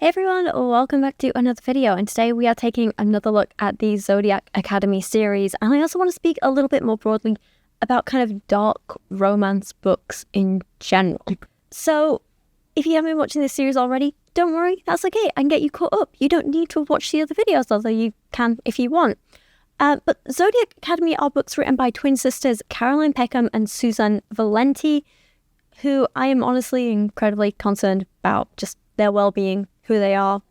Hey everyone, welcome back to another video, and today we are taking another look at the Zodiac Academy series, and I also want to speak a little bit more broadly about kind of dark romance books in general. So, if you haven't been watching this series already, don't worry, that's okay, I can get you caught up. You don't need to watch the other videos, although you can if you want. But Zodiac Academy are books written by twin sisters Caroline Peckham and Susan Valenti, who I am honestly incredibly concerned about just their well-being, who they are.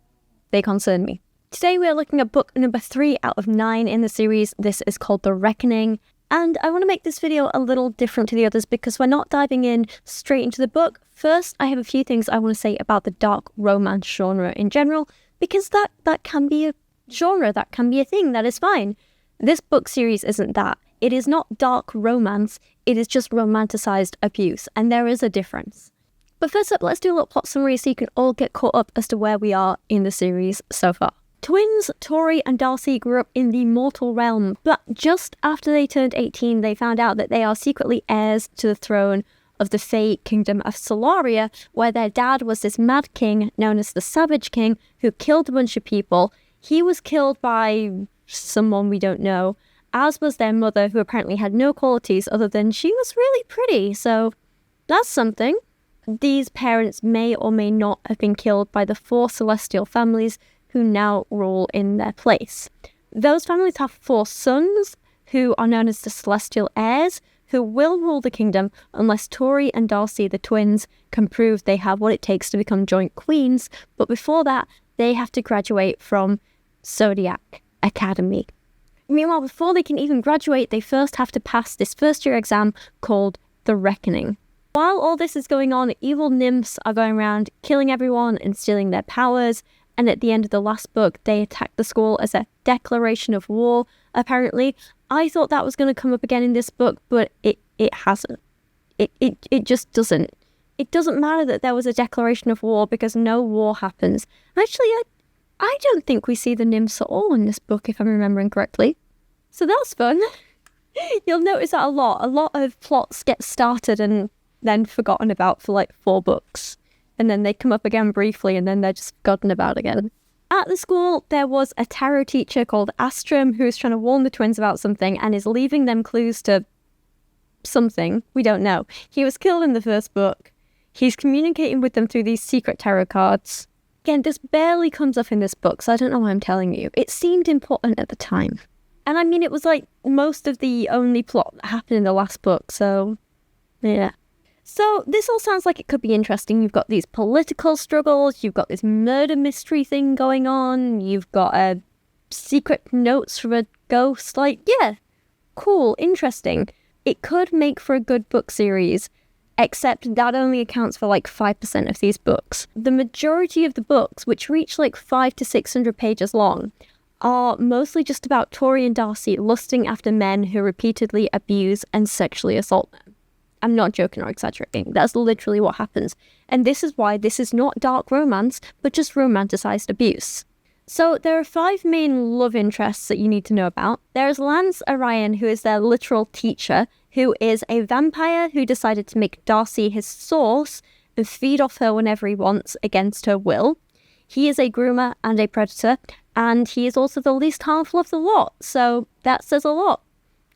They concern me. Today we are looking at book number 3 out of 9 in the series. This is called The Reckoning, and I want to make this video a little different to the others because we're not diving in straight into the book. First, I have a few things I want to say about the dark romance genre in general, because that can be a genre, that can be a thing, that is fine. This book series isn't that. It is not dark romance, it is just romanticized abuse, and there is a difference. But first up, let's do a little plot summary so you can all get caught up as to where we are in the series so far. Twins Tori and Darcy grew up in the mortal realm, but just after they turned 18, they found out that they are secretly heirs to the throne of the Fey Kingdom of Solaria, where their dad was this mad king known as the Savage King who killed a bunch of people. He was killed by someone we don't know, as was their mother, who apparently had no qualities other than she was really pretty, so that's something. These parents may or may not have been killed by the 4 celestial families who now rule in their place. Those families have 4 sons, who are known as the celestial heirs, who will rule the kingdom unless Tori and Darcy, the twins, can prove they have what it takes to become joint queens, but before that, they have to graduate from Zodiac Academy. Meanwhile, before they can even graduate, they first have to pass this first-year exam called The Reckoning. While all this is going on, evil nymphs are going around killing everyone and stealing their powers, and at the end of the last book, they attack the school as a declaration of war, apparently. I thought that was going to come up again in this book, but it hasn't. It just doesn't. It doesn't matter that there was a declaration of war because no war happens. Actually, I don't think we see the nymphs at all in this book, if I'm remembering correctly. So that's fun. You'll notice that a lot. A lot of plots get started and then forgotten about for like 4 books. And then they come up again briefly and then they're just forgotten about again. At the school, there was a tarot teacher called Astrum who is trying to warn the twins about something and is leaving them clues to something. We don't know. He was killed in the first book. He's communicating with them through these secret tarot cards. Again, this barely comes up in this book, so I don't know why I'm telling you. It seemed important at the time. And I mean, it was like most of the only plot that happened in the last book, so yeah. So this all sounds like it could be interesting. You've got these political struggles, you've got this murder mystery thing going on, you've got secret notes from a ghost. Like, yeah, cool, interesting. It could make for a good book series, except that only accounts for like 5% of these books. The majority of the books, which reach like 500 to 600 pages long, are mostly just about Tori and Darcy lusting after men who repeatedly abuse and sexually assault them. I'm not joking or exaggerating. That's literally what happens. And this is why this is not dark romance, but just romanticized abuse. So there are 5 main love interests that you need to know about. There's Lance Orion, who is their literal teacher, who is a vampire who decided to make Darcy his source and feed off her whenever he wants against her will. He is a groomer and a predator, and he is also the least harmful of the lot, so that says a lot.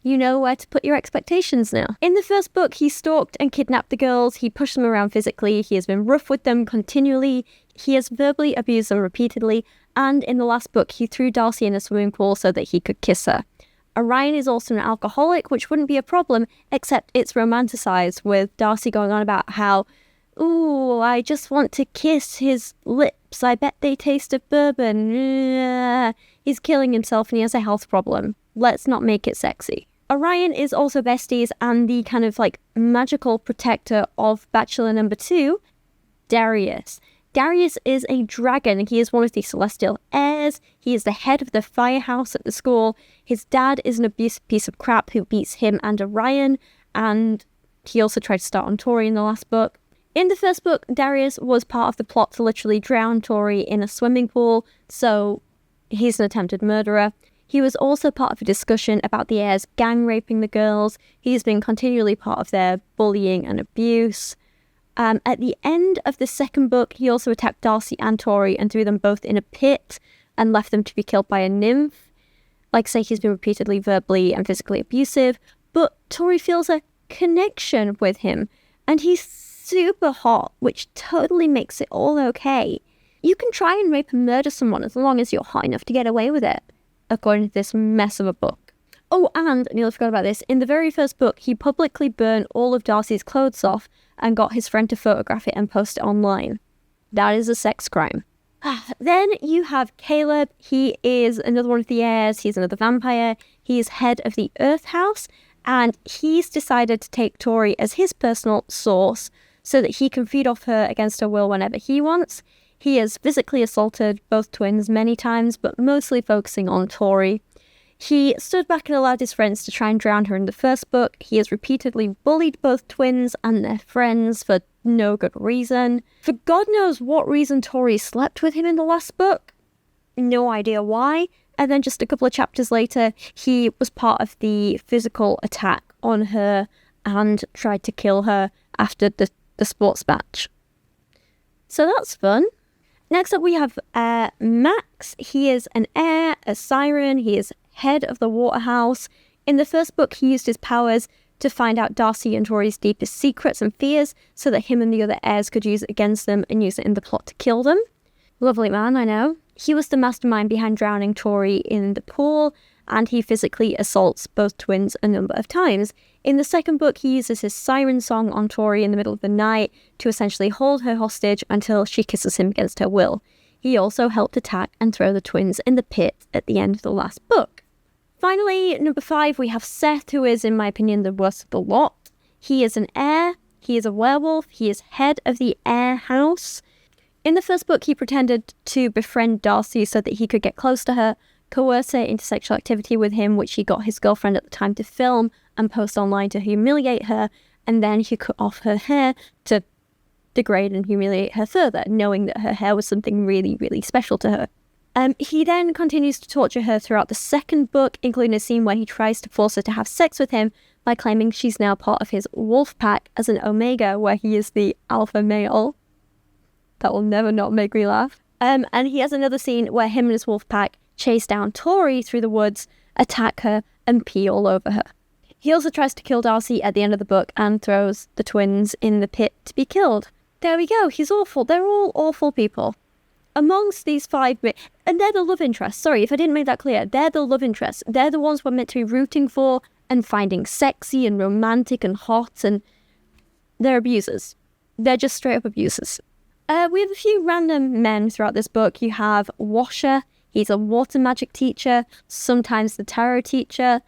You know where to put your expectations now. In the first book, he stalked and kidnapped the girls, he pushed them around physically, he has been rough with them continually, he has verbally abused them repeatedly, and in the last book, he threw Darcy in a swimming pool so that he could kiss her. Orion is also an alcoholic, which wouldn't be a problem, except it's romanticized, with Darcy going on about how, ooh, I just want to kiss his lips, I bet they taste of bourbon. He's killing himself and he has a health problem. Let's not make it sexy. Orion is also besties and the kind of like magical protector of Bachelor number 2, Darius. Darius is a dragon. He is one of the celestial heirs. He is the head of the firehouse at the school. His dad is an abusive piece of crap who beats him and Orion, and he also tried to start on Tori in the last book. In the first book, Darius was part of the plot to literally drown Tori in a swimming pool, so he's an attempted murderer. He was also part of a discussion about the heirs gang raping the girls. He's been continually part of their bullying and abuse. At the end of the second book, he also attacked Darcy and Tori and threw them both in a pit and left them to be killed by a nymph. Like I say, he's been repeatedly verbally and physically abusive, but Tori feels a connection with him, and he's super hot, which totally makes it all okay. You can try and rape and murder someone as long as you're hot enough to get away with it, according to this mess of a book. Oh, and Neil forgot about this. In the very first book, he publicly burned all of Darcy's clothes off and got his friend to photograph it and post it online. That is a sex crime. Then you have Caleb. He is another one of the heirs. He's another vampire. He is head of the Earth House, and he's decided to take Tori as his personal source so that he can feed off her against her will whenever he wants. He has physically assaulted both twins many times, but mostly focusing on Tori. He stood back and allowed his friends to try and drown her in the first book. He has repeatedly bullied both twins and their friends for no good reason. For God knows what reason Tori slept with him in the last book. No idea why. And then just a couple of chapters later, he was part of the physical attack on her and tried to kill her after the sports match. So that's fun. Next up we have Max. He is an heir, a siren. He is head of the Waterhouse. In the first book, he used his powers to find out Darcy and Tori's deepest secrets and fears so that him and the other heirs could use it against them and use it in the plot to kill them. Lovely man, I know. He was the mastermind behind drowning Tori in the pool, and he physically assaults both twins a number of times. In the second book, he uses his siren song on Tori in the middle of the night to essentially hold her hostage until she kisses him against her will. He also helped attack and throw the twins in the pit at the end of the last book. Finally, number 5, we have Seth, who is, in my opinion, the worst of the lot. He is an heir, he is a werewolf, he is head of the heir house. In the first book, he pretended to befriend Darcy so that he could get close to her, coerce her into sexual activity with him, which he got his girlfriend at the time to film and post online to humiliate her, and then he cut off her hair to degrade and humiliate her further, knowing that her hair was something really, really special to her. He then continues to torture her throughout the second book, including a scene where he tries to force her to have sex with him by claiming she's now part of his wolf pack as an omega, where he is the alpha male. That will never not make me laugh. And he has another scene where him and his wolf pack chase down Tori through the woods, attack her, and pee all over her. He also tries to kill Darcy at the end of the book and throws the twins in the pit to be killed. There we go, he's awful. They're all awful people. Amongst these 5, and they're the love interests. Sorry if I didn't make that clear. They're the love interests. They're the ones we're meant to be rooting for and finding sexy and romantic and hot, and they're abusers. They're just straight up abusers. We have a few random men throughout this book. You have Washer. He's a water magic teacher, sometimes the tarot teacher.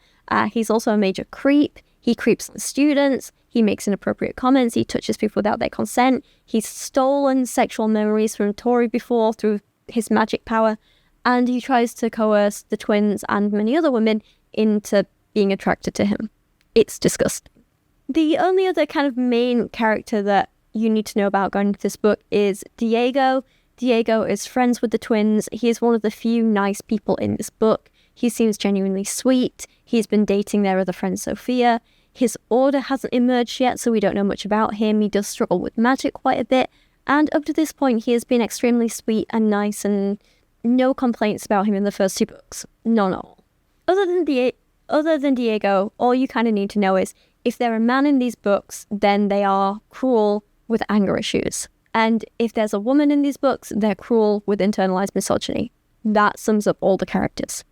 He's also a major creep. He creeps on students. He makes inappropriate comments. He touches people without their consent. He's stolen sexual memories from Tori before through his magic power. And he tries to coerce the twins and many other women into being attracted to him. It's disgusting. The only other kind of main character that you need to know about going into this book is Diego. Diego is friends with the twins. He is one of the few nice people in this book. He seems genuinely sweet. He's been dating their other friend, Sophia. His order hasn't emerged yet, so we don't know much about him. He does struggle with magic quite a bit. And up to this point, he has been extremely sweet and nice, and no complaints about him in the first 2 books. None at all. Other than Diego, all you kind of need to know is if they're a man in these books, then they are cruel with anger issues. And if there's a woman in these books, they're cruel with internalized misogyny. That sums up all the characters.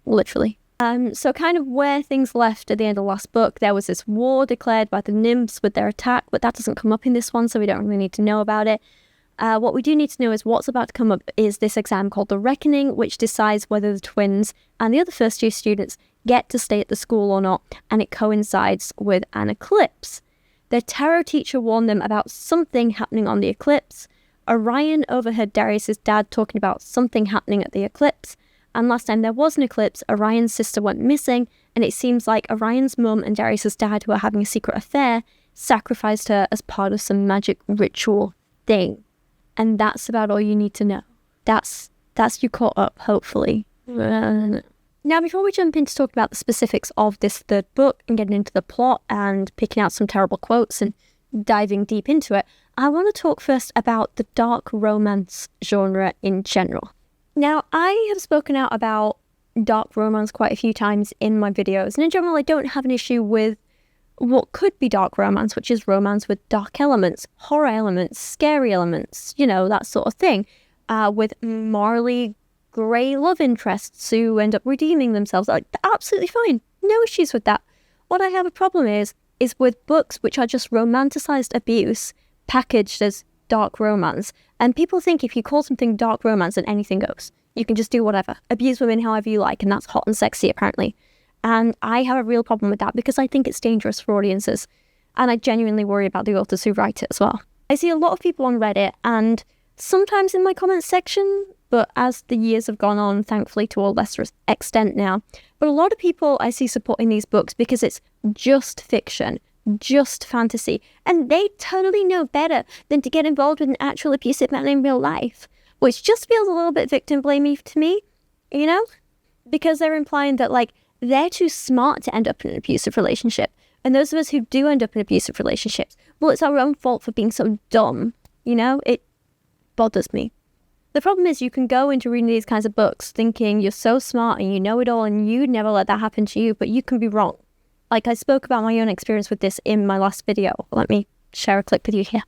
Literally. So kind of where things left at the end of the last book, there was this war declared by the nymphs with their attack, but that doesn't come up in this one, so we don't really need to know about it. What we do need to know is what's about to come up is this exam called the Reckoning, which decides whether the twins and the other first-year students get to stay at the school or not, and it coincides with an eclipse. Their tarot teacher warned them about something happening on the eclipse. Orion overheard Darius' dad talking about something happening at the eclipse, and last time there was an eclipse, Orion's sister went missing, and it seems like Orion's mum and Darius' dad, who are having a secret affair, sacrificed her as part of some magic ritual thing. And that's about all you need to know. That's you caught up, hopefully. Now, before we jump in to talk about the specifics of this 3rd book and getting into the plot and picking out some terrible quotes and diving deep into it, I want to talk first about the dark romance genre in general. Now, I have spoken out about dark romance quite a few times in my videos, and in general, I don't have an issue with what could be dark romance, which is romance with dark elements, horror elements, scary elements, that sort of thing, with morally grey love interests who end up redeeming themselves. Like, absolutely fine. No issues with that. What I have a problem is with books which are just romanticized abuse packaged as dark romance. And people think if you call something dark romance, then anything goes. You can just do whatever. Abuse women however you like, and that's hot and sexy, apparently. And I have a real problem with that because I think it's dangerous for audiences. And I genuinely worry about the authors who write it as well. I see a lot of people on Reddit and sometimes in my comments section, but as the years have gone on, thankfully to a lesser extent now, but a lot of people I see supporting these books because it's just fiction, just fantasy, and they totally know better than to get involved with an actual abusive man in real life, which just feels a little bit victim blamey to me, because they're implying that, they're too smart to end up in an abusive relationship. And those of us who do end up in abusive relationships, well, it's our own fault for being so dumb. It bothers me. The problem is you can go into reading these kinds of books thinking you're so smart and you know it all and you'd never let that happen to you, but you can be wrong. I spoke about my own experience with this in my last video. Let me share a clip with you here.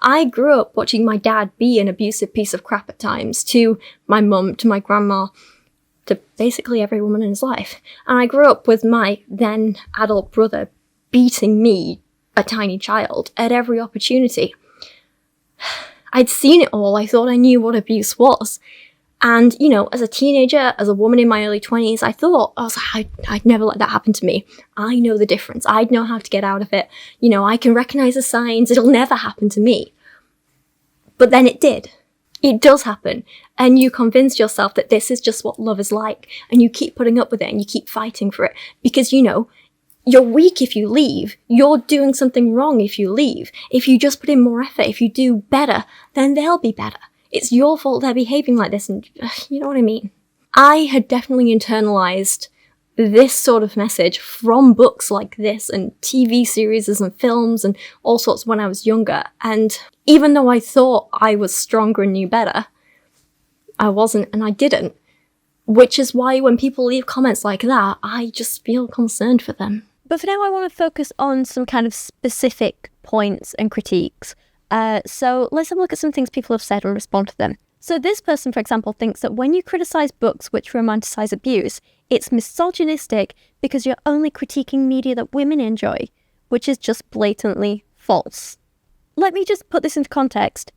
I grew up watching my dad be an abusive piece of crap at times to my mum, to my grandma, to basically every woman in his life. And I grew up with my then adult brother beating me, a tiny child, at every opportunity. I'd seen it all. I thought I knew what abuse was. And, as a teenager, as a woman in my early 20s, I was like, I'd never let that happen to me. I know the difference. I'd know how to get out of it. I can recognize the signs. It'll never happen to me. But then it did. It does happen. And you convince yourself that this is just what love is like. And you keep putting up with it and you keep fighting for it. Because, you're weak if you leave. You're doing something wrong if you leave. If you just put in more effort, if you do better, then they'll be better. It's your fault they're behaving like this, and you know what I mean. I had definitely internalized this sort of message from books like this and TV series and films and all sorts when I was younger. And even though I thought I was stronger and knew better, I wasn't and I didn't. Which is why when people leave comments like that, I just feel concerned for them. But for now, I want to focus on some kind of specific points and critiques. So let's have a look at some things people have said and respond to them. So this person, for example, thinks that when you criticize books which romanticize abuse, it's misogynistic because you're only critiquing media that women enjoy, which is just blatantly false. Let me just put this into context.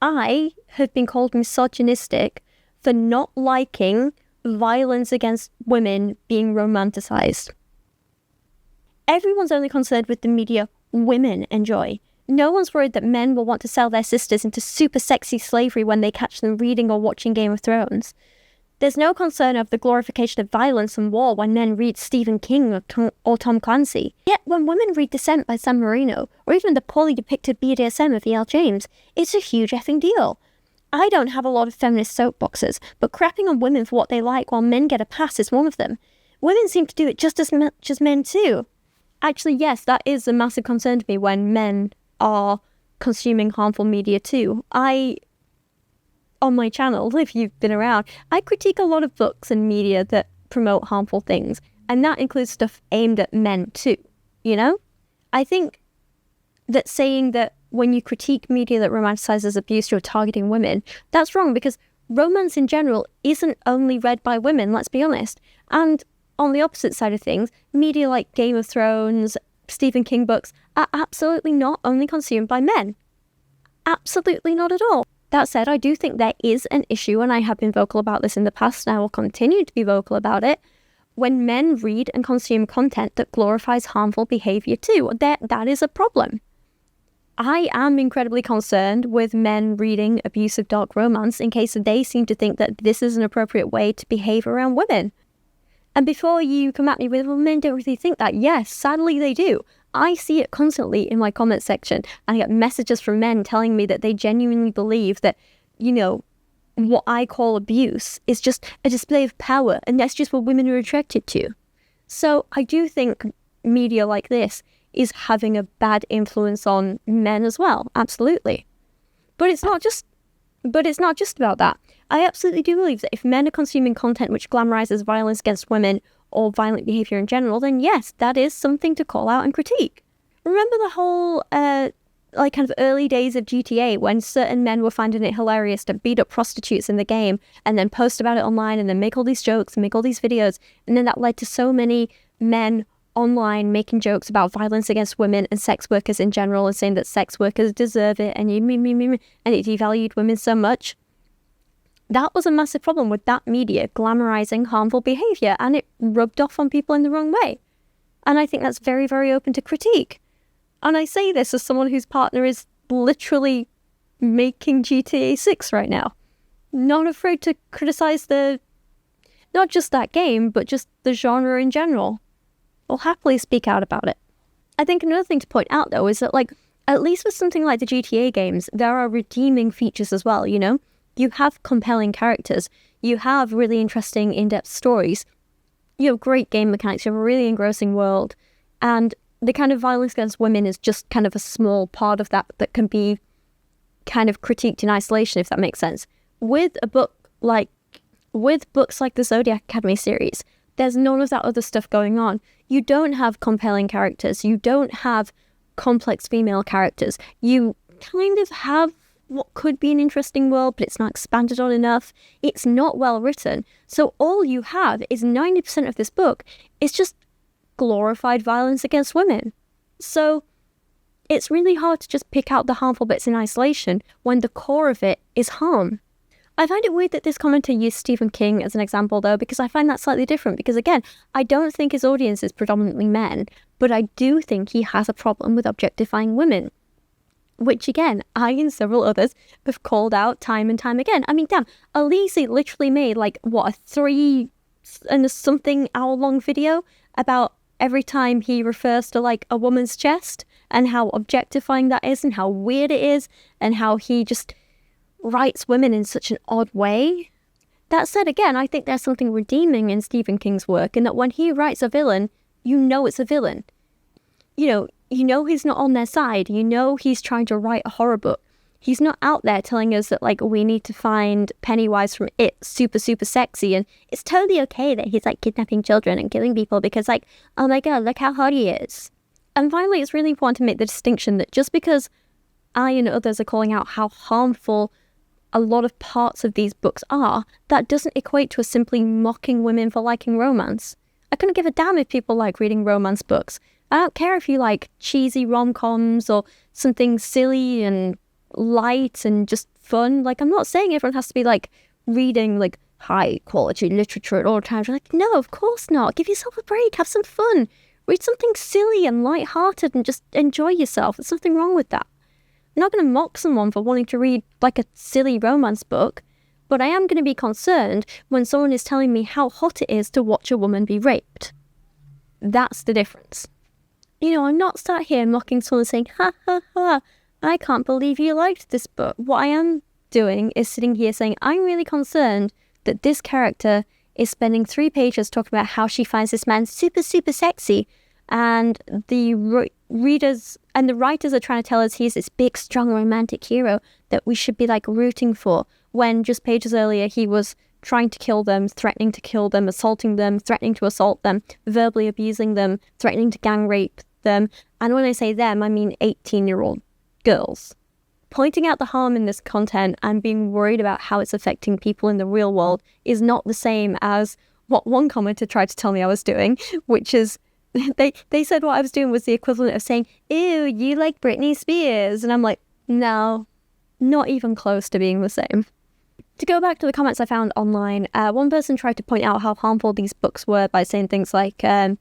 I have been called misogynistic for not liking violence against women being romanticized. Everyone's only concerned with the media women enjoy. No one's worried that men will want to sell their sisters into super sexy slavery when they catch them reading or watching Game of Thrones. There's no concern of the glorification of violence and war when men read Stephen King or Tom Clancy. Yet when women read Descent by San Marino, or even the poorly depicted BDSM of E.L. James, it's a huge effing deal. I don't have a lot of feminist soapboxes, but crapping on women for what they like while men get a pass is one of them. Women seem to do it just as much as men too. Actually, yes, that is a massive concern to me when men are consuming harmful media too. On my channel, if you've been around, I critique a lot of books and media that promote harmful things, and that includes stuff aimed at men too, I think that saying that when you critique media that romanticizes abuse, you're targeting women, that's wrong, because romance in general isn't only read by women, let's be honest. And on the opposite side of things, media like Game of Thrones, Stephen King books are absolutely not only consumed by men. Absolutely not at all. That said, I do think there is an issue, and I have been vocal about this in the past, and I will continue to be vocal about it, when men read and consume content that glorifies harmful behaviour too. That is a problem. I am incredibly concerned with men reading abusive dark romance in case they seem to think that this is an appropriate way to behave around women. And before you come at me with, well, men don't really think that. Yes, sadly they do. I see it constantly in my comment section, and I get messages from men telling me that they genuinely believe that, what I call abuse is just a display of power, and that's just what women are attracted to. So I do think media like this is having a bad influence on men as well. Absolutely. But it's not just about that. I absolutely do believe that if men are consuming content which glamorizes violence against women or violent behavior in general, then yes, that is something to call out and critique. Remember the whole kind of early days of GTA when certain men were finding it hilarious to beat up prostitutes in the game and then post about it online and then make all these jokes and make all these videos, and then that led to so many men online making jokes about violence against women and sex workers in general and saying that sex workers deserve it and it devalued women so much. That was a massive problem with that media glamorizing harmful behavior, and it rubbed off on people in the wrong way. And I think that's very, very open to critique. And I say this as someone whose partner is literally making GTA 6 right now. Not afraid to criticize not just that game, but just the genre in general. I'll happily speak out about it. I think another thing to point out, though, is that, at least with something like the GTA games, there are redeeming features as well, you know? You have compelling characters. You have really interesting, in-depth stories. You have great game mechanics. You have a really engrossing world. And the kind of violence against women is just kind of a small part of that can be kind of critiqued in isolation, if that makes sense. With books like the Zodiac Academy series, there's none of that other stuff going on. You don't have compelling characters. You don't have complex female characters. You kind of have what could be an interesting world, but it's not expanded on enough. It's not well written. So all you have is 90% of this book is just glorified violence against women. So it's really hard to just pick out the harmful bits in isolation when the core of it is harm. I find it weird that this commenter used Stephen King as an example, though, because I find that slightly different. Because again, I don't think his audience is predominantly men, but I do think he has a problem with objectifying women. Which again, I and several others have called out time and time again. I mean, damn, Elise literally made a 3 and something hour long video about every time he refers to a woman's chest and how objectifying that is and how weird it is and how he just writes women in such an odd way. That said, again, I think there's something redeeming in Stephen King's work in that when he writes a villain, you know it's a villain. You know he's not on their side. You know he's trying to write a horror book. He's not out there telling us that, we need to find Pennywise from It super, super sexy, and it's totally okay that he's, kidnapping children and killing people because, oh my god, look how hot he is. And finally, it's really important to make the distinction that just because I and others are calling out how harmful a lot of parts of these books are, that doesn't equate to us simply mocking women for liking romance. I couldn't give a damn if people like reading romance books. I don't care if you like cheesy rom-coms or something silly and light and just fun. I'm not saying everyone has to be reading high quality literature at all times. No, of course not. Give yourself a break, have some fun. Read something silly and light-hearted and just enjoy yourself. There's nothing wrong with that. I'm not going to mock someone for wanting to read a silly romance book, but I am going to be concerned when someone is telling me how hot it is to watch a woman be raped. That's the difference. I'm not sat here mocking someone saying, ha ha ha, I can't believe you liked this book. What I am doing is sitting here saying, I'm really concerned that this character is spending 3 pages talking about how she finds this man super, super sexy, and the readers and the writers are trying to tell us he's this big, strong, romantic hero that we should be rooting for, when just pages earlier he was trying to kill them, threatening to kill them, assaulting them, threatening to assault them, verbally abusing them, threatening to gang rape them. And when I say them, I mean 18-year-old girls. Pointing out the harm in this content and being worried about how it's affecting people in the real world is not the same as what one commenter tried to tell me I was doing, which is they said what I was doing was the equivalent of saying, ew, you like Britney Spears. And I'm like, no, not even close to being the same. To go back to the comments I found online, one person tried to point out how harmful these books were by saying things like, the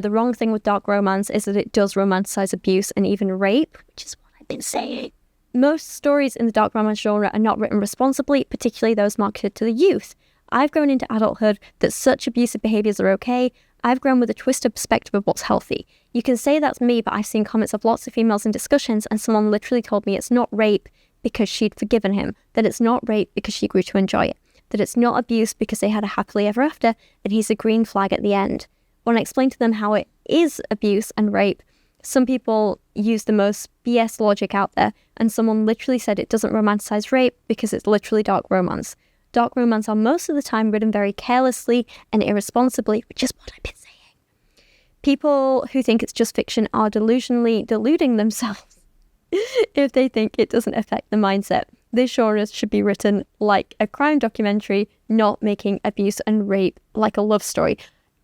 wrong thing with dark romance is that it does romanticize abuse and even rape, which is what I've been saying. Most stories in the dark romance genre are not written responsibly, particularly those marketed to the youth. I've grown into adulthood that such abusive behaviours are okay. I've grown with a twisted perspective of what's healthy. You can say that's me, but I've seen comments of lots of females in discussions, and someone literally told me it's not rape because she'd forgiven him, that it's not rape because she grew to enjoy it, that it's not abuse because they had a happily ever after, and he's a green flag at the end. When I explained to them how it is abuse and rape, Some people use the most BS logic out there, and someone literally said it doesn't romanticize rape because it's literally dark romance. Dark romance are most of the time written very carelessly and irresponsibly, which is what I've been saying. People who think it's just fiction are delusionally deluding themselves if they think it doesn't affect the mindset. This genre should be written like a crime documentary, not making abuse and rape like a love story.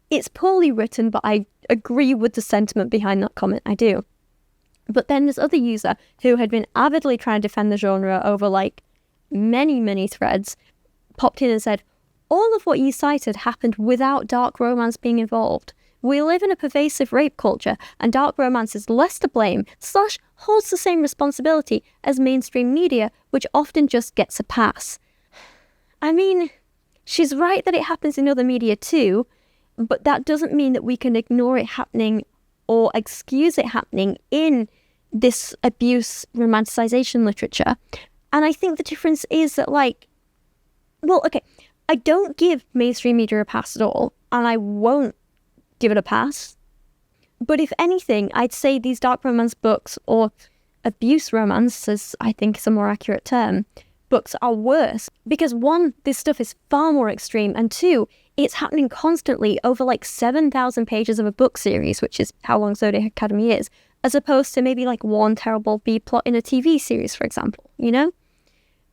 It's poorly written, but I agree with the sentiment behind that comment, I do. But then this other user who had been avidly trying to defend the genre over like many threads popped in and said, all of what you cited happened without dark romance being involved. We live in a pervasive rape culture, and dark romance is less to blame / holds the same responsibility as mainstream media, which often just gets a pass. I mean, she's right that it happens in other media too, but that doesn't mean that we can ignore it happening or excuse it happening in this abuse romanticization literature. And I think the difference is that, like, well, okay, I don't give mainstream media a pass at all, and I won't give it a pass. But if anything, I'd say these dark romance books, or abuse romance, as I think is a more accurate term, books are worse. Because one, this stuff is far more extreme, and two, it's happening constantly over like 7,000 pages of a book series, which is how long Zodiac Academy is, as opposed to maybe like one terrible B-plot in a TV series, for example, you know?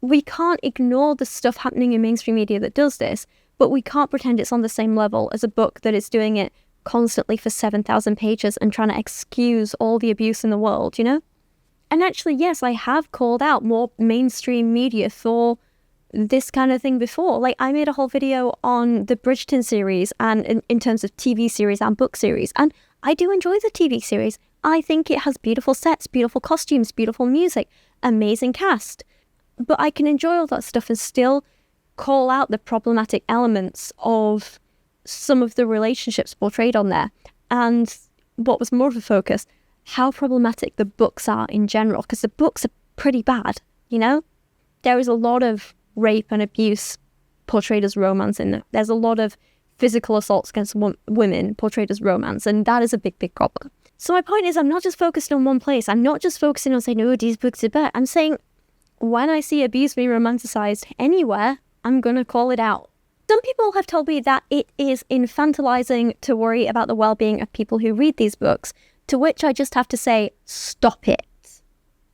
We can't ignore the stuff happening in mainstream media that does this, but we can't pretend it's on the same level as a book that is doing it constantly for 7,000 pages and trying to excuse all the abuse in the world, you know? And actually, yes, I have called out more mainstream media for this kind of thing before. Like, I made a whole video on the Bridgerton series, and in terms of TV series and book series, and I do enjoy the TV series. I think it has beautiful sets, beautiful costumes, beautiful music, amazing cast. But I can enjoy all that stuff and still call out the problematic elements of some of the relationships portrayed on there. And what was more of a focus, how problematic the books are in general, because the books are pretty bad, you know? There is a lot of rape and abuse portrayed as romance in them. There's a lot of physical assaults against women portrayed as romance, and that is a big problem. So my point is, I'm not just focused on one place. I'm not just focusing on saying, oh, these books are bad. I'm saying, when I see abuse being romanticized anywhere, I'm going to call it out. Some people have told me that it is infantilizing to worry about the well-being of people who read these books, to which I just have to say, stop it.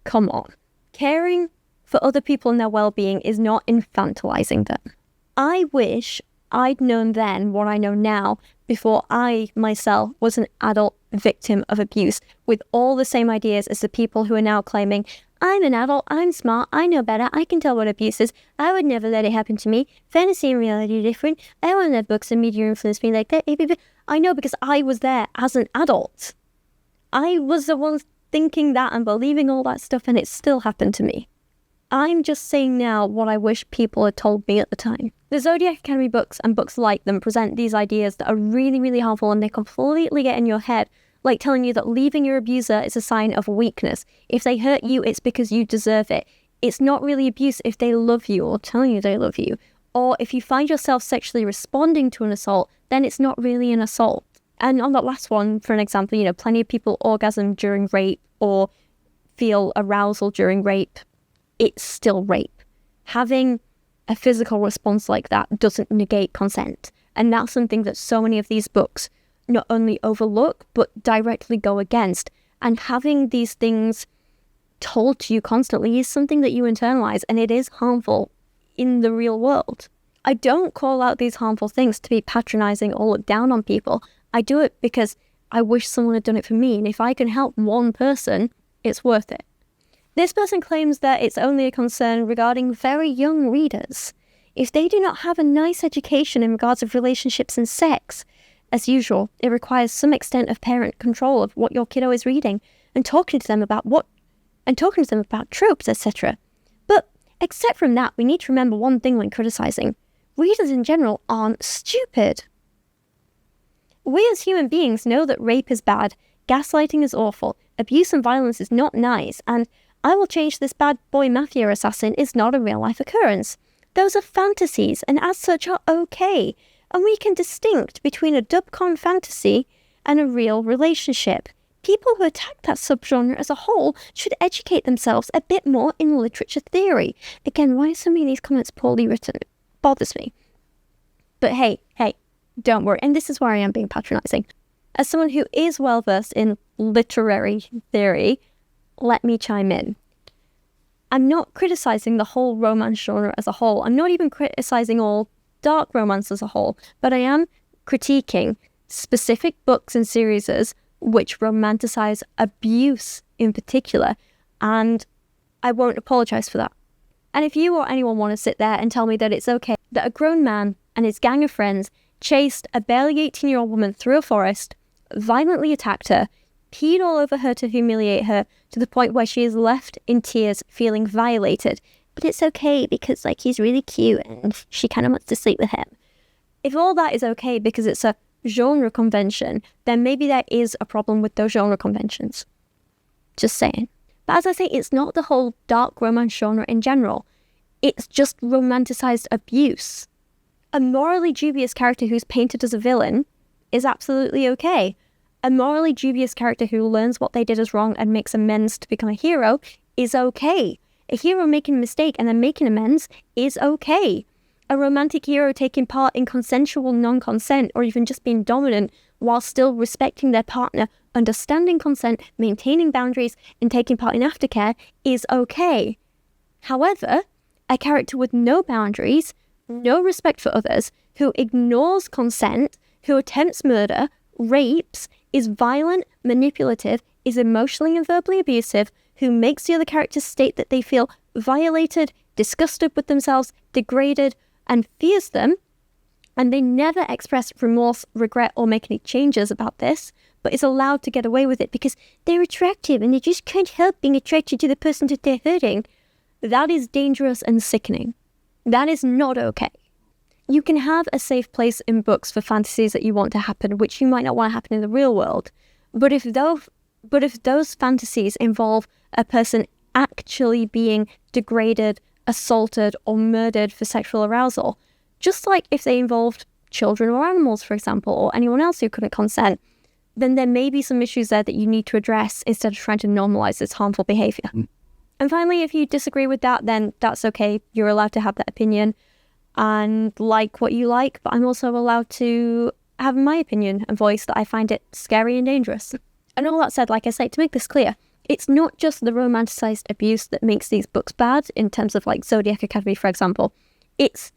Come on. Caring for other people and their well-being is not infantilizing them. I wish I'd known then what I know now before I, myself, was an adult victim of abuse with all the same ideas as the people who are now claiming, I'm an adult, I'm smart, I know better, I can tell what abuse is, I would never let it happen to me, fantasy and reality are different, I won't let books and media influence me like that. I know, because I was there as an adult. I was the one thinking that and believing all that stuff, and it still happened to me. I'm just saying now what I wish people had told me at the time. The Zodiac Academy books and books like them present these ideas that are really harmful, and they completely get in your head, like telling you that leaving your abuser is a sign of weakness. If they hurt you, it's because you deserve it. It's not really abuse if they love you or tell you they love you. Or if you find yourself sexually responding to an assault, then it's not really an assault. And on that last one, for an example, you know, plenty of people orgasm during rape or feel arousal during rape. It's still rape. Having a physical response like that doesn't negate consent. And that's something that so many of these books not only overlook, but directly go against. And having these things told to you constantly is something that you internalize, and it is harmful in the real world. I don't call out these harmful things to be patronizing or look down on people. I do it because I wish someone had done it for me, and if I can help one person, it's worth it. This person claims that it's only a concern regarding very young readers. If they do not have a nice education in regards of relationships and sex, as usual, it requires some extent of parent control of what your kiddo is reading and talking to them about tropes, etc. But except from that, we need to remember one thing when criticizing. Readers in general aren't stupid. We as human beings know that rape is bad, gaslighting is awful, abuse and violence is not nice, and I will change this bad boy mafia assassin is not a real-life occurrence. Those are fantasies, and as such are okay, and we can distinct between a dubcon fantasy and a real relationship. people who attack that subgenre as a whole should educate themselves a bit more in literature theory. Again, why are so many of these comments poorly written? It bothers me. But hey, don't worry. And this is why I am being patronising. As someone who is well versed in literary theory, let me chime in. I'm not criticising the whole romance genre as a whole. I'm not even criticising all dark romance as a whole, but I am critiquing specific books and series which romanticise abuse in particular, and I won't apologise for that. And if you or anyone want to sit there and tell me that it's okay that a grown man and his gang of friends chased a barely 18-year-old woman through a forest, violently attacked her, peed all over her to humiliate her to the point where she is left in tears feeling violated, but it's okay because he's really cute and she kind of wants to sleep with him. If all that is okay because it's a genre convention, then maybe there is a problem with those genre conventions. Just saying. But as I say, it's not the whole dark romance genre in general. It's just romanticized abuse. A morally dubious character who's painted as a villain is absolutely okay. A morally dubious character who learns what they did is wrong and makes amends to become a hero is okay. A hero making a mistake and then making amends is okay. A romantic hero taking part in consensual non-consent or even just being dominant while still respecting their partner, understanding consent, maintaining boundaries, and taking part in aftercare is okay. However, a character with no boundaries, no respect for others, who ignores consent, who attempts murder, rapes, is violent, manipulative, is emotionally and verbally abusive, who makes the other characters state that they feel violated, disgusted with themselves, degraded, and fears them, and they never express remorse, regret, or make any changes about this, but is allowed to get away with it because they're attractive and they just can't help being attracted to the person that they're hurting. That is dangerous and sickening. That is not okay. You can have a safe place in books for fantasies that you want to happen, which you might not want to happen in the real world. But if those fantasies involve a person actually being degraded, assaulted, or murdered for sexual arousal, just like if they involved children or animals, for example, or anyone else who couldn't consent, then there may be some issues there that you need to address instead of trying to normalize this harmful behavior. And finally, if you disagree with that, then that's okay. You're allowed to have that opinion and like what you like, but I'm also allowed to have my opinion and voice that I find it scary and dangerous. And all that said, like I say, to make this clear, it's not just the romanticized abuse that makes these books bad in terms of Zodiac Academy, for example. It's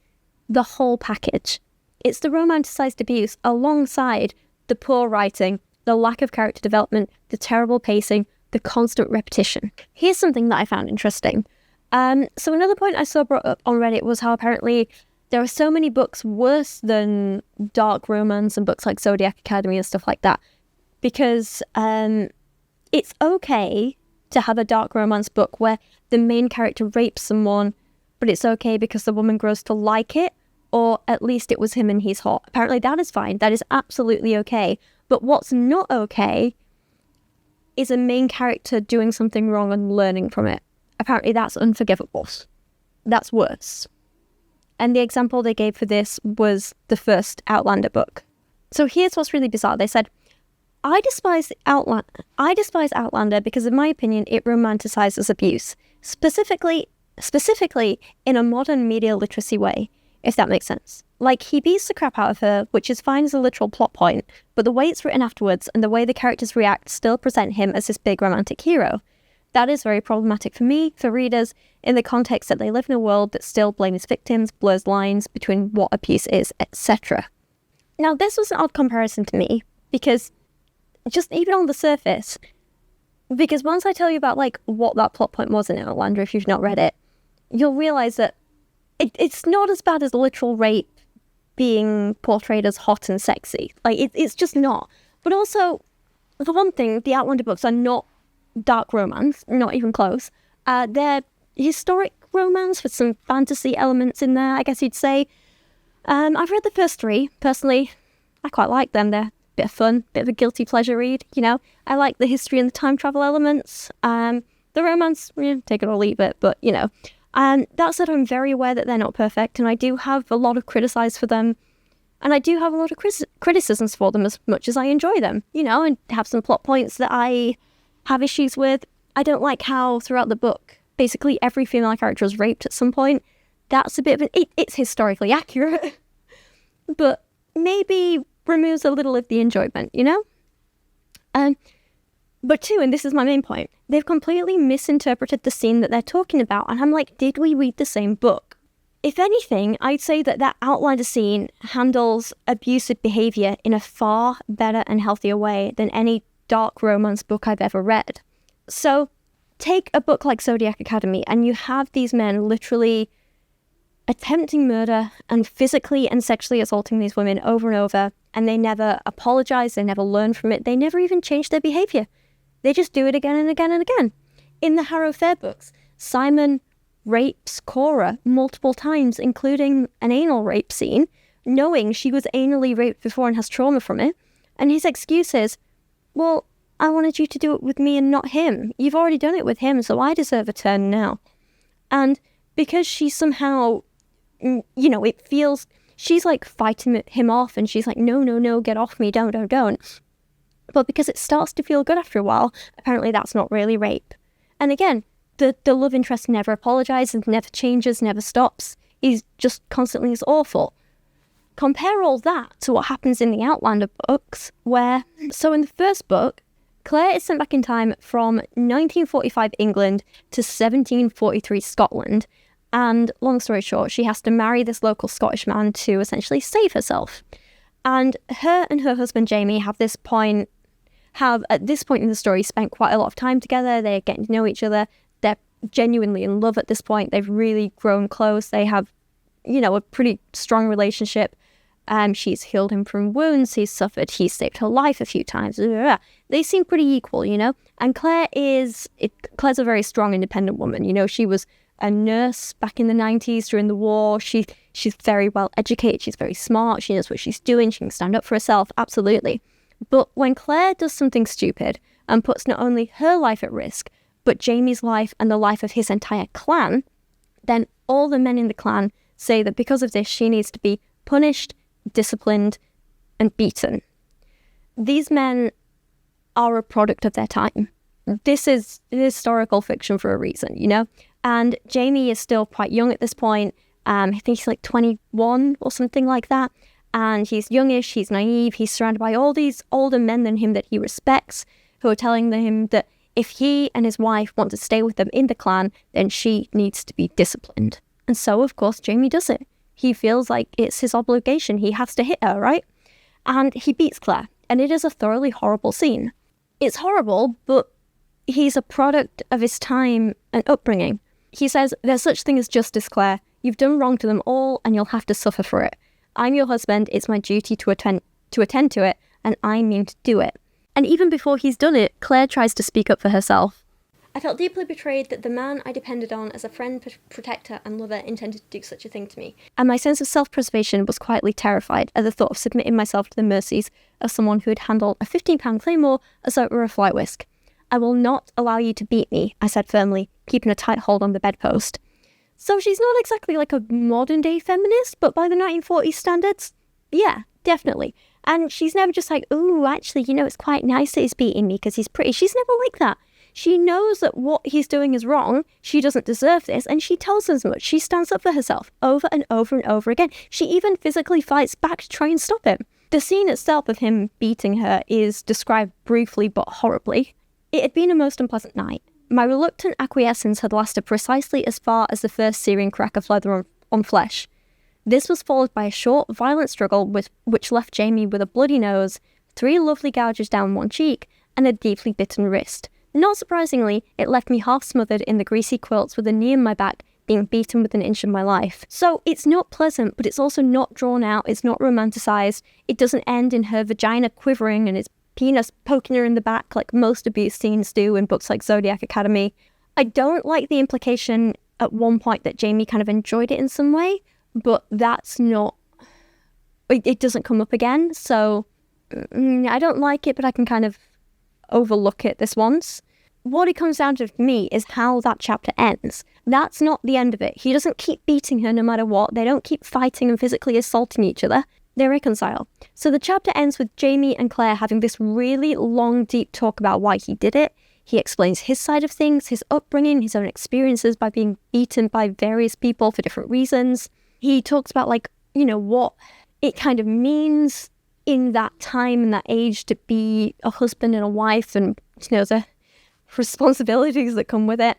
the whole package. It's the romanticized abuse alongside the poor writing, the lack of character development, the terrible pacing, the constant repetition. Here's something that I found interesting. So another point I saw brought up on Reddit was how apparently there are so many books worse than dark romance and books like Zodiac Academy and stuff like that, because it's okay to have a dark romance book where the main character rapes someone, but it's okay because the woman grows to like it, or at least it was him and he's hot. Apparently that is fine. That is absolutely okay. But what's not okay is a main character doing something wrong and learning from it. Apparently that's unforgivable. That's worse. And the example they gave for this was the first Outlander book. So here's what's really bizarre. They said, I despise Outlander because, in my opinion, it romanticizes abuse, specifically in a modern media literacy way, if that makes sense. He beats the crap out of her, which is fine as a literal plot point, but the way it's written afterwards and the way the characters react still present him as this big romantic hero. That is very problematic for me, for readers, in the context that they live in a world that still blames victims, blurs lines between what abuse is, etc. Now, this was an odd comparison to me, because just even on the surface, because once I tell you about what that plot point was in Outlander, if you've not read it, you'll realise that it's not as bad as literal rape being portrayed as hot and sexy. It's just not. But also, for one thing, the Outlander books are not dark romance, not even close. They're historic romance with some fantasy elements in there, I guess you'd say. I've read the first three. Personally, I quite like them. They're a bit of fun, bit of a guilty pleasure read, I like the history and the time travel elements. The romance, take it or leave it, but, that said, I'm very aware that they're not perfect, and I do have a lot of criticize for them. And I do have a lot of criticisms for them as much as I enjoy them, and have some plot points that I have issues with. I don't like how throughout the book, basically every female character is raped at some point. That's a bit of it's historically accurate, but maybe removes a little of the enjoyment, But two, and this is my main point, they've completely misinterpreted the scene that they're talking about. And I'm like, did we read the same book? If anything, I'd say that Outlander scene handles abusive behaviour in a far better and healthier way than any dark romance book I've ever read. So take a book like Zodiac Academy, and you have these men literally attempting murder and physically and sexually assaulting these women over and over, and they never apologise, they never learn from it, they never even change their behaviour. They just do it again and again and again. In the Harrow Fair books, Simon rapes Cora multiple times, including an anal rape scene, knowing she was anally raped before and has trauma from it, and his excuse is, well, I wanted you to do it with me and not him. You've already done it with him, so I deserve a turn now. And because she somehow, it feels, she's like fighting him off, and she's like, no, get off me, don't. But because it starts to feel good after a while, apparently that's not really rape. And again, the love interest never apologises, never changes, never stops. He's just constantly is awful. Compare all that to what happens in the Outlander books, so in the first book, Claire is sent back in time from 1945 England to 1743 Scotland, and long story short, she has to marry this local Scottish man to essentially save herself. And her husband Jamie have at this point in the story spent quite a lot of time together. They're getting to know each other. They're genuinely in love at this point. They've really grown close. They have, a pretty strong relationship. She's healed him from wounds he's suffered. He's saved her life a few times. They seem pretty equal, And Claire's a very strong, independent woman. She was a nurse back in the 90s during the war. She's very well educated. She's very smart. She knows what she's doing. She can stand up for herself. Absolutely. But when Claire does something stupid and puts not only her life at risk, but Jamie's life and the life of his entire clan, then all the men in the clan say that because of this, she needs to be punished, disciplined, and beaten. These men are a product of their time. This is historical fiction for a reason, And Jamie is still quite young at this point. I think he's like 21 or something like that. And he's youngish, he's naive, he's surrounded by all these older men than him that he respects, who are telling him that if he and his wife want to stay with them in the clan, then she needs to be disciplined. And so, of course, Jamie does it. He feels like it's his obligation. He has to hit her, right? And he beats Claire. And it is a thoroughly horrible scene. It's horrible, but he's a product of his time and upbringing. He says, there's such thing as justice, Claire. You've done wrong to them all, and you'll have to suffer for it. I'm your husband. It's my duty to attend to it, and I mean to do it. And even before he's done it, Claire tries to speak up for herself. I felt deeply betrayed that the man I depended on as a friend, protector and lover intended to do such a thing to me, and my sense of self-preservation was quietly terrified at the thought of submitting myself to the mercies of someone who had handled a £15 claymore as though it were a fly whisk. I will not allow you to beat me, I said firmly, keeping a tight hold on the bedpost. So she's not exactly like a modern-day feminist, but by the 1940s standards, yeah, definitely. And she's never just like, ooh, actually, it's quite nice that he's beating me because he's pretty. She's never like that. She knows that what he's doing is wrong. She doesn't deserve this, and she tells us as much. She stands up for herself over and over and over again. She even physically fights back to try and stop him. The scene itself of him beating her is described briefly but horribly. It had been a most unpleasant night. My reluctant acquiescence had lasted precisely as far as the first searing crack of leather on flesh. This was followed by a short, violent struggle which left Jamie with a bloody nose, 3 lovely gouges down one cheek, and a deeply bitten wrist. Not surprisingly, it left me half smothered in the greasy quilts with a knee in my back, being beaten within an inch of my life. So it's not pleasant, but it's also not drawn out, it's not romanticised, it doesn't end in her vagina quivering and his penis poking her in the back like most abuse scenes do in books like Zodiac Academy. I don't like the implication at one point that Jamie kind of enjoyed it in some way, but that's not... It doesn't come up again, so I don't like it, but I can kind of overlook it this once. What it comes down to for me is how that chapter ends. That's not the end of it. He doesn't keep beating her no matter what. They don't keep fighting and physically assaulting each other. They reconcile. So the chapter ends with Jamie and Claire having this really long, deep talk about why he did it. He explains his side of things, his upbringing, his own experiences by being beaten by various people for different reasons. He talks about, like, you know, what it kind of means in that time and that age to be a husband and a wife, and, you know, the responsibilities that come with it.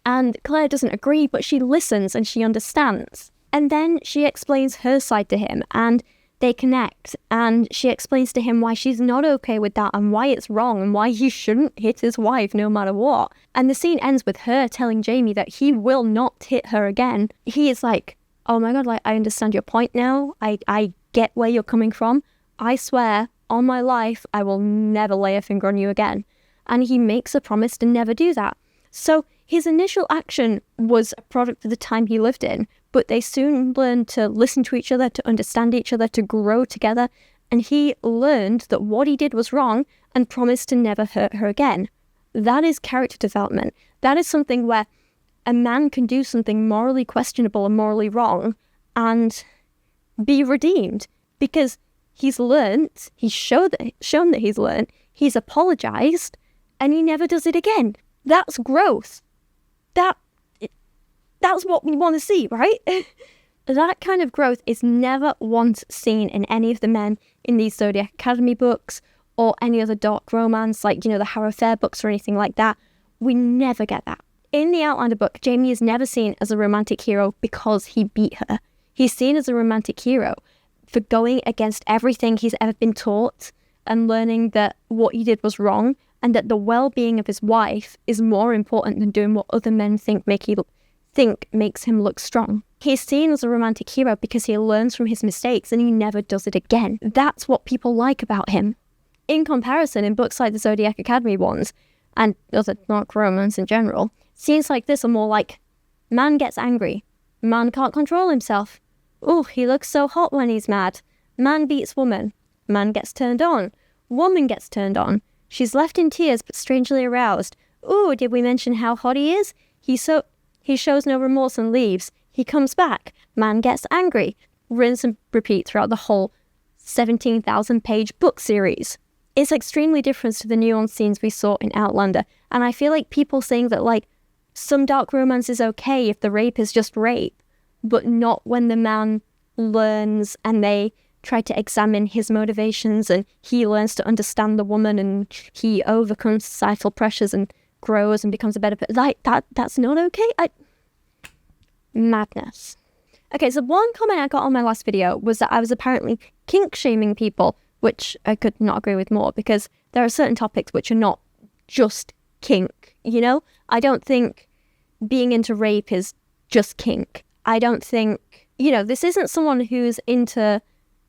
And Claire doesn't agree, but she listens and she understands. And then she explains her side to him, and they connect, and she explains to him why she's not okay with that and why it's wrong and why he shouldn't hit his wife no matter what. And the scene ends with her telling Jamie that he will not hit her again. He is like, oh my God, like, I understand your point now. I get where you're coming from. I swear on my life, I will never lay a finger on you again. And he makes a promise to never do that. So his initial action was a product of the time he lived in, but they soon learned to listen to each other, to understand each other, to grow together. And he learned that what he did was wrong and promised to never hurt her again. That is character development. That is something where a man can do something morally questionable and morally wrong and be redeemed, because he's learnt, he's shown that he's learnt, he's apologized, and he never does it again. That's growth. That's what we want to see, right? That kind of growth is never once seen in any of the men in these Zodiac Academy books or any other dark romance, like, you know, the Harrow Fair books or anything like that. We never get that. In the Outlander book, Jamie is never seen as a romantic hero because he beat her. He's seen as a romantic hero for going against everything he's ever been taught and learning that what he did was wrong, and that the well-being of his wife is more important than doing what other men think makes him look strong. He's seen as a romantic hero because he learns from his mistakes and he never does it again. That's what people like about him. In comparison, in books like the Zodiac Academy ones, and other dark romance in general, scenes like this are more like, man gets angry, man can't control himself, oh, he looks so hot when he's mad, man beats woman, man gets turned on, woman gets turned on, she's left in tears but strangely aroused. Ooh, did we mention how hot he is? He shows no remorse and leaves. He comes back. Man gets angry. Rinse and repeat throughout the whole 17,000-page book series. It's extremely different to the nuanced scenes we saw in Outlander. And I feel like people saying that, like, some dark romance is okay if the rape is just rape, but not when the man learns and they try to examine his motivations and he learns to understand the woman and he overcomes societal pressures and grows and becomes a better person. Like, that's not okay. Madness. Okay, so one comment I got on my last video was that I was apparently kink-shaming people, which I could not agree with more, because there are certain topics which are not just kink, you know? I don't think being into rape is just kink. I don't think, you know, this isn't someone who's into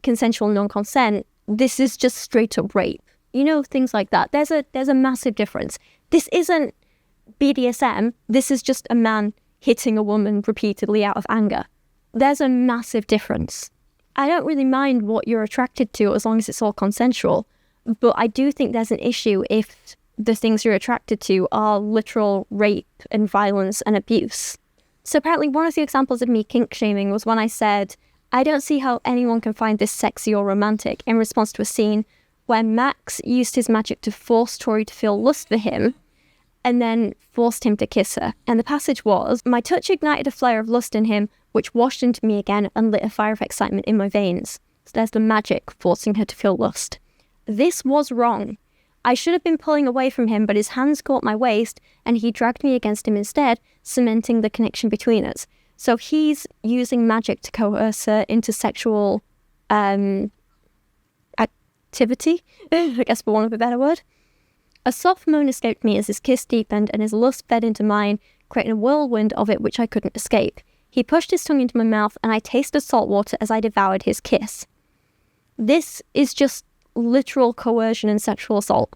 consensual non-consent. This is just straight up rape. You know, things like that. There's a massive difference. This isn't BDSM. This is just a man hitting a woman repeatedly out of anger. There's a massive difference. I don't really mind what you're attracted to as long as it's all consensual, but I do think there's an issue if the things you're attracted to are literal rape and violence and abuse. So apparently one of the examples of me kink-shaming was when I said, I don't see how anyone can find this sexy or romantic, in response to a scene where Max used his magic to force Tori to feel lust for him and then forced him to kiss her. And the passage was, my touch ignited a flare of lust in him, which washed into me again and lit a fire of excitement in my veins. So there's the magic forcing her to feel lust. This was wrong. I should have been pulling away from him, but his hands caught my waist and he dragged me against him instead, cementing the connection between us. So he's using magic to coerce her into sexual activity, I guess for want of a better word. A soft moan escaped me as his kiss deepened and his lust fed into mine, creating a whirlwind of it which I couldn't escape. He pushed his tongue into my mouth and I tasted salt water as I devoured his kiss. This is just literal coercion and sexual assault.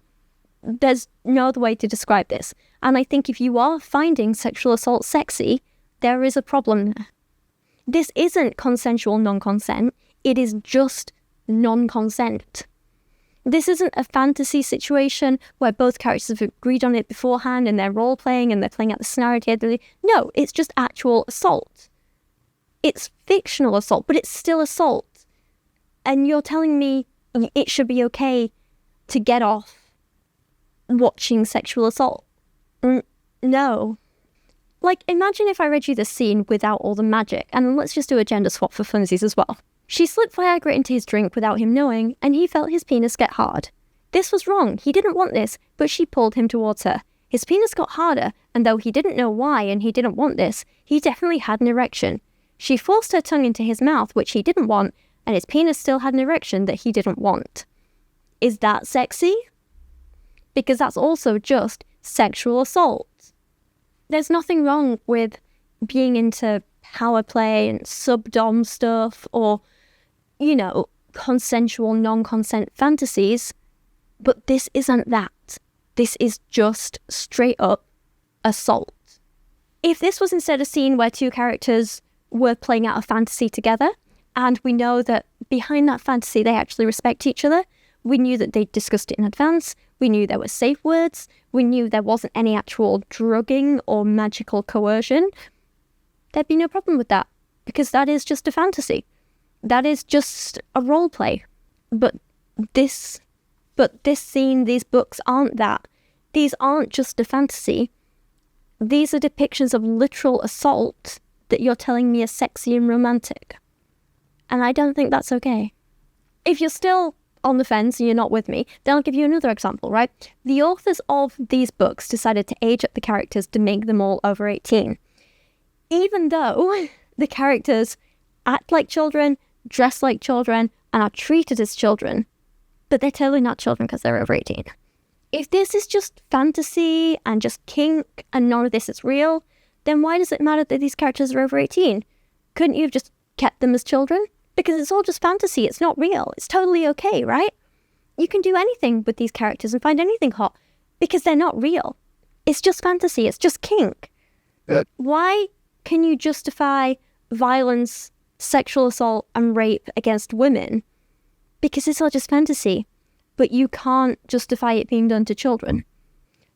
There's no other way to describe this. And I think if you are finding sexual assault sexy, there is a problem there. This isn't consensual non-consent. It is just non-consent. This isn't a fantasy situation where both characters have agreed on it beforehand and they're role-playing and they're playing out the scenario together. No, it's just actual assault. It's fictional assault, but it's still assault. And you're telling me it should be okay to get off watching sexual assault? No. Like, imagine if I read you the scene without all the magic, and let's just do a gender swap for funsies as well. She slipped Viagra into his drink without him knowing, and he felt his penis get hard. This was wrong. He didn't want this, but she pulled him towards her. His penis got harder, and though he didn't know why and he didn't want this, he definitely had an erection. She forced her tongue into his mouth, which he didn't want, and his penis still had an erection that he didn't want. Is that sexy? Because that's also just sexual assault. There's nothing wrong with being into power play and sub-dom stuff or, you know, consensual non-consent fantasies, but this isn't that. This is just straight up assault. If this was instead a scene where two characters were playing out a fantasy together, and we know that behind that fantasy they actually respect each other, we knew that they discussed it in advance, we knew there were safe words, we knew there wasn't any actual drugging or magical coercion, there'd be no problem with that, because that is just a fantasy. That is just a role play. But this scene, these books aren't that. These aren't just a fantasy. These are depictions of literal assault that you're telling me are sexy and romantic. And I don't think that's okay. If you're still on the fence and you're not with me, then I'll give you another example, right? The authors of these books decided to age up the characters to make them all over 18. Even though the characters act like children, dress like children, and are treated as children, but they're totally not children because they're over 18. If this is just fantasy and just kink and none of this is real, then why does it matter that these characters are over 18? Couldn't you have just kept them as children? Because it's all just fantasy, it's not real. It's totally okay, right? You can do anything with these characters and find anything hot because they're not real. It's just fantasy, it's just kink. Why can you justify violence, sexual assault and rape against women? Because it's all just fantasy, but you can't justify it being done to children.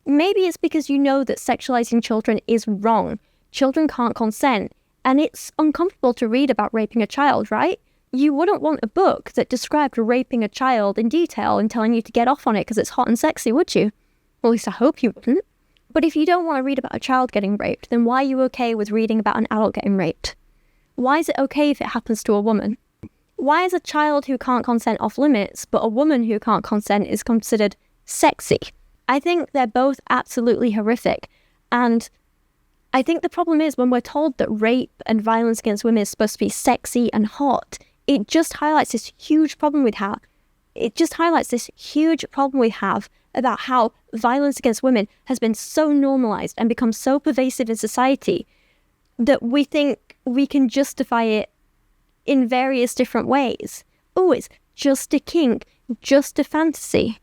Maybe it's because you know that sexualizing children is wrong. Children can't consent, and it's uncomfortable to read about raping a child, right? You wouldn't want a book that described raping a child in detail and telling you to get off on it because it's hot and sexy, would you? Well, at least I hope you wouldn't. But if you don't want to read about a child getting raped, then why are you okay with reading about an adult getting raped? Why is it okay if it happens to a woman? Why is a child who can't consent off limits, but a woman who can't consent is considered sexy? I think they're both absolutely horrific. And I think the problem is when we're told that rape and violence against women is supposed to be sexy and hot, it just highlights this huge problem we have. About how violence against women has been so normalized and become so pervasive in society that we think we can justify it in various different ways. Oh, it's just a kink, just a fantasy.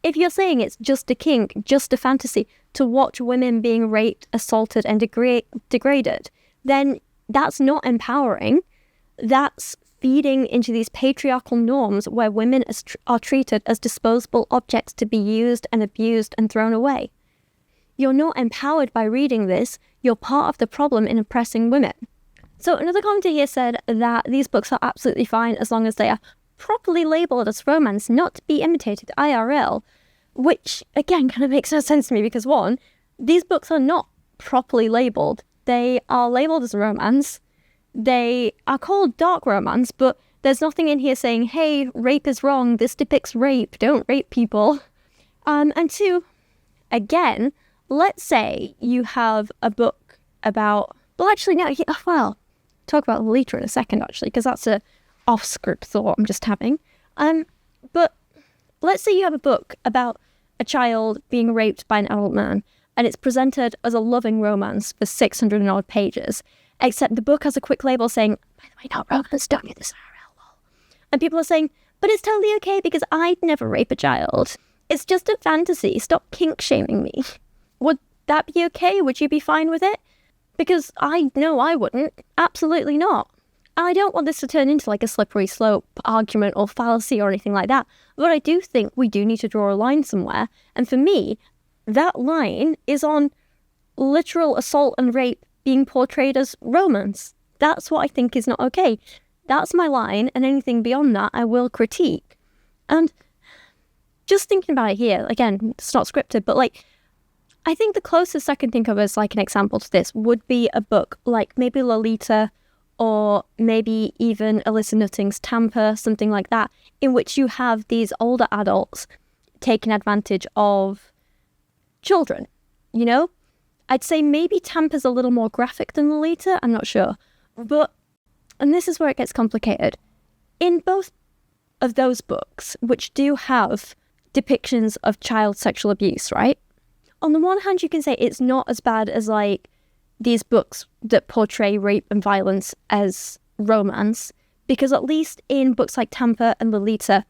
If you're saying it's just a kink, just a fantasy to watch women being raped, assaulted and degraded, then that's not empowering. That's feeding into these patriarchal norms where women are treated as disposable objects to be used and abused and thrown away. You're not empowered by reading this, you're part of the problem in oppressing women. So another commenter here said that these books are absolutely fine as long as they are properly labelled as romance, not to be imitated IRL, which again kind of makes no sense to me because one, these books are not properly labelled. They are labelled as romance. They are called dark romance, but there's nothing in here saying, hey, rape is wrong, this depicts rape, don't rape people. And two, again, let's say you have a book about, talk about Lolita in a second actually, because that's a off-script thought I'm just having. But let's say you have a book about a child being raped by an adult man, and it's presented as a loving romance for 600 and odd pages. Except the book has a quick label saying, by the way, not romance, don't do this IRL, lol. And people are saying, but it's totally okay because I'd never rape a child. It's just a fantasy. Stop kink shaming me. Would that be okay? Would you be fine with it? Because I know I wouldn't. Absolutely not. I don't want this to turn into like a slippery slope argument or fallacy or anything like that. But I do think we do need to draw a line somewhere. And for me, that line is on literal assault and rape being portrayed as romance. That's what I think is not okay. That's my line, and anything beyond that I will critique. And just thinking about it here, again, it's not scripted, but like, I think the closest I can think of as like an example to this would be a book like maybe Lolita, or maybe even Alyssa Nutting's Tampa, something like that, in which you have these older adults taking advantage of children, you know? I'd say maybe Tampa's a little more graphic than Lolita, I'm not sure. But, and this is where it gets complicated, in both of those books, which do have depictions of child sexual abuse, right? On the one hand, you can say it's not as bad as like these books that portray rape and violence as romance, because at least in books like Tampa and Lolita,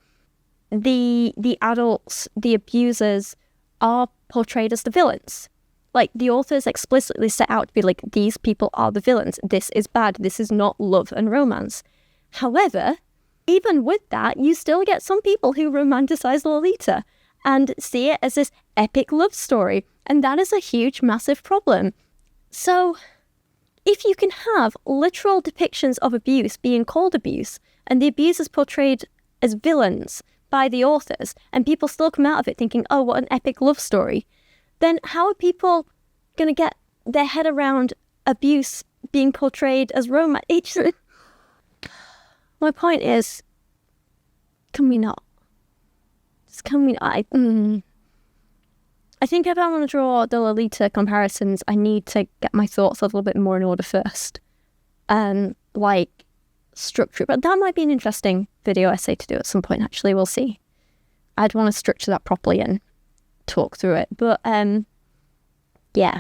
the adults, the abusers, are portrayed as the villains. Like, the authors explicitly set out to be like, these people are the villains. This is bad. This is not love and romance. However, even with that, you still get some people who romanticize Lolita and see it as this epic love story. And that is a huge, massive problem. So, if you can have literal depictions of abuse being called abuse, and the abusers portrayed as villains by the authors, and people still come out of it thinking, oh, what an epic love story, then how are people going to get their head around abuse being portrayed as romance? My point is, can we not? Just can we not? I think if I want to draw the Lolita comparisons, I need to get my thoughts a little bit more in order first. Like, structure. But that might be an interesting video essay to do at some point, actually. We'll see. I'd want to structure that properly and talk through it. But, yeah.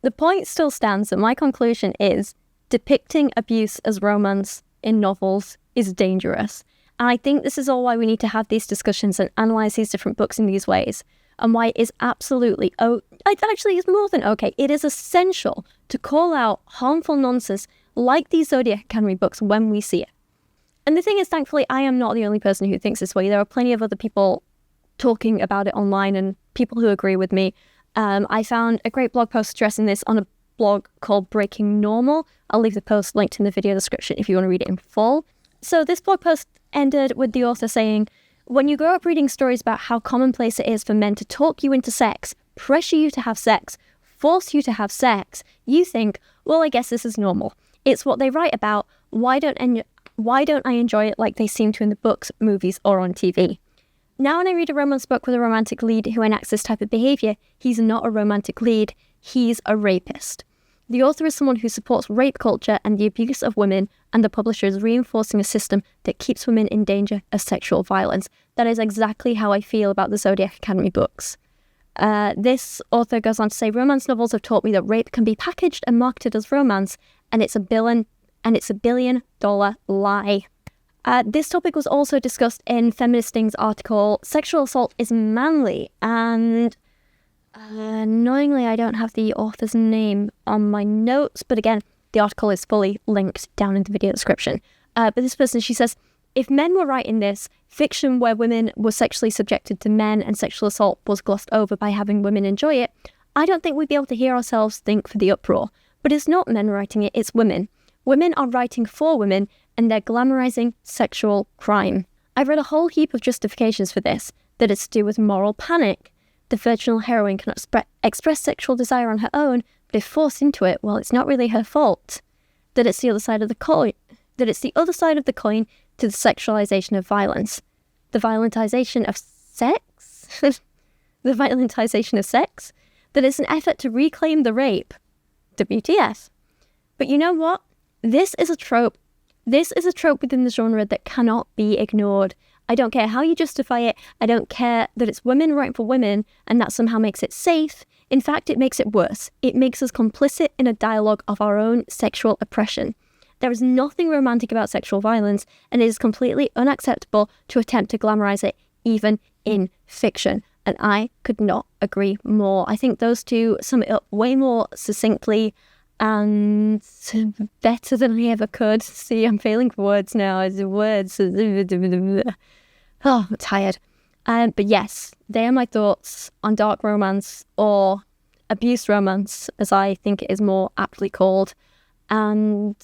The point still stands that my conclusion is depicting abuse as romance in novels is dangerous. And I think this is all why we need to have these discussions and analyse these different books in these ways. And why it is absolutely, actually it's more than okay, it is essential to call out harmful nonsense like these Zodiac Academy books when we see it. And the thing is, thankfully, I am not the only person who thinks this way. There are plenty of other people talking about it online and people who agree with me. I found a great blog post addressing this on a blog called Breaking Normal. I'll leave the post linked in the video description if you want to read it in full. So this blog post ended with the author saying, when you grow up reading stories about how commonplace it is for men to talk you into sex, pressure you to have sex, force you to have sex, you think, well, I guess this is normal. It's what they write about. Why don't I enjoy it like they seem to in the books, movies, or on TV? Now when I read a romance book with a romantic lead who enacts this type of behaviour, he's not a romantic lead, he's a rapist. The author is someone who supports rape culture and the abuse of women, and the publisher is reinforcing a system that keeps women in danger of sexual violence. That is exactly how I feel about the Zodiac Academy books. This author goes on to say, romance novels have taught me that rape can be packaged and marketed as romance, and it's a billion-dollar lie. This topic was also discussed in Feministing's article, Sexual Assault is Manly, and annoyingly I don't have the author's name on my notes, but again, the article is fully linked down in the video description. But this person, she says, if men were writing this, fiction where women were sexually subjected to men and sexual assault was glossed over by having women enjoy it, I don't think we'd be able to hear ourselves think for the uproar. But it's not men writing it, it's women. Women are writing for women, and they're glamorizing sexual crime. I've read a whole heap of justifications for this, that it's to do with moral panic. The virginal heroine cannot express sexual desire on her own, but if forced into it, well, it's not really her fault. That it's the other side of the coin. That it's the other side of the coin to the sexualization of violence. The violentization of sex? The violentization of sex? That it's an effort to reclaim the rape. WTF. But you know what? This is a trope. This is a trope within the genre that cannot be ignored. I don't care how you justify it. I don't care that it's women writing for women and that somehow makes it safe. In fact, it makes it worse. It makes us complicit in a dialogue of our own sexual oppression. There is nothing romantic about sexual violence, and it is completely unacceptable to attempt to glamorize it, even in fiction. And I could not agree more. I think those two sum it up way more succinctly and better than I ever could. See, I'm failing for words now. Words. Oh, I'm tired. But yes, they are my thoughts on dark romance, or abuse romance, as I think it is more aptly called. And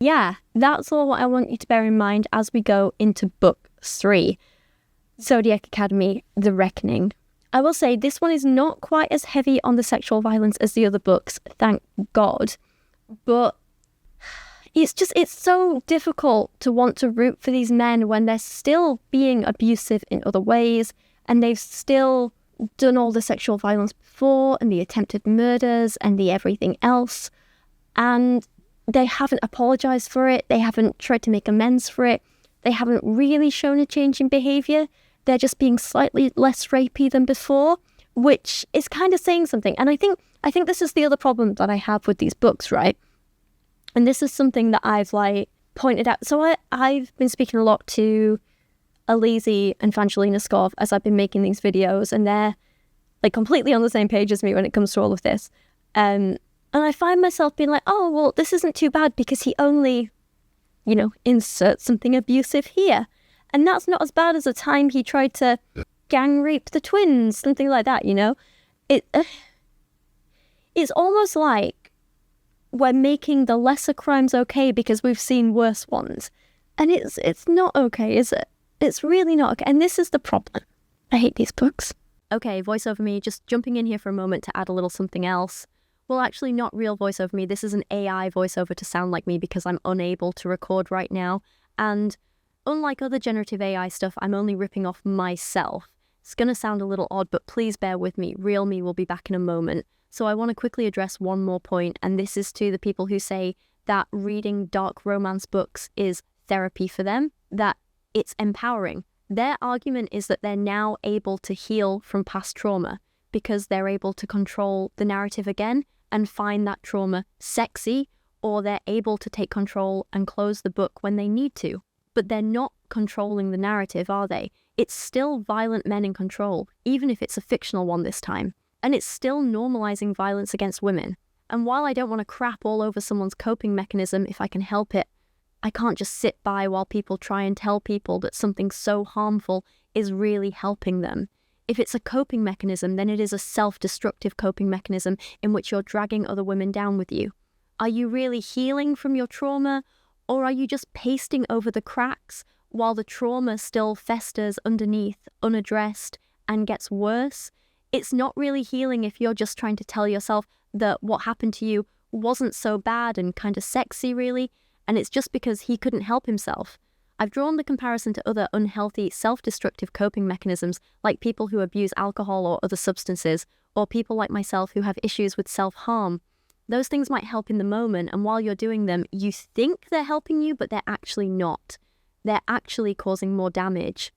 Yeah, that's all what I want you to bear in mind as we go into book 3, Zodiac Academy, The Reckoning. I will say this one is not quite as heavy on the sexual violence as the other books, thank God, but it's so difficult to want to root for these men when they're still being abusive in other ways, and they've still done all the sexual violence before, and the attempted murders, and the everything else, and they haven't apologized for it, they haven't tried to make amends for it, they haven't really shown a change in behavior, they're just being slightly less rapey than before, which is kind of saying something. And I think this is the other problem that I have with these books, right? And this is something that I've pointed out. So I've been speaking a lot to Alizi and Fangelina Skov as I've been making these videos, and they're completely on the same page as me when it comes to all of this. And I find myself being like, oh, well, this isn't too bad because he only, inserts something abusive here. And that's not as bad as the time he tried to gang rape the twins, something like that, It's almost like we're making the lesser crimes okay because we've seen worse ones. And it's not okay, is it? It's really not okay. And this is the problem. I hate these books. Okay, voice over me, just jumping in here for a moment to add a little something else. Well, actually, not real voice over me. This is an AI voiceover to sound like me because I'm unable to record right now. And unlike other generative AI stuff, I'm only ripping off myself. It's going to sound a little odd, but please bear with me. Real me will be back in a moment. So I want to quickly address one more point, and this is to the people who say that reading dark romance books is therapy for them, that it's empowering. Their argument is that they're now able to heal from past trauma because they're able to control the narrative again and find that trauma sexy, or they're able to take control and close the book when they need to. But they're not controlling the narrative, are they? It's still violent men in control, even if it's a fictional one this time. And it's still normalizing violence against women. And while I don't want to crap all over someone's coping mechanism if I can help it, I can't just sit by while people try and tell people that something so harmful is really helping them. If it's a coping mechanism, then it is a self-destructive coping mechanism in which you're dragging other women down with you. Are you really healing from your trauma, or are you just pasting over the cracks while the trauma still festers underneath, unaddressed, and gets worse? It's not really healing if you're just trying to tell yourself that what happened to you wasn't so bad and kind of sexy, really, and it's just because he couldn't help himself. I've drawn the comparison to other unhealthy, self-destructive coping mechanisms, like people who abuse alcohol or other substances, or people like myself who have issues with self-harm. Those things might help in the moment, and while you're doing them, you think they're helping you, but they're actually not. They're actually causing more damage.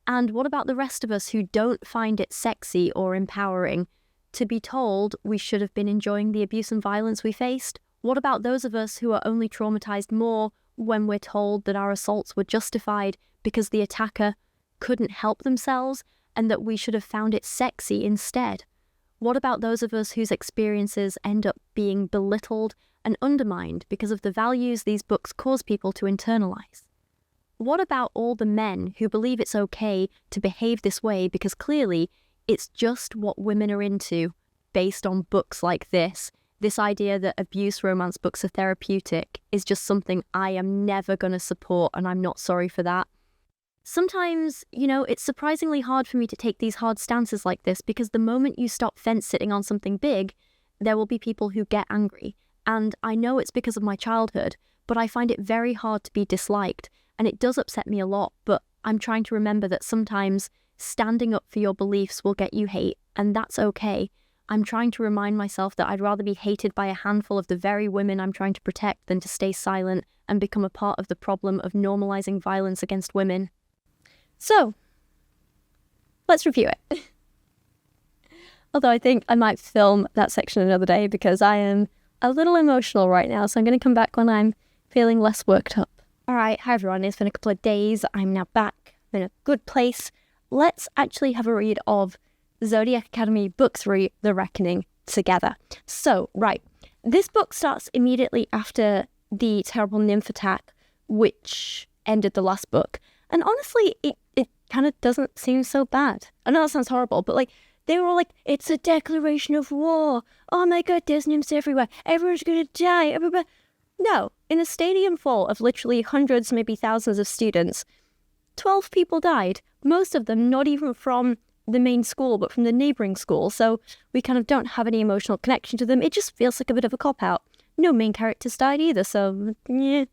And what about the rest of us who don't find it sexy or empowering to be told we should have been enjoying the abuse and violence we faced? What about those of us who are only traumatized more when we're told that our assaults were justified because the attacker couldn't help themselves and that we should have found it sexy instead? What about those of us whose experiences end up being belittled and undermined because of the values these books cause people to internalize? What about all the men who believe it's okay to behave this way because clearly it's just what women are into based on books like this? This idea that abuse romance books are therapeutic is just something I am never going to support, and I'm not sorry for that. Sometimes, it's surprisingly hard for me to take these hard stances like this because the moment you stop fence-sitting on something big, there will be people who get angry. And I know it's because of my childhood, but I find it very hard to be disliked, and it does upset me a lot, but I'm trying to remember that sometimes standing up for your beliefs will get you hate, and that's okay. I'm trying to remind myself that I'd rather be hated by a handful of the very women I'm trying to protect than to stay silent and become a part of the problem of normalizing violence against women. So, let's review it. Although I think I might film that section another day because I am a little emotional right now, so I'm going to come back when I'm feeling less worked up. Alright, hi everyone, it's been a couple of days. I'm now back. I'm in a good place. Let's actually have a read of Zodiac Academy Book 3, The Reckoning, together. So, right, this book starts immediately after the terrible nymph attack, which ended the last book. And honestly, it kind of doesn't seem so bad. I know that sounds horrible, but they were all like, it's a declaration of war. Oh my god, there's nymphs everywhere. Everyone's gonna die. Everybody. No, in a stadium full of literally hundreds, maybe thousands of students, 12 people died, most of them not even from the main school, but from the neighbouring school, so we kind of don't have any emotional connection to them. It just feels like a bit of a cop-out. No main characters died either, so, yeah,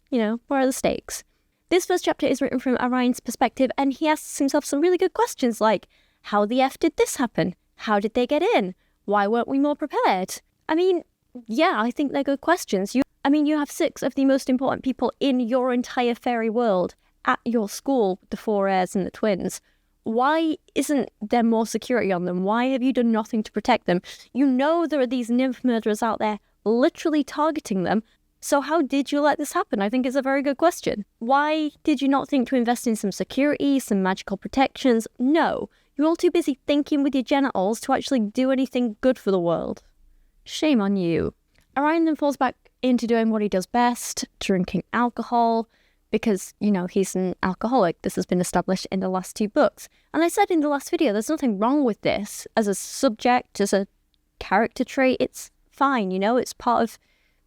where are the stakes? This first chapter is written from Orion's perspective, and he asks himself some really good questions like, how the F did this happen? How did they get in? Why weren't we more prepared? I mean, yeah, I think they're good questions. You have 6 of the most important people in your entire fairy world at your school, the 4 heirs and the twins. Why isn't there more security on them? Why have you done nothing to protect them? You know there are these nymph murderers out there literally targeting them. So how did you let this happen? I think it's a very good question. Why did you not think to invest in some security, some magical protections? No, you're all too busy thinking with your genitals to actually do anything good for the world. Shame on you. Orion then falls back into doing what he does best, drinking alcohol, because, he's an alcoholic. This has been established in the last 2 books. And I said in the last video, there's nothing wrong with this. As a subject, as a character trait, it's fine, it's part of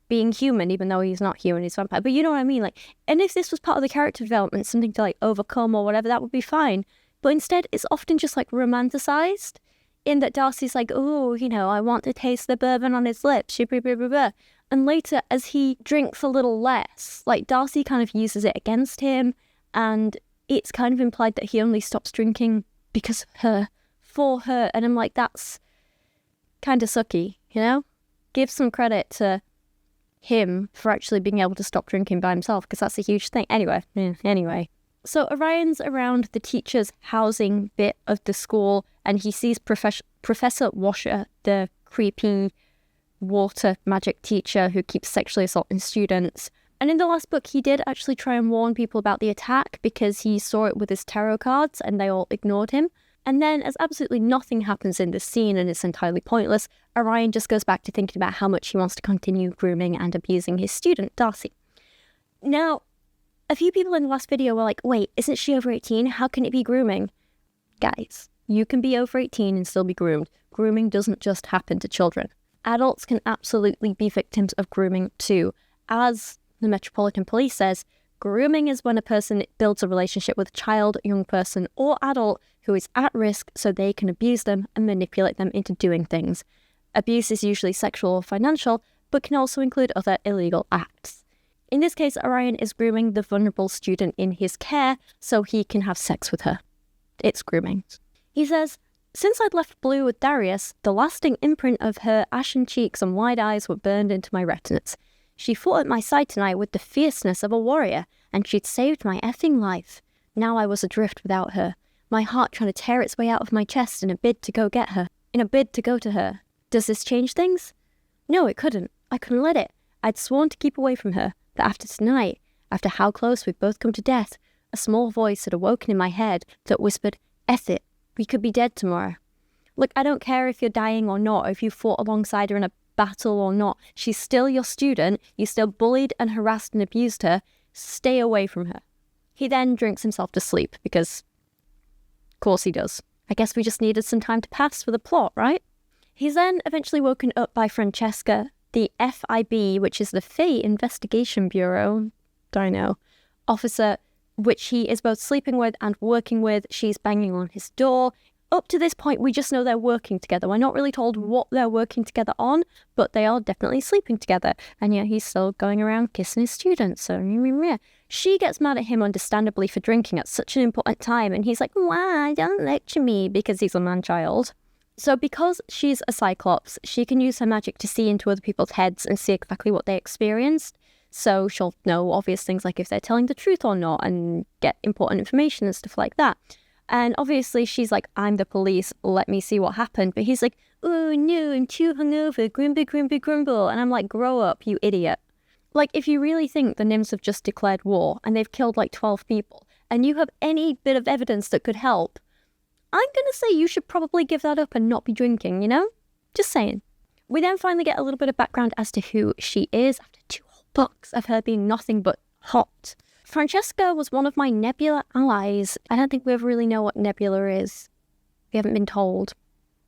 being human, even though he's not human, he's vampire. But you know what I mean? And if this was part of the character development, something to, overcome or whatever, that would be fine. But instead, it's often just, romanticized, in that Darcy's oh, I want to taste the bourbon on his lips, blah, blah, blah, blah. And later, as he drinks a little less, Darcy kind of uses it against him, and it's kind of implied that he only stops drinking because of her, for her, and I'm that's kind of sucky, Give some credit to him for actually being able to stop drinking by himself, because that's a huge thing. Anyway. So Orion's around the teacher's housing bit of the school, and he sees Professor Washer, the creepy water magic teacher who keeps sexually assaulting students. And in the last book, he did actually try and warn people about the attack because he saw it with his tarot cards and they all ignored him. And then, as absolutely nothing happens in this scene and it's entirely pointless, Orion just goes back to thinking about how much he wants to continue grooming and abusing his student, Darcy. Now, a few people in the last video were like, wait, isn't she over 18? How can it be grooming? Guys, you can be over 18 and still be groomed. Grooming doesn't just happen to children. Adults can absolutely be victims of grooming too. As the Metropolitan Police says, grooming is when a person builds a relationship with a child, young person, or adult who is at risk so they can abuse them and manipulate them into doing things. Abuse is usually sexual or financial, but can also include other illegal acts. In this case, Orion is grooming the vulnerable student in his care so he can have sex with her. It's grooming. He says, since I'd left Blue with Darius, the lasting imprint of her ashen cheeks and wide eyes were burned into my retinas. She fought at my side tonight with the fierceness of a warrior, and she'd saved my effing life. Now I was adrift without her, my heart trying to tear its way out of my chest in a bid to go to her. Does this change things? No, it couldn't. I couldn't let it. I'd sworn to keep away from her, but after tonight, after how close we'd both come to death, a small voice had awoken in my head that whispered, "Eth it, we could be dead tomorrow." Look, I don't care if you're dying or not, or if you fought alongside her in a battle or not. She's still your student. You still bullied and harassed and abused her. Stay away from her. He then drinks himself to sleep because, of course he does. I guess we just needed some time to pass for the plot, right? He's then eventually woken up by Francesca, the FIB, which is the Fate Investigation Bureau, officer, which he is both sleeping with and working with. She's banging on his door. Up to this point, we just know they're working together. We're not really told what they're working together on, but they are definitely sleeping together. And yet he's still going around kissing his students. So she gets mad at him understandably for drinking at such an important time. And he's like, why, don't lecture me, because he's a man-child. So because she's a Cyclops, she can use her magic to see into other people's heads and see exactly what they experienced. So she'll know obvious things like if they're telling the truth or not and get important information and stuff like that. And obviously she's like, I'm the police, let me see what happened. But he's like, oh no, I'm too hungover, grumble. And I'm like, grow up, you idiot. Like, if you really think the nymphs have just declared war and they've killed like 12 people, and you have any bit of evidence that could help, I'm going to say you should probably give that up and not be drinking, Just saying. We then finally get a little bit of background as to who she is after 2 whole books of her being nothing but hot. Francesca was one of my Nebula allies. I don't think we ever really know what Nebula is. We haven't been told.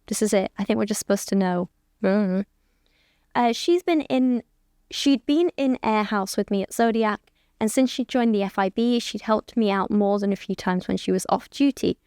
This is it. I think we're just supposed to know. She's been in She'd been in Air House with me at Zodiac, and since she'd joined the FIB, she'd helped me out more than a few times when she was off duty.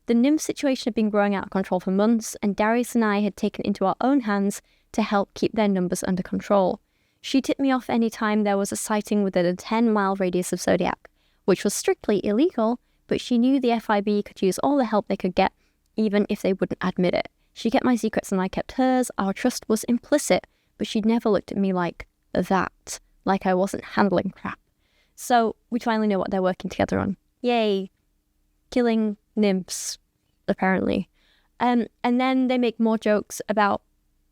The nymph situation had been growing out of control for months, and Darius and I had taken it into our own hands to help keep their numbers under control. She tipped me off any time there was a sighting within a 10-mile radius of Zodiac, which was strictly illegal, but she knew the FIB could use all the help they could get, even if they wouldn't admit it. She kept my secrets and I kept hers. Our trust was implicit, but she'd never looked at me like that, like I wasn't handling crap. So we finally know what they're working together on. Yay. Killing nymphs, apparently. And then they make more jokes about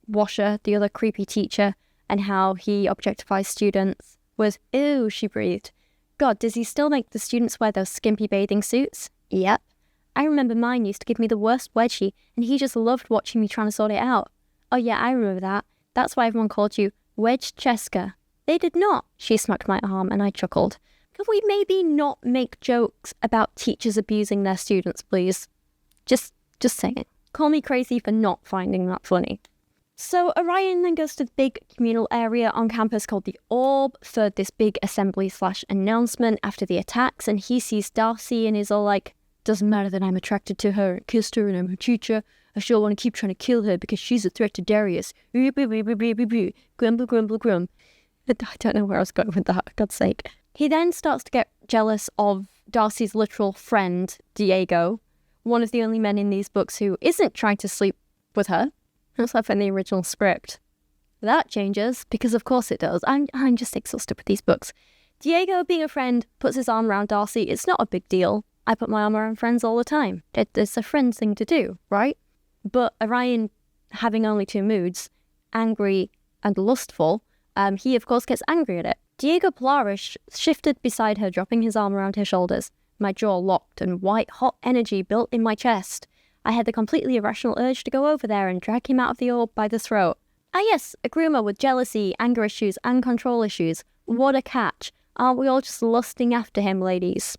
Washer, the other creepy teacher, and how he objectifies students with, "Ew," she breathed. God, does he still make the students wear those skimpy bathing suits? Yep. I remember mine used to give me the worst wedgie, and he just loved watching me trying to sort it out. Oh yeah, I remember that. That's why everyone called you Wedge Cheska. They did not. She smacked my arm, and I chuckled. Could we maybe not make jokes about teachers abusing their students, please? Just saying. Call me crazy for not finding that funny. So Orion then goes to the big communal area on campus called the Orb for this big assembly/announcement after the attacks, and he sees Darcy and is all like, "Doesn't matter that I'm attracted to her and kissed her and I'm her teacher. I sure want to keep trying to kill her because she's a threat to Darius. Grumble, grumble, grum." I don't know where I was going with that, for God's sake. He then starts to get jealous of Darcy's literal friend, Diego, one of the only men in these books who isn't trying to sleep with her. That's like in the original script. That changes, because of course it does. I'm just exhausted with these books. Diego, being a friend, puts his arm around Darcy. It's not a big deal. I put my arm around friends all the time. It's a friend thing to do, right? But Orion, having only two moods, angry and lustful, he of course gets angry at it. Diego Polaris shifted beside her, dropping his arm around her shoulders. My jaw locked and white hot energy built in my chest. I had the completely irrational urge to go over there and drag him out of the orb by the throat. Ah yes, a groomer with jealousy, anger issues and control issues. What a catch. Aren't we all just lusting after him, ladies?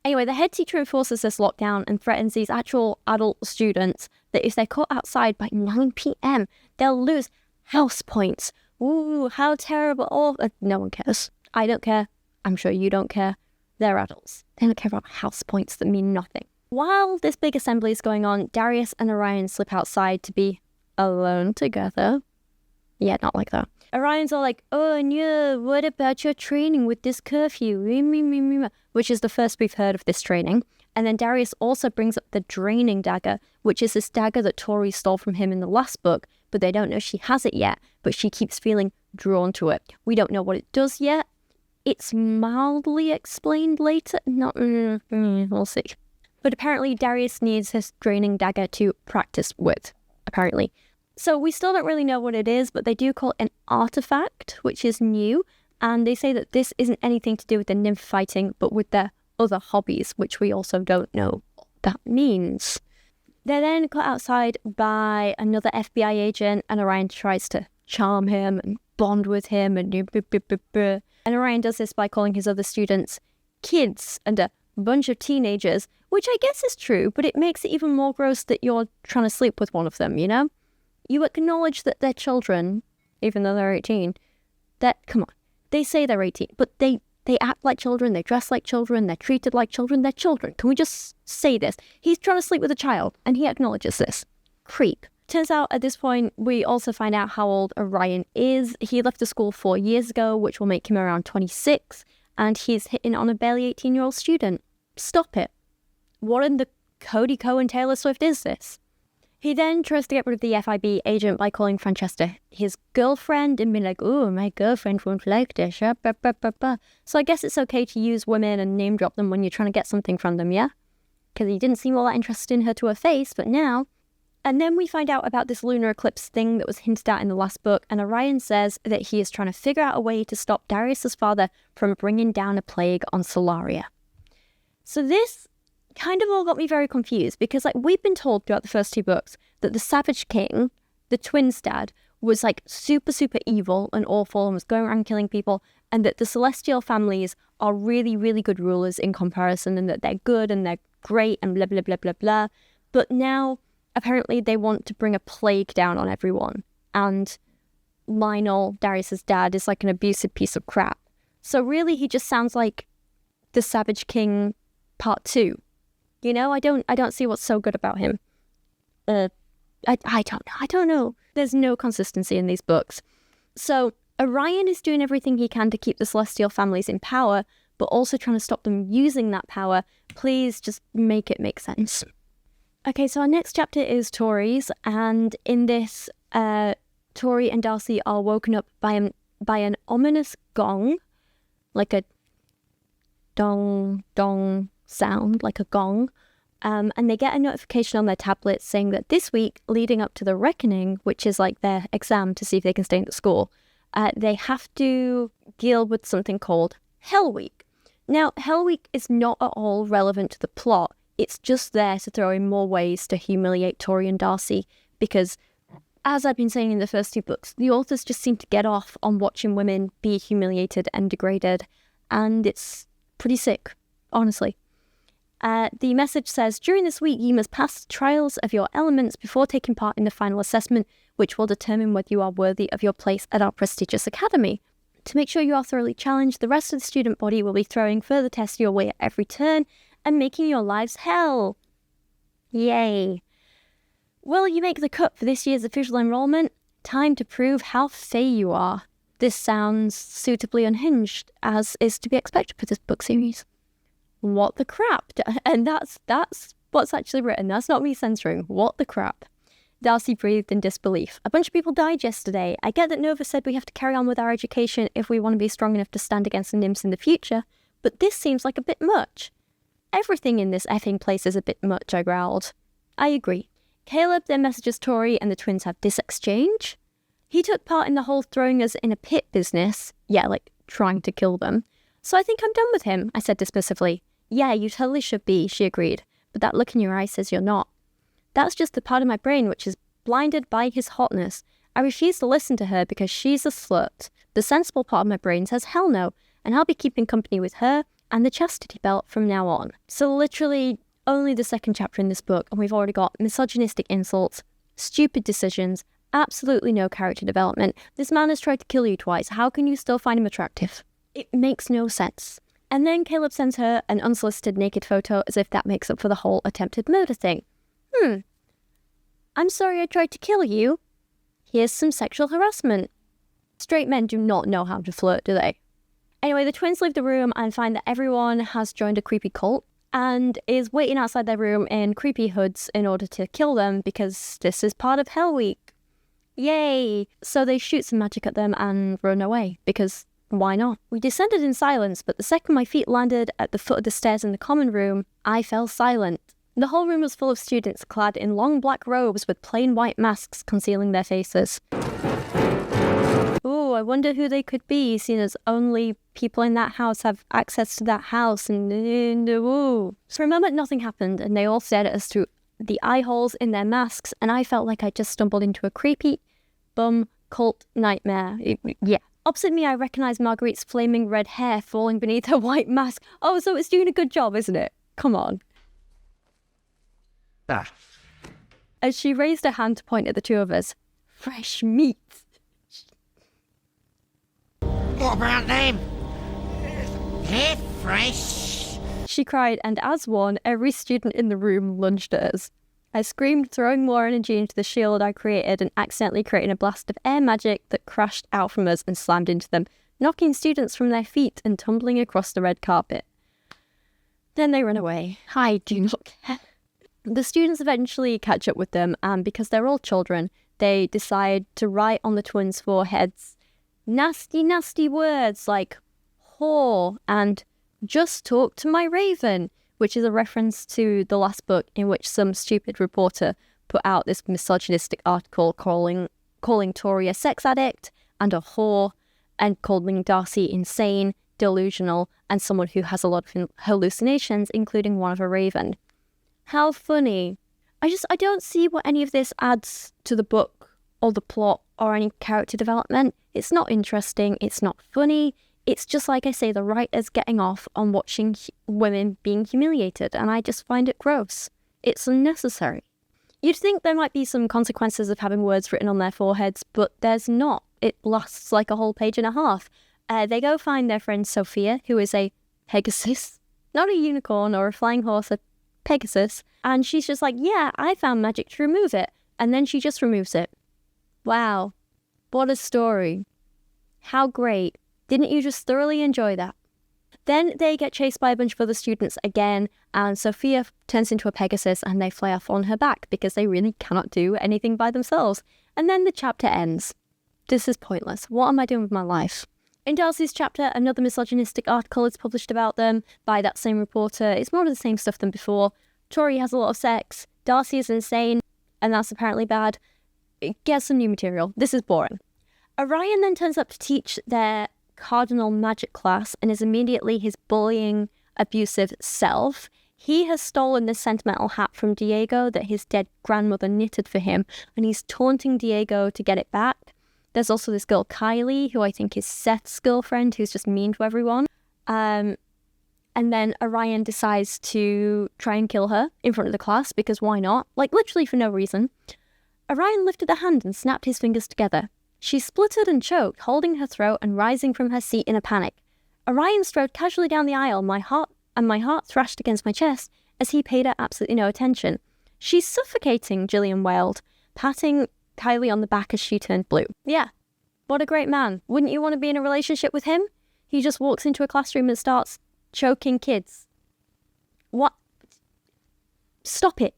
Anyway, the head teacher enforces this lockdown and threatens these actual adult students that if they're caught outside by 9 p.m, they'll lose house points. Ooh, how terrible. Oh, no one cares. I don't care. I'm sure you don't care. They're adults. They don't care about house points that mean nothing. While this big assembly is going on, Darius and Orion slip outside to be alone together. Yeah, not like that. Orion's all like, "Oh no, what about your training with this curfew?" Which is the first we've heard of this training. And then Darius also brings up the draining dagger, which is this dagger that Tori stole from him in the last book, but they don't know she has it yet, but she keeps feeling drawn to it. We don't know what it does yet. It's mildly explained later. Not, we'll see. But apparently Darius needs his draining dagger to practice with, apparently. So we still don't really know what it is, but they do call it an artifact, which is new. And they say that this isn't anything to do with the nymph fighting, but with their other hobbies, which we also don't know what that means. They're then caught outside by another FBI agent, and Orion tries to charm him and bond with him. And Orion does this by calling his other students kids and a bunch of teenagers, which I guess is true, but it makes it even more gross that you're trying to sleep with one of them, you know? You acknowledge that they're children, even though they're 18. Come on, they say they're 18, but they act like children, they dress like children, they're treated like children, they're children. Can we just say this? He's trying to sleep with a child, and he acknowledges this. Creep. Turns out at this point, we also find out how old Orion is. He left the school 4 years ago, which will make him around 26, and he's hitting on a barely 18-year-old student. Stop it. What in the Cody Cohen Taylor Swift is this? He then tries to get rid of the FIB agent by calling Francesca his girlfriend and being like, "Oh, my girlfriend won't like this." So I guess it's okay to use women and name drop them when you're trying to get something from them, yeah? Because he didn't seem all that interested in her to her face, but now... And then we find out about this lunar eclipse thing that was hinted at in the last book, and Orion says that he is trying to figure out a way to stop Darius's father from bringing down a plague on Solaria. So this kind of all got me very confused, because like we've been told throughout the first 2 books that the Savage King, the twins' dad, was like super evil and awful and was going around killing people, and that the celestial families are really, really good rulers in comparison, and that they're good and they're great and blah, blah, blah, blah, blah. But now, apparently, they want to bring a plague down on everyone. And Lionel, Darius's dad, is like an abusive piece of crap. So really, he just sounds like the Savage King Part 2. You know, I don't see what's so good about him. I don't know. There's no consistency in these books. So Orion is doing everything he can to keep the Celestial families in power, but also trying to stop them using that power. Please just make it make sense. Okay, so our next chapter is Tories, and in this, Tori and Darcy are woken up by an ominous gong, like a dong sound, like a gong, and they get a notification on their tablets saying that this week, leading up to the Reckoning, which is like their exam to see if they can stay in the school, they have to deal with something called Hell Week. Now, Hell Week is not at all relevant to the plot. It's just there to throw in more ways to humiliate Tori and Darcy, because, as I've been saying in the first 2 books, the authors just seem to get off on watching women be humiliated and degraded, and it's pretty sick, honestly. The message says, during this week, you must pass trials of your elements before taking part in the final assessment, which will determine whether you are worthy of your place at our prestigious academy. To make sure you are thoroughly challenged, the rest of the student body will be throwing further tests your way at every turn and making your lives hell. Yay. Will you make the cut for this year's official enrollment? Time to prove how fey you are. This sounds suitably unhinged, as is to be expected for this book series. What the crap? And that's what's actually written. That's not me censoring. What the crap? Darcy breathed in disbelief. A bunch of people died yesterday. I get that Nova said we have to carry on with our education if we want to be strong enough to stand against the nymphs in the future, but this seems like a bit much. Everything in this effing place is a bit much, I growled. I agree. Caleb then messages Tori and the twins have this exchange. He took part in the whole throwing us in a pit business. Yeah, like trying to kill them. So I think I'm done with him, I said dismissively. Yeah, you totally should be, she agreed, but that look in your eye says you're not. That's just the part of my brain which is blinded by his hotness. I refuse to listen to her because she's a slut. The sensible part of my brain says hell no, and I'll be keeping company with her and the chastity belt from now on. So literally only the second chapter in this book, and we've already got misogynistic insults, stupid decisions, absolutely no character development. This man has tried to kill you twice. How can you still find him attractive? It makes no sense. And then Caleb sends her an unsolicited naked photo as if that makes up for the whole attempted murder thing. I'm sorry I tried to kill you. Here's some sexual harassment. Straight men do not know how to flirt, do they? Anyway, the twins leave the room and find that everyone has joined a creepy cult and is waiting outside their room in creepy hoods in order to kill them because this is part of Hell Week. Yay! So they shoot some magic at them and run away because why not? We descended in silence, but the second my feet landed at the foot of the stairs in the common room, I fell silent. The whole room was full of students clad in long black robes with plain white masks concealing their faces. Ooh, I wonder who they could be, seeing as only people in that house have access to that house, and ooh. For a moment nothing happened, and they all stared at us through the eye holes in their masks, and I felt like I just stumbled into a creepy, bum, cult nightmare. Yeah. Opposite me, I recognised Marguerite's flaming red hair falling beneath her white mask. Oh, so it's doing a good job, isn't it? Come on. As she raised her hand to point at the two of us. Fresh meat. What about them? They're fresh. She cried, and as one, every student in the room lunged at us. I screamed, throwing more energy into the shield I created and accidentally creating a blast of air magic that crashed out from us and slammed into them, knocking students from their feet and tumbling across the red carpet. Then they ran away. I do not care. The students eventually catch up with them, and because they're all children, they decide to write on the twins' foreheads nasty, nasty words like whore and just talk to my raven, which is a reference to the last book in which some stupid reporter put out this misogynistic article calling Tori a sex addict and a whore, and calling Darcy insane, delusional, and someone who has a lot of hallucinations, including one of a raven. How funny. I don't see what any of this adds to the book or the plot or any character development. It's not interesting, it's not funny, it's just like I say, the writers getting off on watching women being humiliated, and I just find it gross. It's unnecessary. You'd think there might be some consequences of having words written on their foreheads, but there's not. It lasts like a whole page and a half. They go find their friend Sophia, who is a Pegasus. Not a unicorn or a flying horse, a Pegasus. And she's just like, yeah, I found magic to remove it. And then she just removes it. Wow. What a story. How great. Didn't you just thoroughly enjoy that? Then they get chased by a bunch of other students again, and Sophia turns into a Pegasus and they fly off on her back because they really cannot do anything by themselves. And then the chapter ends. This is pointless. What am I doing with my life? In Darcy's chapter, another misogynistic article is published about them by that same reporter. It's more of the same stuff than before. Tori has a lot of sex. Darcy is insane, and that's apparently bad. Get some new material. This is boring. Orion then turns up to teach their cardinal magic class and is immediately his bullying, abusive self. He has stolen this sentimental hat from Diego that his dead grandmother knitted for him, and he's taunting Diego to get it back. There's also this girl Kylie, who I think is Seth's girlfriend, who's just mean to everyone. And then Orion decides to try and kill her in front of the class, because why not? Like, literally for no reason. Orion lifted a hand and snapped his fingers together. She spluttered and choked, holding her throat and rising from her seat in a panic. Orion strode casually down the aisle, my heart thrashed against my chest as he paid her absolutely no attention. She's suffocating, Gillian wailed, patting Kylie on the back as she turned blue. Yeah, what a great man. Wouldn't you want to be in a relationship with him? He just walks into a classroom and starts choking kids. What? Stop it.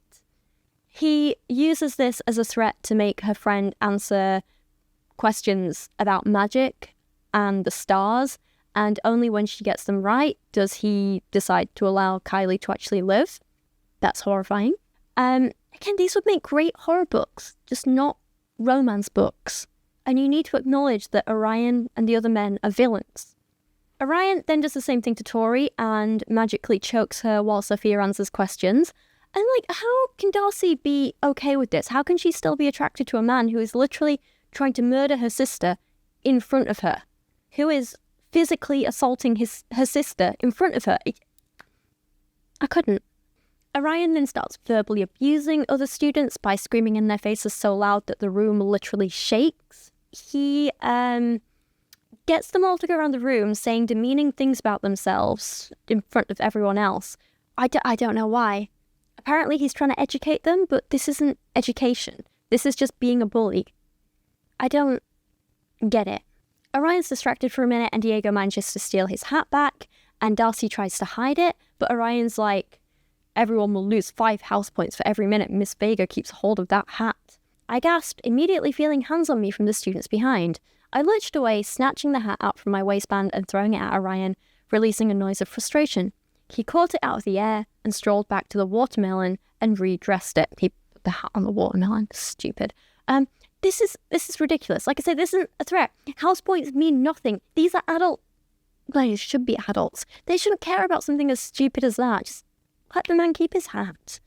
He uses this as a threat to make her friend answer questions about magic and the stars, and only when she gets them right does he decide to allow Kylie to actually live. That's horrifying. Again, these would make great horror books, just not romance books. And you need to acknowledge that Orion and the other men are villains. Orion then does the same thing to Tori and magically chokes her while Sophia answers questions. And how can Darcy be okay with this? How can she still be attracted to a man who is literally trying to murder her sister in front of her, who is physically assaulting her sister in front of her? I couldn't. Orion then starts verbally abusing other students by screaming in their faces so loud that the room literally shakes. He gets them all to go around the room saying demeaning things about themselves in front of everyone else. I don't know why. Apparently he's trying to educate them, but this isn't education. This is just being a bully. I don't get it. Orion's distracted for a minute and Diego manages to steal his hat back, and Darcy tries to hide it, but Orion's like, everyone will lose 5 house points for every minute Miss Vega keeps hold of that hat. I gasped, immediately feeling hands on me from the students behind. I lurched away, snatching the hat out from my waistband and throwing it at Orion, releasing a noise of frustration. He caught it out of the air and strolled back to the watermelon and redressed it. He put the hat on the watermelon. Stupid. This is ridiculous. Like I said, this isn't a threat. House points mean nothing. These are adult... They should be adults. They shouldn't care about something as stupid as that. Just let the man keep his hat.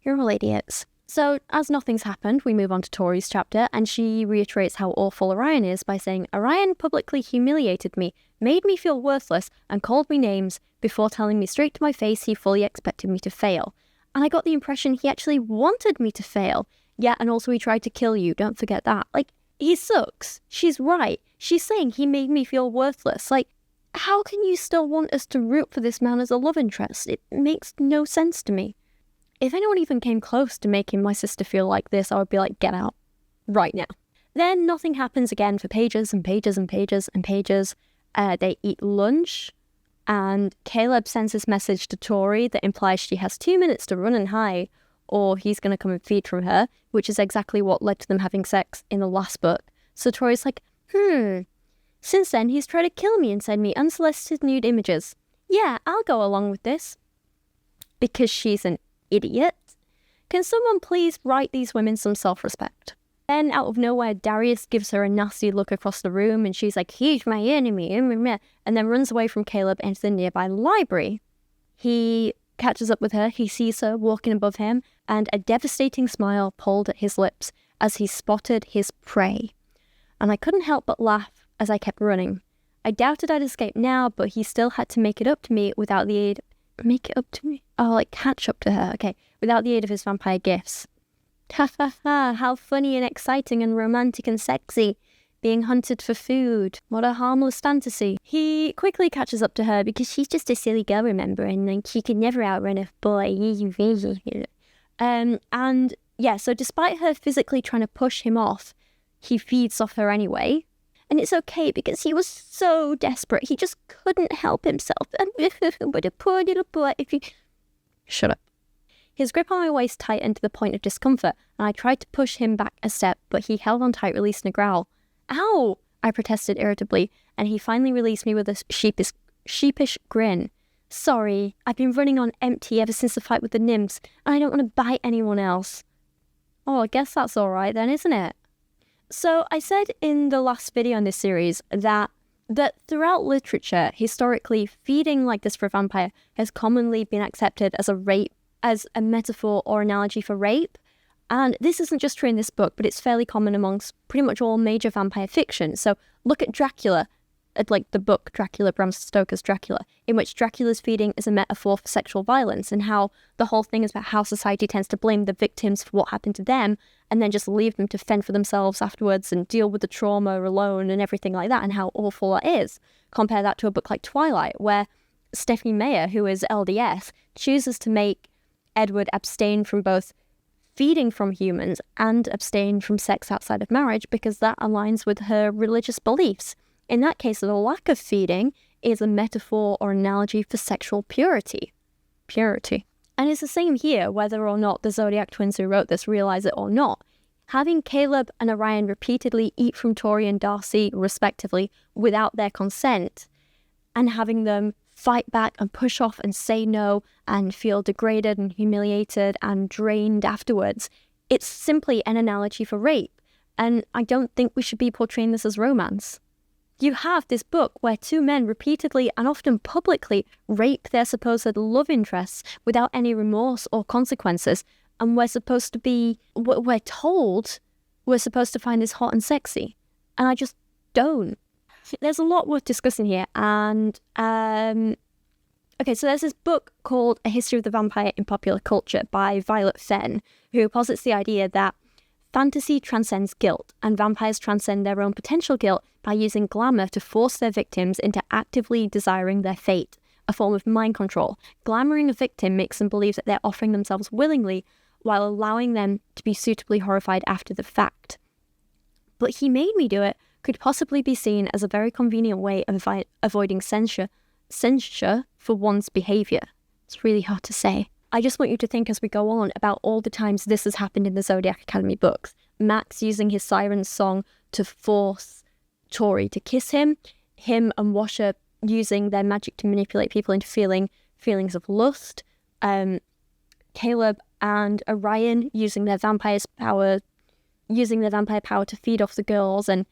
You're all idiots. So, as nothing's happened, we move on to Tori's chapter, and she reiterates how awful Orion is by saying, Orion publicly humiliated me, made me feel worthless, and called me names before telling me straight to my face he fully expected me to fail. And I got the impression he actually wanted me to fail. Yeah, and also he tried to kill you, don't forget that. He sucks. She's right. She's saying he made me feel worthless. How can you still want us to root for this man as a love interest? It makes no sense to me. If anyone even came close to making my sister feel like this, I would be like, get out. Right now. Then nothing happens again for pages and pages and pages and pages. They eat lunch, and Caleb sends this message to Tori that implies she has 2 minutes to run and hide, or he's going to come and feed from her, which is exactly what led to them having sex in the last book. So Tori's like, Since then, he's tried to kill me and send me unsolicited nude images. Yeah, I'll go along with this. Because she's an idiot. Can someone please write these women some self-respect? Then, out of nowhere, Darius gives her a nasty look across the room, and she's like, he's my enemy, and then runs away from Caleb into the nearby library. He catches up with her, he sees her walking above him, and a devastating smile pulled at his lips as he spotted his prey. And I couldn't help but laugh as I kept running. I doubted I'd escape now, but he still had to make it up to me without the aid... Make it up to me? Oh, catch up to her, okay. Without the aid of his vampire gifts. Ha ha ha, how funny and exciting and romantic and sexy. Being hunted for food. What a harmless fantasy. He quickly catches up to her because she's just a silly girl, remember, and like, she could never outrun a boy. And yeah, so despite her physically trying to push him off, he feeds off her anyway. And it's okay because he was so desperate. He just couldn't help himself. But a poor little boy, if you... Shut up. His grip on my waist tightened to the point of discomfort, and I tried to push him back a step, but he held on tight, releasing a growl. Ow! I protested irritably, and he finally released me with a sheepish grin. Sorry, I've been running on empty ever since the fight with the nymphs, and I don't want to bite anyone else. Oh, I guess that's alright then, isn't it? So I said in the last video in this series that throughout literature, historically, feeding like this for a vampire has commonly been accepted as a metaphor or analogy for rape. And this isn't just true in this book, but it's fairly common amongst pretty much all major vampire fiction. So look at Dracula, like the book Dracula, Bram Stoker's Dracula, in which Dracula's feeding is a metaphor for sexual violence, and how the whole thing is about how society tends to blame the victims for what happened to them and then just leave them to fend for themselves afterwards and deal with the trauma alone and everything like that, and how awful that is. Compare that to a book like Twilight, where Stephenie Meyer, who is LDS, chooses to make Edward abstain from both feeding from humans and abstain from sex outside of marriage because that aligns with her religious beliefs. In that case, the lack of feeding is a metaphor or analogy for sexual purity. And it's the same here, whether or not the Zodiac twins who wrote this realize it or not. Having Caleb and Orion repeatedly eat from Tori and Darcy, respectively, without their consent, and having them fight back and push off and say no and feel degraded and humiliated and drained afterwards, it's simply an analogy for rape. And I don't think we should be portraying this as romance. You have this book where two men repeatedly and often publicly rape their supposed love interests without any remorse or consequences, and we're told we're supposed to find this hot and sexy. And I just don't. There's a lot worth discussing here, and okay, so there's this book called A History of the Vampire in Popular Culture by Violet Fenn, who posits the idea that fantasy transcends guilt, and vampires transcend their own potential guilt by using glamour to force their victims into actively desiring their fate, a form of mind control. Glamouring a victim makes them believe that they're offering themselves willingly, while allowing them to be suitably horrified after the fact. But he made me do it could possibly be seen as a very convenient way of avoiding censure for one's behaviour. It's really hard to say. I just want you to think as we go on about all the times this has happened in the Zodiac Academy books. Max using his siren song to force Tori to kiss him and Washer using their magic to manipulate people into feelings of lust, Caleb and Orion using their vampire power to feed off the girls and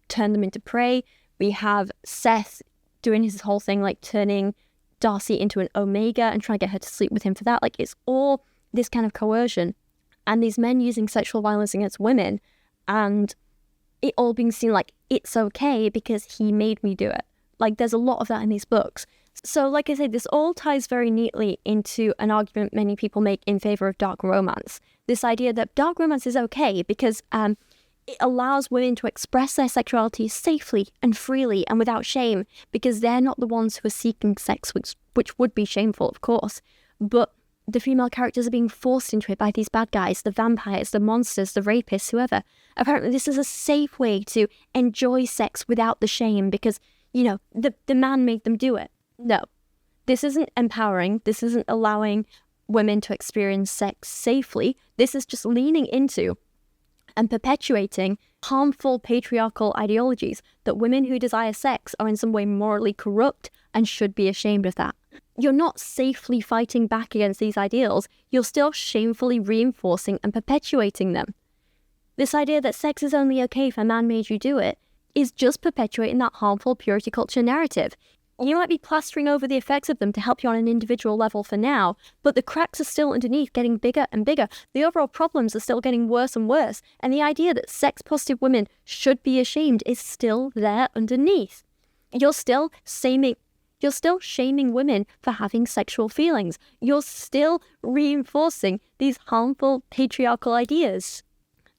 turn them into prey. We have Seth doing his whole thing, like turning Darcy into an Omega and trying to get her to sleep with him for that. Like, it's all this kind of coercion. And these men using sexual violence against women, and it all being seen like it's okay because he made me do it. Like, there's a lot of that in these books. So, like I said, this all ties very neatly into an argument many people make in favor of dark romance. This idea that dark romance is okay because it allows women to express their sexuality safely and freely and without shame, because they're not the ones who are seeking sex, which would be shameful, of course. But the female characters are being forced into it by these bad guys, the vampires, the monsters, the rapists, whoever. Apparently this is a safe way to enjoy sex without the shame because, you know, the man made them do it. No, this isn't empowering. This isn't allowing women to experience sex safely. This is just leaning into and perpetuating harmful patriarchal ideologies that women who desire sex are in some way morally corrupt and should be ashamed of that. You're not safely fighting back against these ideals, you're still shamefully reinforcing and perpetuating them. This idea that sex is only okay if a man made you do it is just perpetuating that harmful purity culture narrative. You might be plastering over the effects of them to help you on an individual level for now, but the cracks are still underneath getting bigger and bigger. The overall problems are still getting worse and worse, and the idea that sex-positive women should be ashamed is still there underneath. You're still You're still shaming women for having sexual feelings. You're still reinforcing these harmful patriarchal ideas.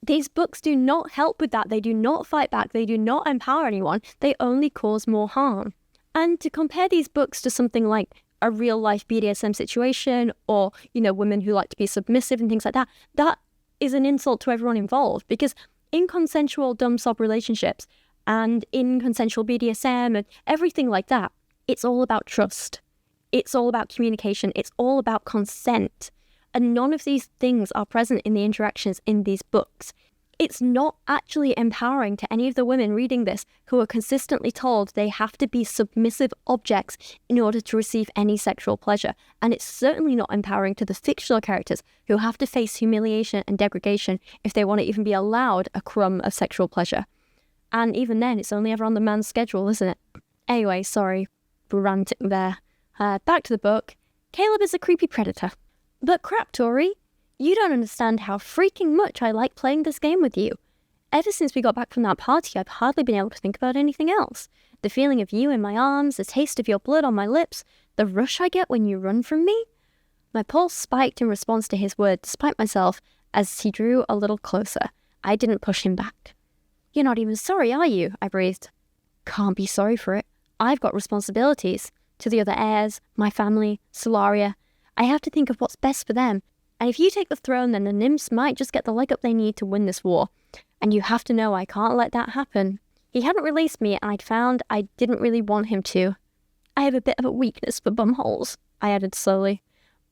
These books do not help with that. They do not fight back. They do not empower anyone. They only cause more harm. And to compare these books to something like a real-life BDSM situation or, women who like to be submissive and things like that, that is an insult to everyone involved. Because in consensual dom-sub relationships and in consensual BDSM and everything like that, it's all about trust. It's all about communication. It's all about consent. And none of these things are present in the interactions in these books. It's not actually empowering to any of the women reading this who are consistently told they have to be submissive objects in order to receive any sexual pleasure. And it's certainly not empowering to the fictional characters who have to face humiliation and degradation if they want to even be allowed a crumb of sexual pleasure. And even then, it's only ever on the man's schedule, isn't it? Anyway, sorry, ranting there. Back to the book. Caleb is a creepy predator. But crap, Tori, you don't understand how freaking much I like playing this game with you. Ever since we got back from that party, I've hardly been able to think about anything else. The feeling of you in my arms, the taste of your blood on my lips, the rush I get when you run from me. My pulse spiked in response to his word, despite myself, as he drew a little closer. I didn't push him back. You're not even sorry, are you? I breathed. Can't be sorry for it. I've got responsibilities. To the other heirs, my family, Solaria. I have to think of what's best for them. And if you take the throne, then the nymphs might just get the leg up they need to win this war. And you have to know I can't let that happen. He hadn't released me, and I'd found I didn't really want him to. I have a bit of a weakness for bumholes, I added slowly.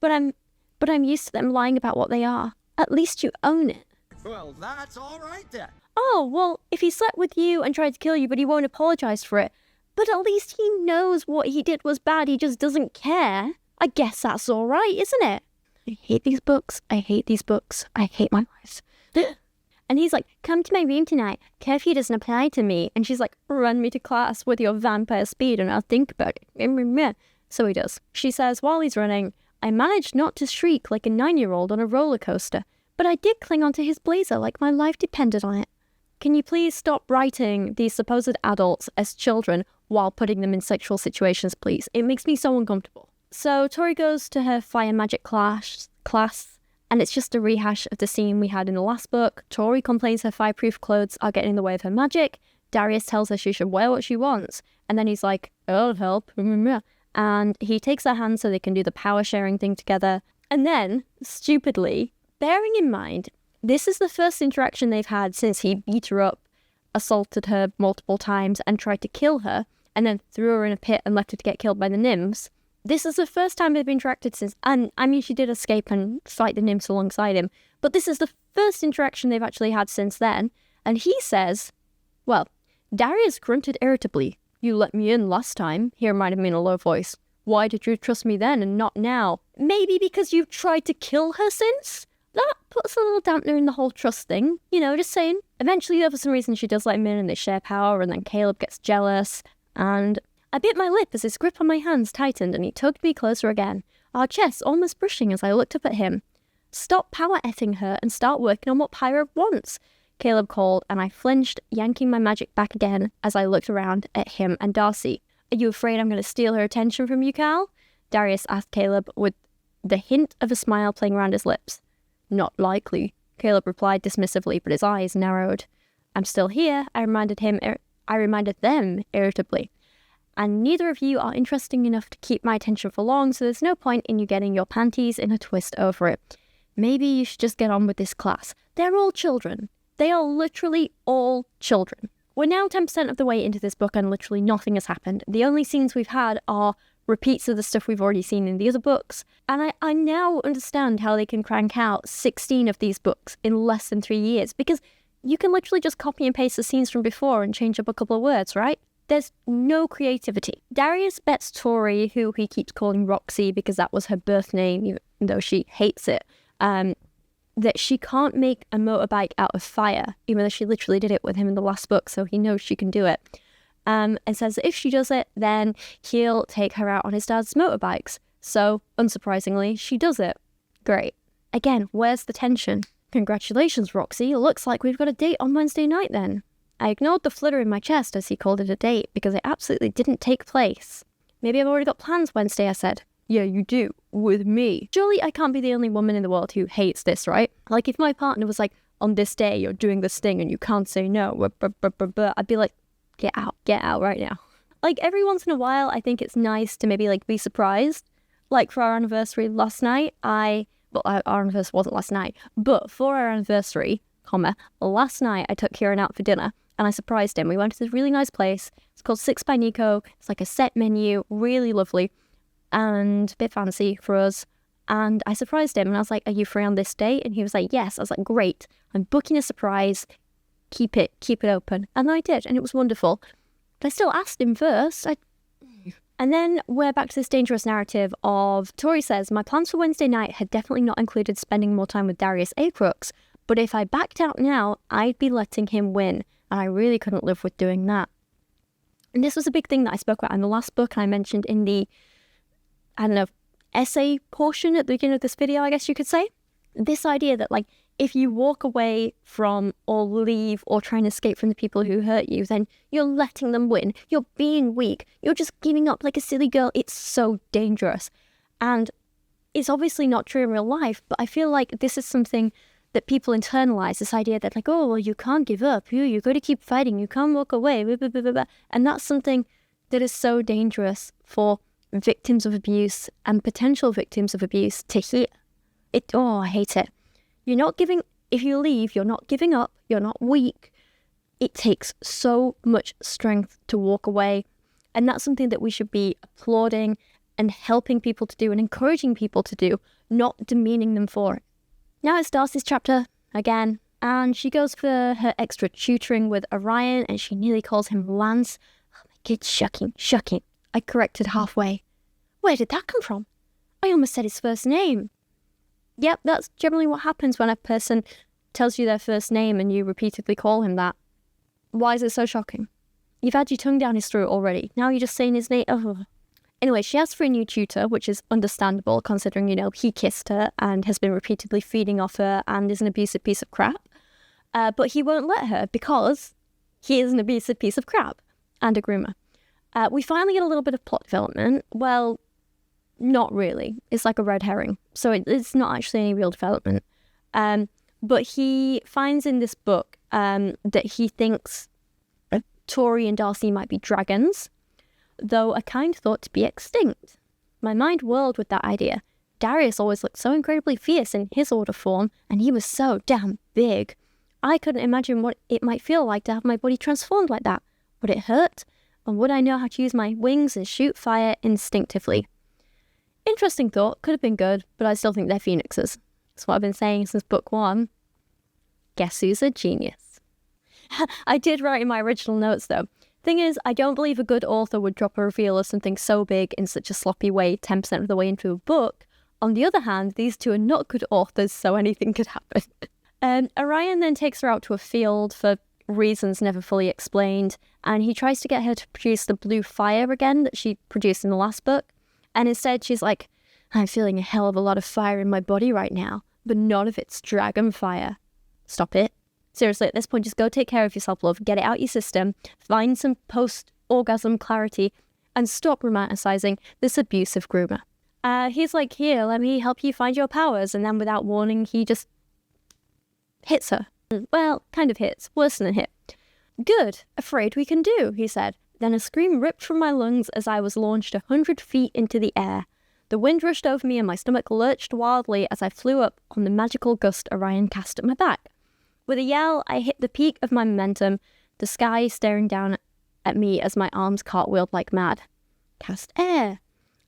But I'm used to them lying about what they are. At least you own it. Well, that's all right then. Oh, well, if he slept with you and tried to kill you, but he won't apologize for it. But at least he knows what he did was bad, he just doesn't care. I guess that's all right, isn't it? I hate these books. I hate these books. I hate my life. And he's like, come to my room tonight. Curfew doesn't apply to me. And she's like, run me to class with your vampire speed and I'll think about it. So he does. She says, while he's running, I managed not to shriek like a 9-year-old on a roller coaster, but I did cling onto his blazer like my life depended on it. Can you please stop writing these supposed adults as children while putting them in sexual situations, please? It makes me so uncomfortable. So Tori goes to her fire magic class, and it's just a rehash of the scene we had in the last book. Tori complains her fireproof clothes are getting in the way of her magic. Darius tells her she should wear what she wants. And then he's like, I'll help. And he takes her hand so they can do the power sharing thing together. And then, stupidly, bearing in mind, this is the first interaction they've had since he beat her up, assaulted her multiple times, and tried to kill her, and then threw her in a pit and left her to get killed by the nymphs. This is the first time they've interacted since, and I mean, she did escape and fight the nymphs alongside him, but this is the first interaction they've actually had since then, and he says, well, Darius grunted irritably. You let me in last time, he reminded me in a low voice. Why did you trust me then and not now? Maybe because you've tried to kill her since? That puts a little dampener in the whole trust thing, just saying. Eventually, though, for some reason, she does let him in and they share power, and then Caleb gets jealous, and I bit my lip as his grip on my hands tightened and he tugged me closer again, our chests almost brushing as I looked up at him. Stop power effing her and start working on what Pyra wants, Caleb called, and I flinched, yanking my magic back again as I looked around at him and Darcy. Are you afraid I'm going to steal her attention from you, Cal? Darius asked Caleb with the hint of a smile playing around his lips. Not likely, Caleb replied dismissively, but his eyes narrowed. I'm still here, I reminded them irritably. And neither of you are interesting enough to keep my attention for long, so there's no point in you getting your panties in a twist over it. Maybe you should just get on with this class. They're all children. They are literally all children. We're now 10% of the way into this book and literally nothing has happened. The only scenes we've had are repeats of the stuff we've already seen in the other books. And I now understand how they can crank out 16 of these books in less than 3 years, because you can literally just copy and paste the scenes from before and change up a couple of words, right? There's no creativity. Darius bets Tori, who he keeps calling Roxy because that was her birth name, even though she hates it, that she can't make a motorbike out of fire, even though she literally did it with him in the last book, so he knows she can do it. And says that if she does it, then he'll take her out on his dad's motorbikes. So, unsurprisingly, she does it. Great. Again, where's the tension? Congratulations, Roxy. Looks like we've got a date on Wednesday night then. I ignored the flutter in my chest as he called it a date because it absolutely didn't take place. Maybe I've already got plans Wednesday, I said. Yeah, you do. With me. Surely I can't be the only woman in the world who hates this, right? Like, if my partner was like, on this day, you're doing this thing and you can't say no, I'd be like, get out right now. Like, every once in a while, I think it's nice to maybe, like, be surprised. Like, for our anniversary last night, our anniversary wasn't last night, but for our anniversary, last night I took Kieran out for dinner and I surprised him. We went to this really nice place. It's called Six by Nico. It's like a set menu, really lovely and a bit fancy for us. And I surprised him and I was like, are you free on this date? And he was like, yes. I was like, great. I'm booking a surprise. Keep it open. And I did, and it was wonderful. But I still asked him first. And then we're back to this dangerous narrative of, Tori says, my plans for Wednesday night had definitely not included spending more time with Darius Acrux, but if I backed out now, I'd be letting him win, and I really couldn't live with doing that. And this was a big thing that I spoke about in the last book, and I mentioned in the, essay portion at the beginning of this video, I guess you could say. This idea that, like, if you walk away from or leave or try and escape from the people who hurt you, then you're letting them win. You're being weak. You're just giving up like a silly girl. It's so dangerous. And it's obviously not true in real life, but I feel like this is something that people internalize, this idea that, like, oh, well, you can't give up. You got to keep fighting. You can't walk away. Blah, blah, blah, blah, blah. And that's something that is so dangerous for victims of abuse and potential victims of abuse to hear. I hate it. If you leave, you're not giving up, you're not weak. It takes so much strength to walk away. And that's something that we should be applauding and helping people to do and encouraging people to do, not demeaning them for it. Now it's Darcy's chapter again, and she goes for her extra tutoring with Orion, and she nearly calls him Lance. Oh my God, shucking. I corrected halfway. Where did that come from? I almost said his first name. Yep, that's generally what happens when a person tells you their first name and you repeatedly call him that. Why is it so shocking? You've had your tongue down his throat already. Now you're just saying his name. Oh. Anyway, she asks for a new tutor, which is understandable considering, he kissed her and has been repeatedly feeding off her and is an abusive piece of crap. But he won't let her because he is an abusive piece of crap and a groomer. We finally get a little bit of plot development. Well, not really. It's like a red herring. So it's not actually any real development. But he finds in this book that he thinks Tori and Darcy might be dragons, though a kind thought to be extinct. My mind whirled with that idea. Darius always looked so incredibly fierce in his order form, and he was so damn big. I couldn't imagine what it might feel like to have my body transformed like that. Would it hurt? And would I know how to use my wings and shoot fire instinctively? Interesting thought, could have been good, but I still think they're phoenixes. That's what I've been saying since book 1. Guess who's a genius? I did write in my original notes though. Thing is, I don't believe a good author would drop a reveal of something so big in such a sloppy way 10% of the way into a book. On the other hand, these two are not good authors, so anything could happen. Orion then takes her out to a field for reasons never fully explained, and he tries to get her to produce the blue fire again that she produced in the last book. And instead she's like, I'm feeling a hell of a lot of fire in my body right now, but none of it's dragon fire. Stop it. Seriously, at this point, just go take care of yourself, love. Get it out your system, find some post-orgasm clarity, and stop romanticizing this abusive groomer. He's like, here, let me help you find your powers. And then without warning, he just hits her. Well, kind of hits. Worse than a hit. Good. Afraid we can do, he said. Then a scream ripped from my lungs as I was launched 100 feet into the air. The wind rushed over me and my stomach lurched wildly as I flew up on the magical gust Orion cast at my back. With a yell, I hit the peak of my momentum, the sky staring down at me as my arms cartwheeled like mad. Cast air.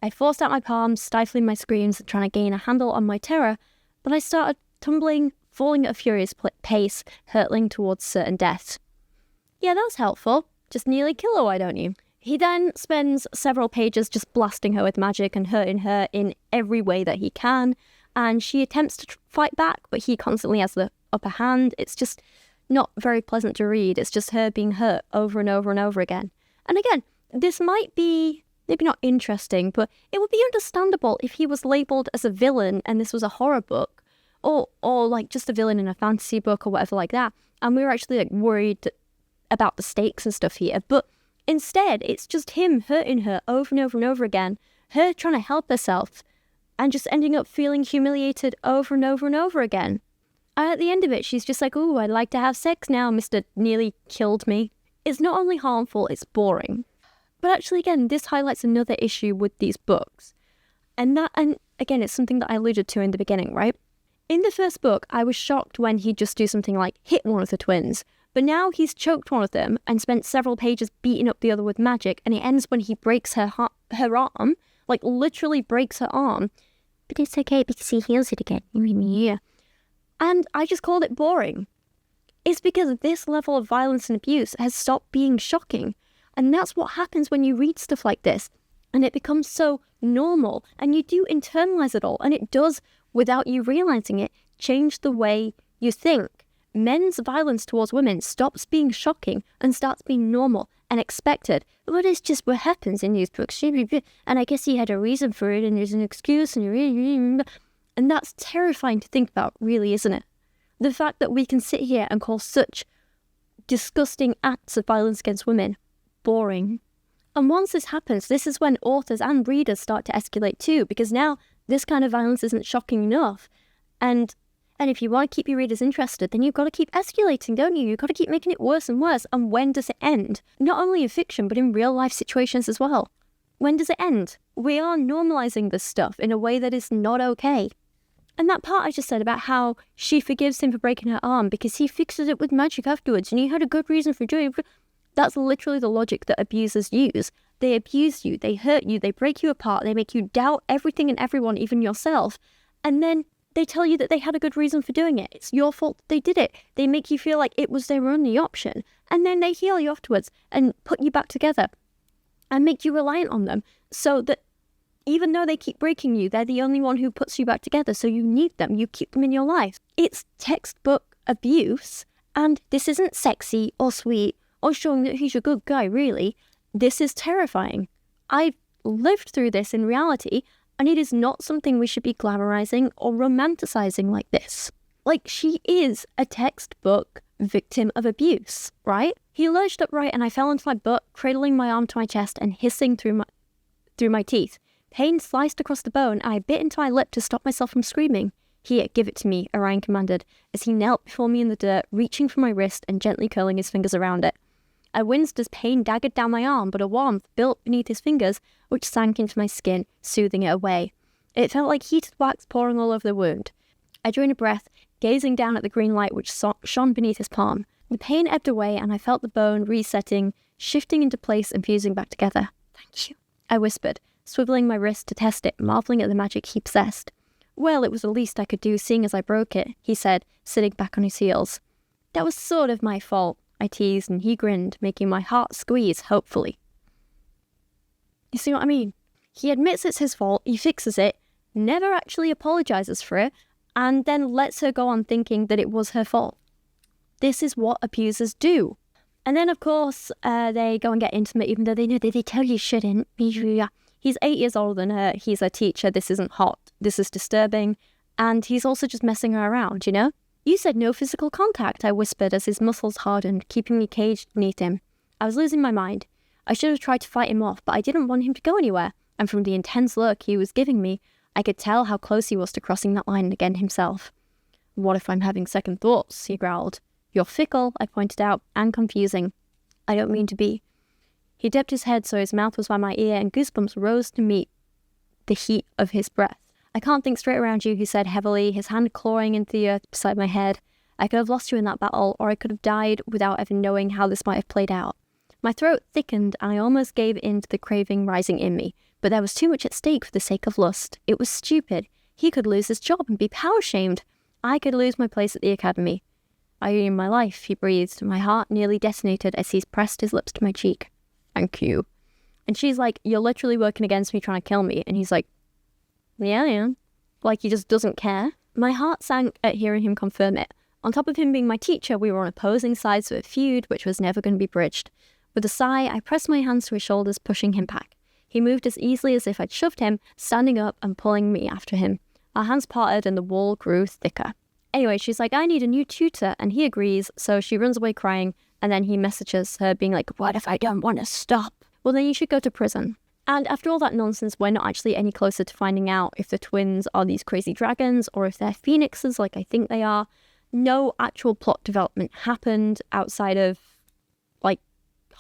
I forced out my palms, stifling my screams and trying to gain a handle on my terror, but I started tumbling, falling at a furious pace, hurtling towards certain death. Yeah, that's helpful. Just nearly kill her, why don't you? He then spends several pages just blasting her with magic and hurting her in every way that he can, and she attempts to fight back, but he constantly has the upper hand. It's just not very pleasant to read. It's just her being hurt over and over and over again. And again, this might be maybe not interesting, but it would be understandable if he was labelled as a villain and this was a horror book, or like just a villain in a fantasy book or whatever like that, and we were actually like worried about the stakes and stuff here. But Instead, it's just him hurting her over and over and over again, her trying to help herself, and just ending up feeling humiliated over and over and over again. And at the end of it, she's just like, "Ooh, I'd like to have sex now, Mr. Nearly Killed Me." It's not only harmful, it's boring. But actually, again, this highlights another issue with these books. And again, it's something that I alluded to in the beginning, right? In the first book, I was shocked when he'd just do something like hit one of the twins. But now he's choked one of them and spent several pages beating up the other with magic, and it ends when he breaks her arm, like literally breaks her arm. But it's okay because he heals it again. Yeah. And I just called it boring. It's because this level of violence and abuse has stopped being shocking. And that's what happens when you read stuff like this. And it becomes so normal. And you do internalize it all. And it does, without you realizing it, change the way you think. Men's violence towards women stops being shocking and starts being normal and expected. But it's just what happens in these books. And I guess he had a reason for it, and there's an excuse. And that's terrifying to think about, really, isn't it? The fact that we can sit here and call such disgusting acts of violence against women boring. And once this happens, this is when authors and readers start to escalate too, because now this kind of violence isn't shocking enough. And if you want to keep your readers interested, then you've got to keep escalating, don't you? You've got to keep making it worse and worse. And when does it end? Not only in fiction, but in real life situations as well. When does it end? We are normalizing this stuff in a way that is not okay. And that part I just said about how she forgives him for breaking her arm because he fixes it with magic afterwards and he had a good reason for doing it. That's literally the logic that abusers use. They abuse you, they hurt you, they break you apart, they make you doubt everything and everyone, even yourself. And then they tell you that they had a good reason for doing it. It's your fault that they did it. They make you feel like it was their only option. And then they heal you afterwards and put you back together and make you reliant on them so that even though they keep breaking you, they're the only one who puts you back together. So you need them. You keep them in your life. It's textbook abuse. And this isn't sexy or sweet or showing that he's a good guy, really. This is terrifying. I've lived through this in reality, and it is not something we should be glamorizing or romanticizing like this. Like, she is a textbook victim of abuse, right? He lurched upright and I fell into my butt, cradling my arm to my chest and hissing through my teeth. Pain sliced across the bone, and I bit into my lip to stop myself from screaming. "Here, give it to me," Orion commanded, as he knelt before me in the dirt, reaching for my wrist and gently curling his fingers around it. I winced as pain daggered down my arm, but a warmth built beneath his fingers, which sank into my skin, soothing it away. It felt like heated wax pouring all over the wound. I drew in a breath, gazing down at the green light which shone beneath his palm. The pain ebbed away, and I felt the bone resetting, shifting into place and fusing back together. "Thank you," I whispered, swiveling my wrist to test it, marvelling at the magic he possessed. "Well, it was the least I could do, seeing as I broke it," he said, sitting back on his heels. "That was sort of my fault," I teased, and he grinned, making my heart squeeze hopefully. You see what I mean? He admits it's his fault, he fixes it, never actually apologizes for it, and then lets her go on thinking that it was her fault. This is what abusers do. And then, of course, they go and get intimate, even though they know that they tell you shouldn't. He's 8 years older than her, he's her teacher, this isn't hot, this is disturbing, and he's also just messing her around, you know? "You said no physical contact," I whispered as his muscles hardened, keeping me caged beneath him. I was losing my mind. I should have tried to fight him off, but I didn't want him to go anywhere, and from the intense look he was giving me, I could tell how close he was to crossing that line again himself. "What if I'm having second thoughts?" he growled. "You're fickle," I pointed out, "and confusing." "I don't mean to be." He dipped his head so his mouth was by my ear, and goosebumps rose to meet the heat of his breath. "I can't think straight around you," he said heavily, his hand clawing into the earth beside my head. "I could have lost you in that battle, or I could have died without ever knowing how this might have played out." My throat thickened, and I almost gave in to the craving rising in me, but there was too much at stake for the sake of lust. It was stupid. He could lose his job and be power-shamed. I could lose my place at the academy. "I owe you my life," he breathed. My heart nearly detonated as he pressed his lips to my cheek. "Thank you." And she's like, "You're literally working against me, trying to kill me." And he's like, "Yeah, I am." Like he just doesn't care. My heart sank at hearing him confirm it. On top of him being my teacher, we were on opposing sides of a feud which was never going to be bridged. With a sigh, I pressed my hands to his shoulders, pushing him back. He moved as easily as if I'd shoved him, standing up and pulling me after him. Our hands parted and the wall grew thicker. Anyway, she's like, "I need a new tutor," and he agrees, so she runs away crying, And then he messages her being like, what if I don't want to stop? Well, then you should go to prison. And after all that nonsense, we're not actually any closer to finding out if the twins are these crazy dragons or if they're phoenixes like I think they are. No actual plot development happened outside of like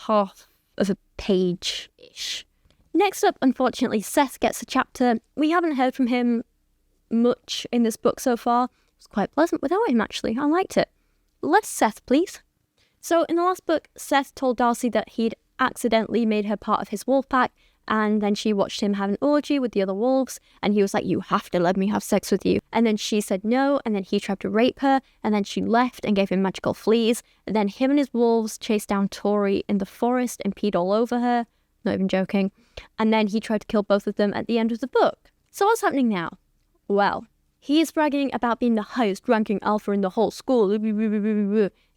half of a page-ish. Next up, unfortunately, Seth gets a chapter. We haven't heard from him much in this book so far. It was quite pleasant without him, actually. I liked it. Less Seth, please. So in the last book, Seth told Darcy that he'd accidentally made her part of his wolf pack, and then she watched him have an orgy with the other wolves, and he was like, you have to let me have sex with you. And then she said no, and then he tried to rape her, and then she left and gave him magical fleas, and then him and his wolves chased down Tori in the forest and peed all over her. Not even joking. And then he tried to kill both of them at the end of the book. So what's happening now? Well, he is bragging about being the highest ranking alpha in the whole school.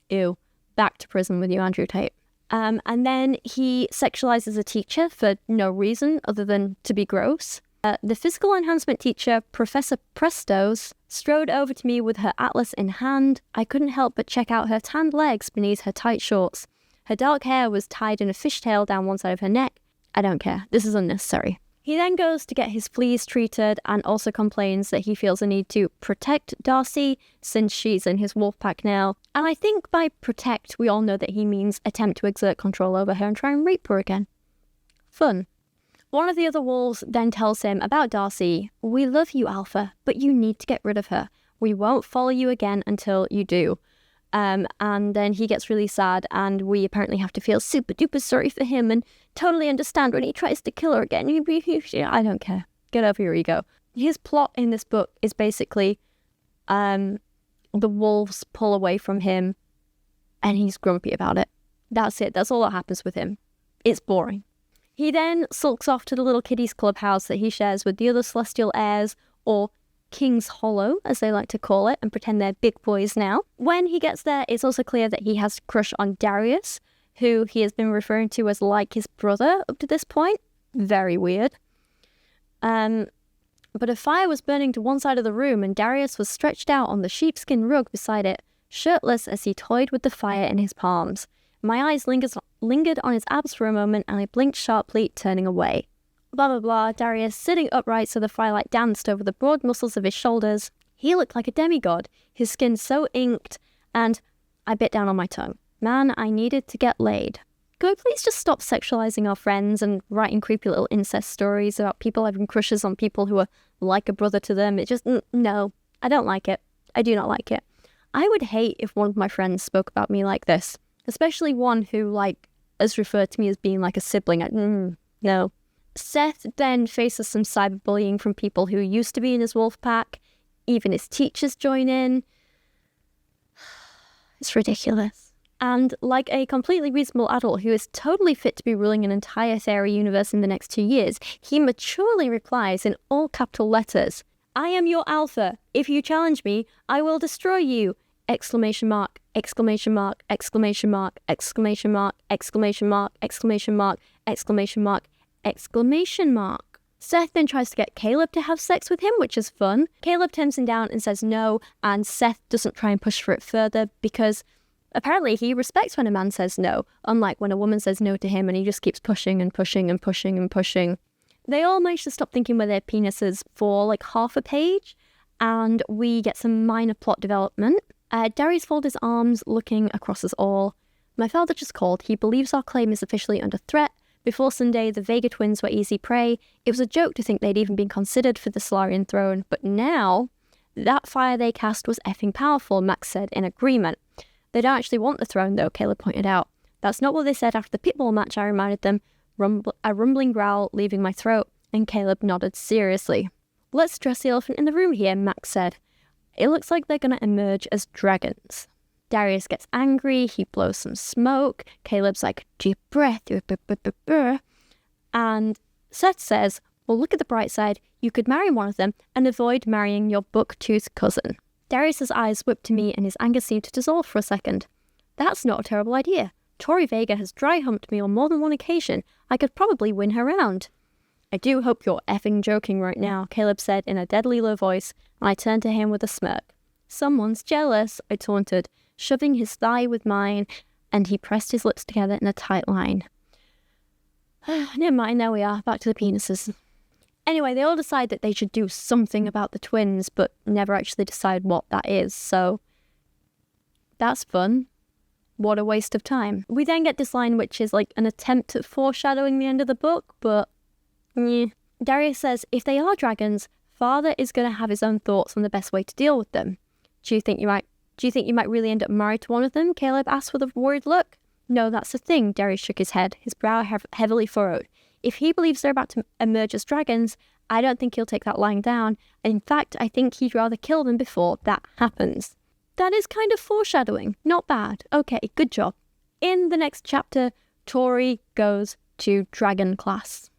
Ew. Back to prison with you, Andrew Tate. And then he sexualizes a teacher for no reason other than to be gross. The physical enhancement teacher, Professor Prestos, strode over to me with her atlas in hand. I couldn't help but check out her tanned legs beneath her tight shorts. Her dark hair was tied in a fishtail down one side of her neck. I don't care. This is unnecessary. He then goes to get his fleas treated and also complains that he feels a need to protect Darcy since she's in his wolf pack now. And I think by protect, we all know that he means attempt to exert control over her and try and rape her again. Fun. One of the other wolves then tells him about Darcy. We love you, Alpha, but you need to get rid of her. We won't follow you again until you do. And then he gets really sad, and we apparently have to feel super duper sorry for him and totally understand when he tries to kill her again. I don't care. Get over your ego. His plot in this book is basically the wolves pull away from him and he's grumpy about it. That's it. That's all that happens with him. It's boring. He then sulks off to the little kiddies clubhouse that he shares with the other Celestial heirs, or King's Hollow, as they like to call it, and pretend they're big boys now. When he gets there, it's also clear that he has a crush on Darius, who he has been referring to as like his brother up to this point. Very weird. But a fire was burning to one side of the room, and Darius was stretched out on the sheepskin rug beside it, shirtless as he toyed with the fire in his palms. My eyes lingered on his abs for a moment, and I blinked sharply, turning away. Blah blah blah, Darius sitting upright so the firelight danced over the broad muscles of his shoulders. He looked like a demigod, his skin so inked, and I bit down on my tongue. Man, I needed to get laid. Could we please just stop sexualizing our friends and writing creepy little incest stories about people having crushes on people who are like a brother to them? It just, no, I don't like it. I do not like it. I would hate if one of my friends spoke about me like this, especially one who, has referred to me as being like a sibling. No. Seth then faces some cyberbullying from people who used to be in his wolf pack. Even his teachers join in. It's ridiculous. And like a completely reasonable adult who is totally fit to be ruling an entire fairy universe in the next 2 years, he maturely replies in all capital letters, I am your alpha. If you challenge me, I will destroy you. Exclamation mark, exclamation mark, exclamation mark, exclamation mark, exclamation mark, exclamation mark, exclamation mark, exclamation mark. Seth then tries to get Caleb to have sex with him, which is fun. Caleb turns him down and says no, and Seth doesn't try and push for it further because apparently he respects when a man says no, unlike when a woman says no to him and he just keeps pushing and pushing and pushing and pushing. They all manage to stop thinking with their penises for half a page, and we get some minor plot development. Darius folds his arms, looking across us all. My father just called. He believes our claim is officially under threat. Before Sunday, the Vega twins were easy prey. It was a joke to think they'd even been considered for the Solarian throne, but now, that fire they cast was effing powerful, Max said in agreement. They don't actually want the throne, though, Caleb pointed out. That's not what they said after the pitbull match, I reminded them, a rumbling growl leaving my throat, and Caleb nodded seriously. Let's address the elephant in the room here, Max said. It looks like they're going to emerge as dragons. Darius gets angry, he blows some smoke, Caleb's like, deep breath, and Seth says, well, look at the bright side, you could marry one of them and avoid marrying your buck-toothed cousin. Darius's eyes whipped to me and his anger seemed to dissolve for a second. That's not a terrible idea. Tori Vega has dry-humped me on more than one occasion. I could probably win her round. I do hope you're effing joking right now, Caleb said in a deadly low voice, and I turned to him with a smirk. Someone's jealous, I taunted, shoving his thigh with mine, and he pressed his lips together in a tight line. Never mind, there we are, back to the penises. Anyway, they all decide that they should do something about the twins, but never actually decide what that is, so that's fun. What a waste of time. We then get this line which is like an attempt at foreshadowing the end of the book, but yeah. Darius says, if they are dragons, Father is going to have his own thoughts on the best way to deal with them. Do you think you might really end up married to one of them? Caleb asked with a worried look. No, that's the thing. Darius shook his head, his brow heavily furrowed. If he believes they're about to emerge as dragons, I don't think he'll take that lying down. And in fact, I think he'd rather kill them before that happens. That is kind of foreshadowing. Not bad. Okay, good job. In the next chapter, Tori goes to dragon class.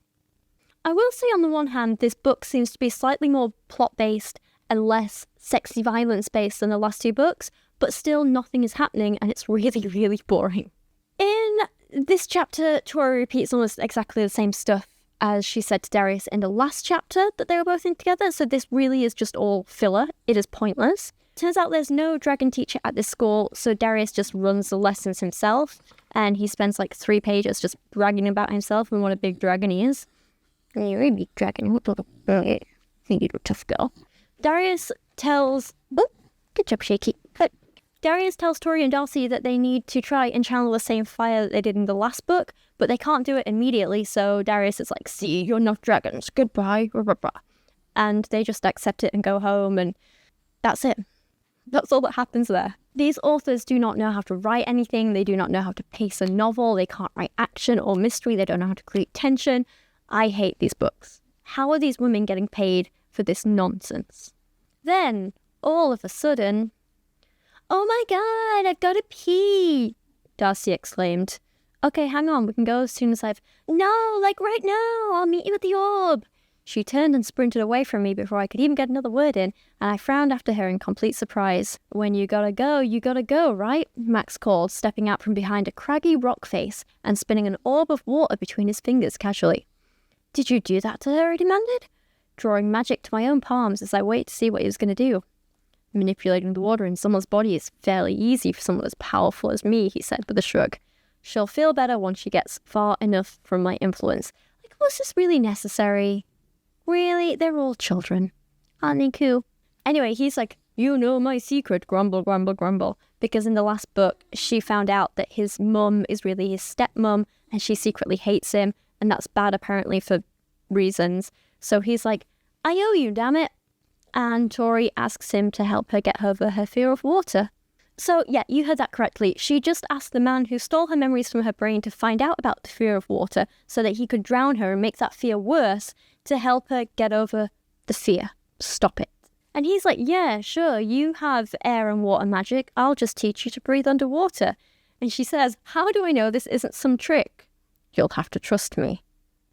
I will say on the one hand, this book seems to be slightly more plot-based and less sexy violence-based than the last two books, but still nothing is happening and it's really, really boring. In this chapter, Tori repeats almost exactly the same stuff as she said to Darius in the last chapter that they were both in together, so this really is just all filler. It is pointless. Turns out there's no dragon teacher at this school, so Darius just runs the lessons himself, and he spends like 3 pages just bragging about himself and what a big dragon he is. You're a big dragon. I think you're a tough girl. Darius tells... Oh, good job, Shaky. Darius tells Tori and Darcy that they need to try and channel the same fire that they did in the last book, but they can't do it immediately, so Darius is like, see, you're not dragons, goodbye, blah, blah, blah. And they just accept it and go home, and that's it. That's all that happens there. These authors do not know how to write anything, they do not know how to pace a novel, they can't write action or mystery, they don't know how to create tension. I hate these books. How are these women getting paid for this nonsense? Then, all of a sudden... Oh my god, I've got to pee, Darcy exclaimed. Okay, hang on, we can go as soon as No, like right now, I'll meet you at the orb. She turned and sprinted away from me before I could even get another word in, and I frowned after her in complete surprise. When you gotta go, right? Max called, stepping out from behind a craggy rock face and spinning an orb of water between his fingers casually. Did you do that to her? I demanded, drawing magic to my own palms as I waited to see what he was going to do. Manipulating the water in someone's body is fairly easy for someone as powerful as me, he said with a shrug. She'll feel better once she gets far enough from my influence. Like, was this really necessary? Really? They're all children. Aren't they cool? Anyway, he's like, you know my secret, grumble, grumble, grumble. Because in the last book, she found out that his mum is really his stepmom, and she secretly hates him, and that's bad apparently for reasons. So he's like, I owe you, damn it. And Tori asks him to help her get over her fear of water. So yeah, you heard that correctly. She just asked the man who stole her memories from her brain to find out about the fear of water so that he could drown her and make that fear worse to help her get over the fear. Stop it. And he's like, yeah, sure, you have air and water magic. I'll just teach you to breathe underwater. And she says, how do I know this isn't some trick? You'll have to trust me.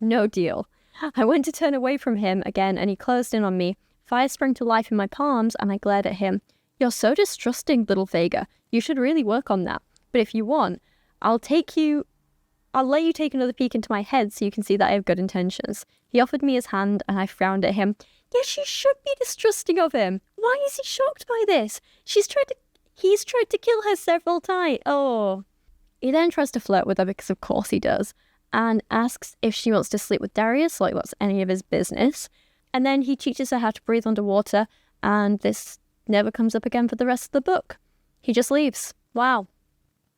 No deal. I went to turn away from him again and he closed in on me. Fire sprang to life in my palms and I glared at him. You're so distrusting, little Vega. You should really work on that. But if you want, I'll let you take another peek into my head so you can see that I have good intentions. He offered me his hand and I frowned at him. Yes, you should be distrusting of him. Why is he shocked by this? He's tried to kill her several times. Oh. He then tries to flirt with her because of course he does, and asks if she wants to sleep with Darius, like that's any of his business. And then he teaches her how to breathe underwater, and this never comes up again for the rest of the book. He just leaves. Wow.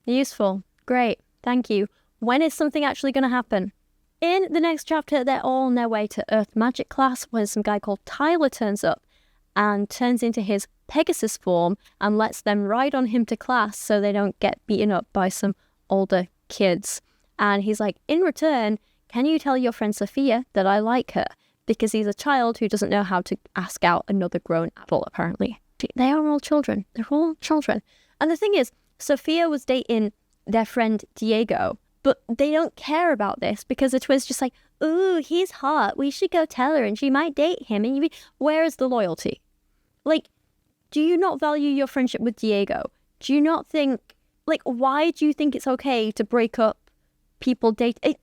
Useful. Great. Thank you. When is something actually going to happen? In the next chapter, they're all on their way to Earth Magic class when some guy called Tyler turns up and turns into his Pegasus form and lets them ride on him to class so they don't get beaten up by some older kids. And he's like, in return, can you tell your friend Sophia that I like her? Because he's a child who doesn't know how to ask out another grown adult, apparently. They are all children. They're all children. And the thing is, Sophia was dating their friend Diego, but they don't care about this because the twins just like, ooh, he's hot. We should go tell her and she might date him. And where is the loyalty? Like, do you not value your friendship with Diego? Do you not think, like, why do you think it's okay to break up people dating?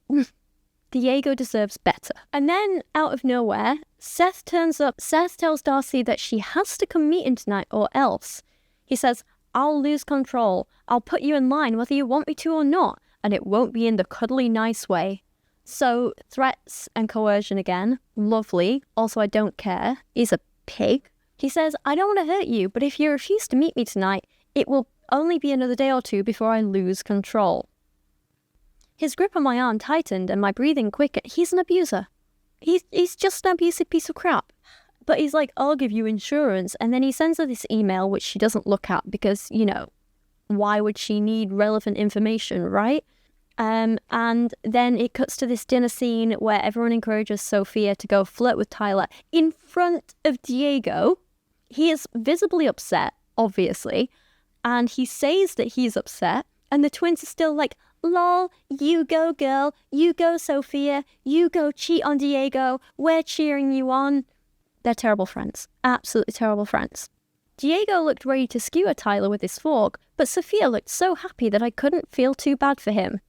Diego deserves better. And then, out of nowhere, Seth turns up. Seth tells Darcy that she has to come meet him tonight or else. He says, I'll lose control. I'll put you in line whether you want me to or not, and it won't be in the cuddly nice way. So, threats and coercion again. Lovely. Also, I don't care. He's a pig. He says, I don't want to hurt you, but if you refuse to meet me tonight, it will only be another day or two before I lose control. His grip on my arm tightened and my breathing quickened. He's an abuser. He's just an abusive piece of crap. But he's like, I'll give you insurance. And then he sends her this email, which she doesn't look at because, why would she need relevant information, right? And then it cuts to this dinner scene where everyone encourages Sophia to go flirt with Tyler in front of Diego. He is visibly upset, obviously, and he says that he's upset, and the twins are still like, lol, you go girl, you go Sophia, you go cheat on Diego, we're cheering you on. They're terrible friends, absolutely terrible friends. Diego looked ready to skewer Tyler with his fork, but Sophia looked so happy that I couldn't feel too bad for him.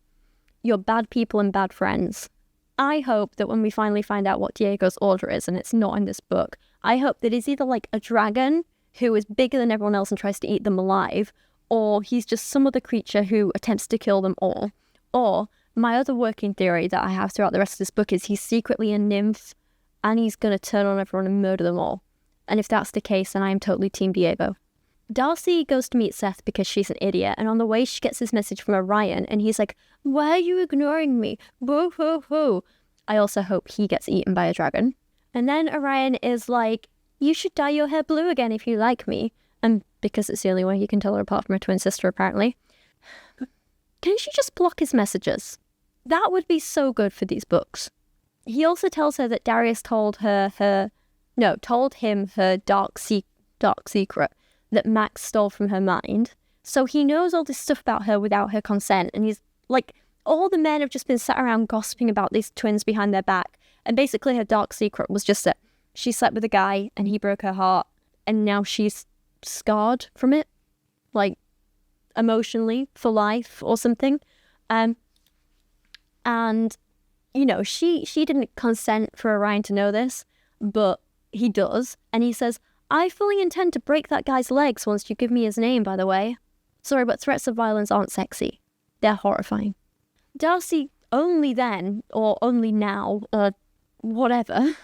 You're bad people and bad friends. I hope that when we finally find out what Diego's order is, and it's not in this book, I hope that it's either like a dragon who is bigger than everyone else and tries to eat them alive, or he's just some other creature who attempts to kill them all. Or my other working theory that I have throughout the rest of this book is he's secretly a nymph and he's going to turn on everyone and murder them all. And if that's the case, then I am totally Team Diego. Darcy goes to meet Seth because she's an idiot, and on the way she gets this message from Orion, and he's like, why are you ignoring me? Boo hoo hoo. I also hope he gets eaten by a dragon. And then Orion is like, you should dye your hair blue again if you like me. And because it's the only way you can tell her apart from her twin sister, apparently. Can she just block his messages? That would be so good for these books. He also tells her that Darius told him her dark secret that Max stole from her mind. So he knows all this stuff about her without her consent. And he's like, all the men have just been sat around gossiping about these twins behind their back. And basically her dark secret was just that she slept with a guy and he broke her heart. And now she's scarred from it. Like, emotionally, for life or something. And, she didn't consent for Orion to know this. But he does. And he says, I fully intend to break that guy's legs once you give me his name, by the way. Sorry, but threats of violence aren't sexy. They're horrifying. Darcy only then, or only now, whatever. I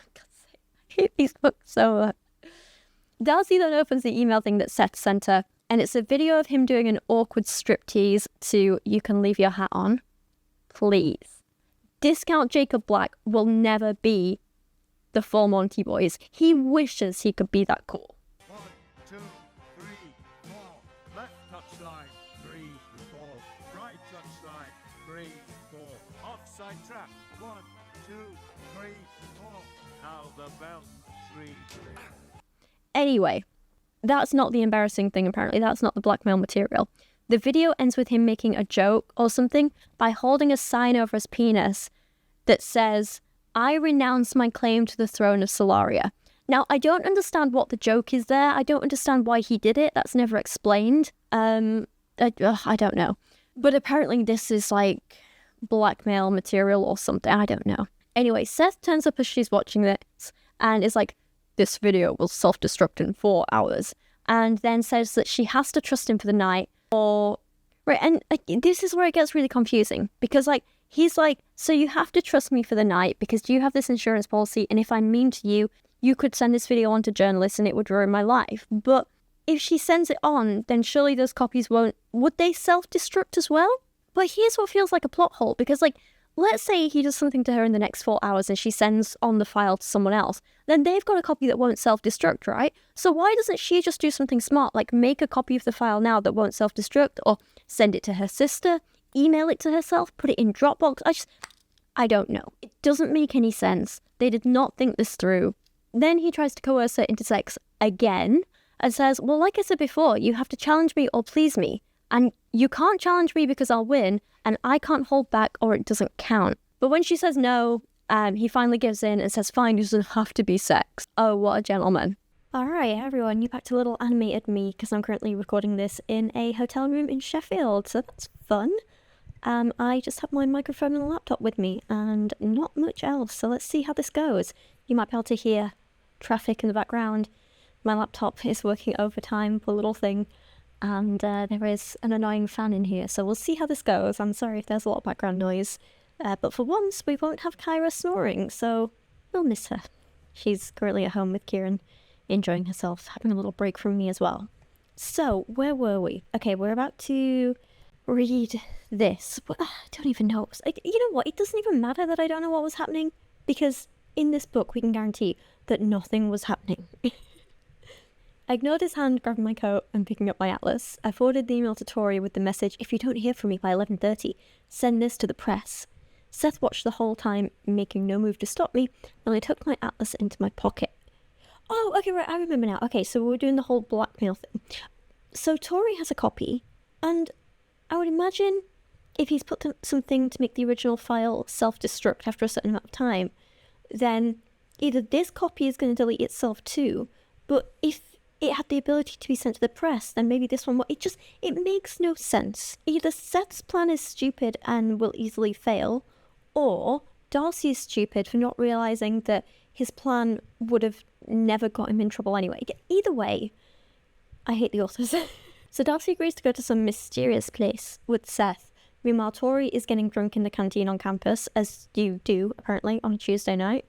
hate these books so much. Darcy then opens the email thing that Seth sent her, and it's a video of him doing an awkward striptease to You Can Leave Your Hat On. Please. Discount Jacob Black will never be the full Monty Boys. He wishes he could be that cool. 1, 2, 3, 4. Left touch line, 3, 4. Right touch line, 3, 4. Offside trap, 1, 2, 3, 4. Now the bell, 3. Anyway, that's not the embarrassing thing, apparently. That's not the blackmail material. The video ends with him making a joke or something by holding a sign over his penis that says, I renounce my claim to the throne of Solaria. Now, I don't understand what the joke is there. I don't understand why he did it. That's never explained. I don't know. But apparently this is like blackmail material or something. I don't know. Anyway, Seth turns up as she's watching this and is like, this video will self-destruct in 4 hours. And then says that she has to trust him for the night. Right, and this is where it gets really confusing. Because, he's like, so you have to trust me for the night because you have this insurance policy, and if I'm mean to you, you could send this video on to journalists and it would ruin my life. But if she sends it on, then surely those copies would they self-destruct as well? But here's what feels like a plot hole, because, let's say he does something to her in the next 4 hours and she sends on the file to someone else, then they've got a copy that won't self-destruct, right? So why doesn't she just do something smart, like make a copy of the file now that won't self-destruct, or send it to her sister, email it to herself, put it in Dropbox? I don't know. It doesn't make any sense. They did not think this through. Then he tries to coerce her into sex again and says, well, like I said before, you have to challenge me or please me. And you can't challenge me because I'll win, and I can't hold back or it doesn't count. But when she says no, he finally gives in and says, fine, it doesn't have to be sex. Oh, what a gentleman. Alright, everyone, you're back to little animated me because I'm currently recording this in a hotel room in Sheffield, so that's fun. I just have my microphone and a laptop with me and not much else, so let's see how this goes. You might be able to hear traffic in the background. My laptop is working overtime, poor little thing. And there is an annoying fan in here, so we'll see how this goes. I'm sorry if there's a lot of background noise. But for once, we won't have Kyra snoring, so we'll miss her. She's currently at home with Kieran, enjoying herself, having a little break from me as well. So, where were we? Okay, we're about to read this. I don't even know. You know what? It doesn't even matter that I don't know what was happening, because in this book, we can guarantee that nothing was happening. I ignored his hand, grabbing my coat and picking up my atlas. I forwarded the email to Tori with the message, "If you don't hear from me by 11:30, send this to the press." Seth watched the whole time, making no move to stop me, and I tucked my atlas into my pocket. Oh, okay, right, I remember now. Okay, so we're doing the whole blackmail thing. So Tori has a copy, and I would imagine if he's put something to make the original file self-destruct after a certain amount of time, then either this copy is going to delete itself too, but if it had the ability to be sent to the press, then maybe this one... It makes no sense. Either Seth's plan is stupid and will easily fail, or Darcy is stupid for not realising that his plan would have never got him in trouble anyway. Either way, I hate the authors. So Darcy agrees to go to some mysterious place with Seth. Meanwhile, Tori is getting drunk in the canteen on campus, as you do, apparently, on a Tuesday night.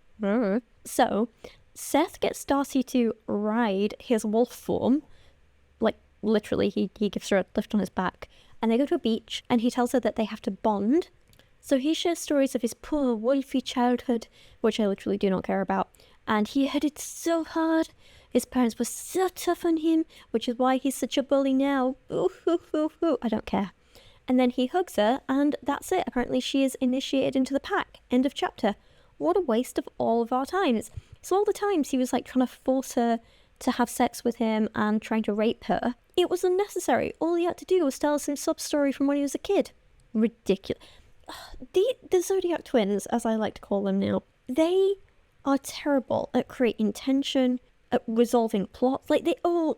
So Seth gets Darcy to ride his wolf form, like literally he gives her a lift on his back, and they go to a beach and he tells her that they have to bond. So he shares stories of his poor wolfy childhood, which I literally do not care about, and he had it so hard. His parents were so tough on him, which is why he's such a bully now. Ooh, ooh, ooh, ooh. I don't care. And then he hugs her, and that's it. Apparently she is initiated into the pack. End of chapter. What a waste of all of our time. So all the times he was like trying to force her to have sex with him and trying to rape her, it was unnecessary. All he had to do was tell us some sub-story from when he was a kid. Ridiculous. The Zodiac twins, as I like to call them now, they are terrible at creating tension, at resolving plots. Like, they all...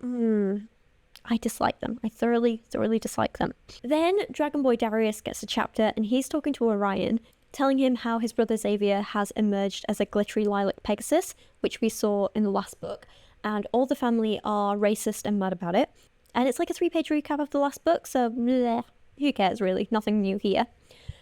I dislike them. I thoroughly dislike them. Then Dragon Boy Darius gets a chapter and he's talking to Orion, telling him how his brother Xavier has emerged as a glittery lilac Pegasus, which we saw in the last book, and all the family are racist and mad about it. And it's like a 3-page recap of the last book, so bleh, who cares really, nothing new here.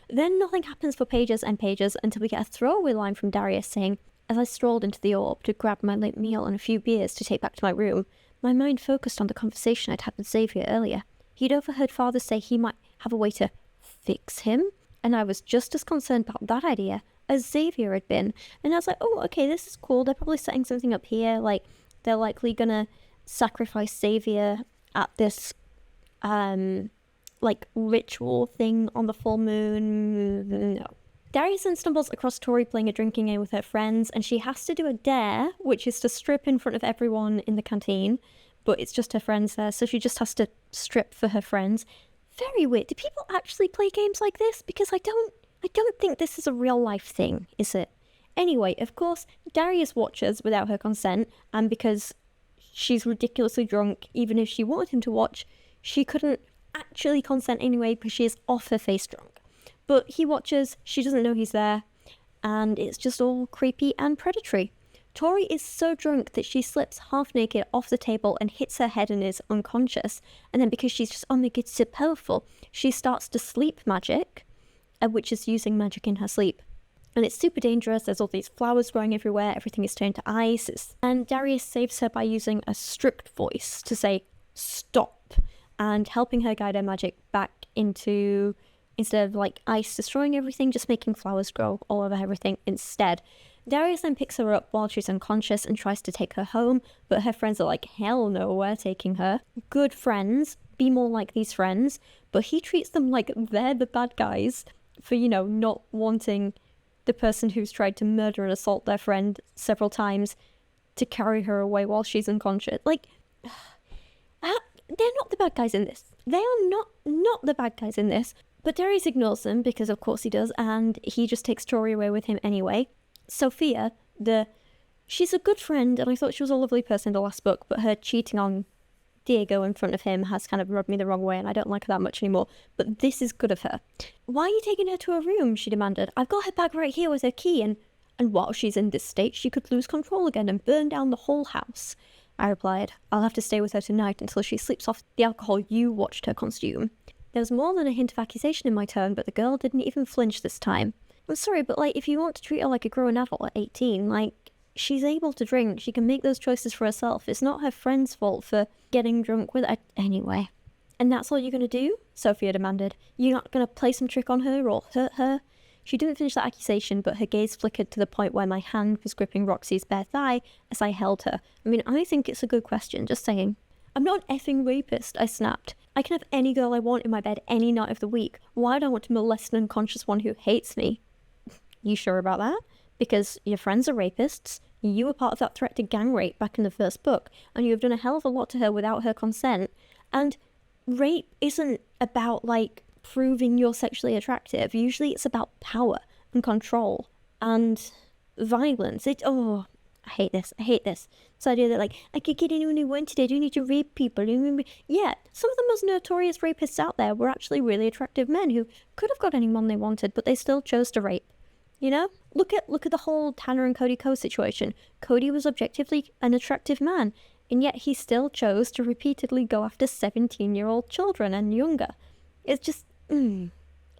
Then nothing happens for pages and pages until we get a throwaway line from Darius saying, "As I strolled into the orb to grab my late meal and a few beers to take back to my room, my mind focused on the conversation I'd had with Xavier earlier. He'd overheard Father say he might have a way to fix him, and I was just as concerned about that idea as Xavier had been." And I was like, oh, okay, this is cool. They're probably setting something up here. Like, they're likely gonna sacrifice Xavier at this, like, ritual thing on the full moon. No. Darius then stumbles across Tori playing a drinking game with her friends, and she has to do a dare, which is to strip in front of everyone in the canteen, but it's just her friends there, so she just has to strip for her friends. Very weird. Do people actually play games like this? Because I don't think this is a real life thing, is it? Anyway, of course, Darius watches without her consent, and because she's ridiculously drunk, even if she wanted him to watch, she couldn't actually consent anyway because she is off her face drunk. But he watches, she doesn't know he's there, and it's just all creepy and predatory. Tori is so drunk that she slips half naked off the table and hits her head and is unconscious. And then because she's just, oh my god, so powerful, she starts to sleep magic, which is using magic in her sleep. And it's super dangerous. There's all these flowers growing everywhere. Everything is turned to ice. And Darius saves her by using a strict voice to say, stop, and helping her guide her magic back into, instead of like ice destroying everything, just making flowers grow all over everything instead. Darius then picks her up while she's unconscious and tries to take her home, but her friends are like, hell no, we're taking her. Good friends, be more like these friends, but he treats them like they're the bad guys for, you know, not wanting the person who's tried to murder and assault their friend several times to carry her away while she's unconscious. Like, they're not the bad guys in this. They are not the bad guys in this. But Darius ignores them, because of course he does, and he just takes Tori away with him anyway. Sophia, she's a good friend, and I thought she was a lovely person in the last book, but her cheating on Diego in front of him has kind of rubbed me the wrong way, and I don't like her that much anymore. But this is good of her. "Why are you taking her to her room?" she demanded. "I've got her bag right here with her key, and while she's in this state, she could lose control again and burn down the whole house." I replied. I'll have to stay with her tonight until she sleeps off the alcohol you watched her consume. There was more than a hint of accusation in my tone, but the girl didn't even flinch this time. I'm sorry, but, if you want to treat her like a grown adult at 18, she's able to drink. She can make those choices for herself. It's not her friend's fault for getting drunk with her anyway. And that's all you're going to do? Sophia demanded. You're not going to play some trick on her or hurt her? She didn't finish that accusation, but her gaze flickered to the point where my hand was gripping Roxy's bare thigh as I held her. I think it's a good question, just saying. I'm not an effing rapist, I snapped. I can have any girl I want in my bed any night of the week. Why do I want to molest an unconscious one who hates me? You sure about that? Because your friends are rapists, you were part of that threat to gang rape back in the first book, and you have done a hell of a lot to her without her consent, and rape isn't about, proving you're sexually attractive. Usually it's about power and control and violence. I hate this. This idea that, I could get anyone who wanted it, I don't need to rape people. Yeah, some of the most notorious rapists out there were actually really attractive men who could have got anyone they wanted, but they still chose to rape. Look at the whole Tanner and Cody Ko situation. Cody was objectively an attractive man, and yet he still chose to repeatedly go after 17-year-old children and younger. It's just,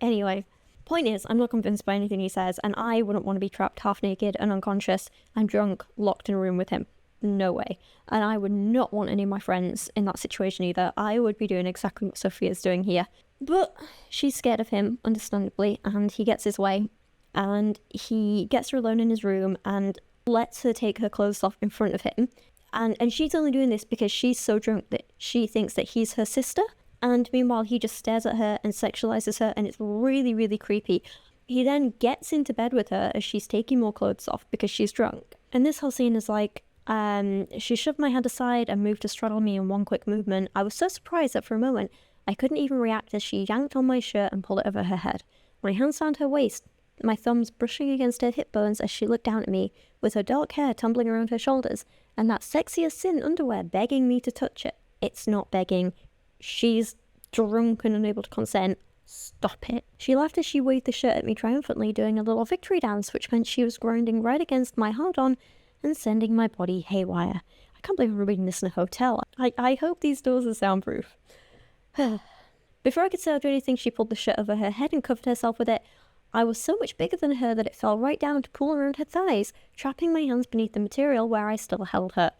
Anyway, point is, I'm not convinced by anything he says, and I wouldn't want to be trapped half naked and unconscious and drunk, locked in a room with him. No way. And I would not want any of my friends in that situation either. I would be doing exactly what Sophia's doing here. But she's scared of him, understandably, and he gets his way. And he gets her alone in his room and lets her take her clothes off in front of him. And she's only doing this because she's so drunk that she thinks that he's her sister. And meanwhile, he just stares at her and sexualizes her, and it's really, really creepy. He then gets into bed with her as she's taking more clothes off because she's drunk. And this whole scene is she shoved my hand aside and moved to straddle me in one quick movement. I was so surprised that for a moment, I couldn't even react as she yanked on my shirt and pulled it over her head. My hands found her waist, my thumbs brushing against her hip bones as she looked down at me, with her dark hair tumbling around her shoulders, and that sexy as sin underwear begging me to touch it. It's not begging. She's drunk and unable to consent. Stop it. She laughed as she waved the shirt at me triumphantly, doing a little victory dance, which meant she was grinding right against my hard-on and sending my body haywire. I can't believe I'm reading this in a hotel. I hope these doors are soundproof. Before I could say or do anything, she pulled the shirt over her head and covered herself with it. I was so much bigger than her that it fell right down to pool around her thighs, trapping my hands beneath the material where I still held her.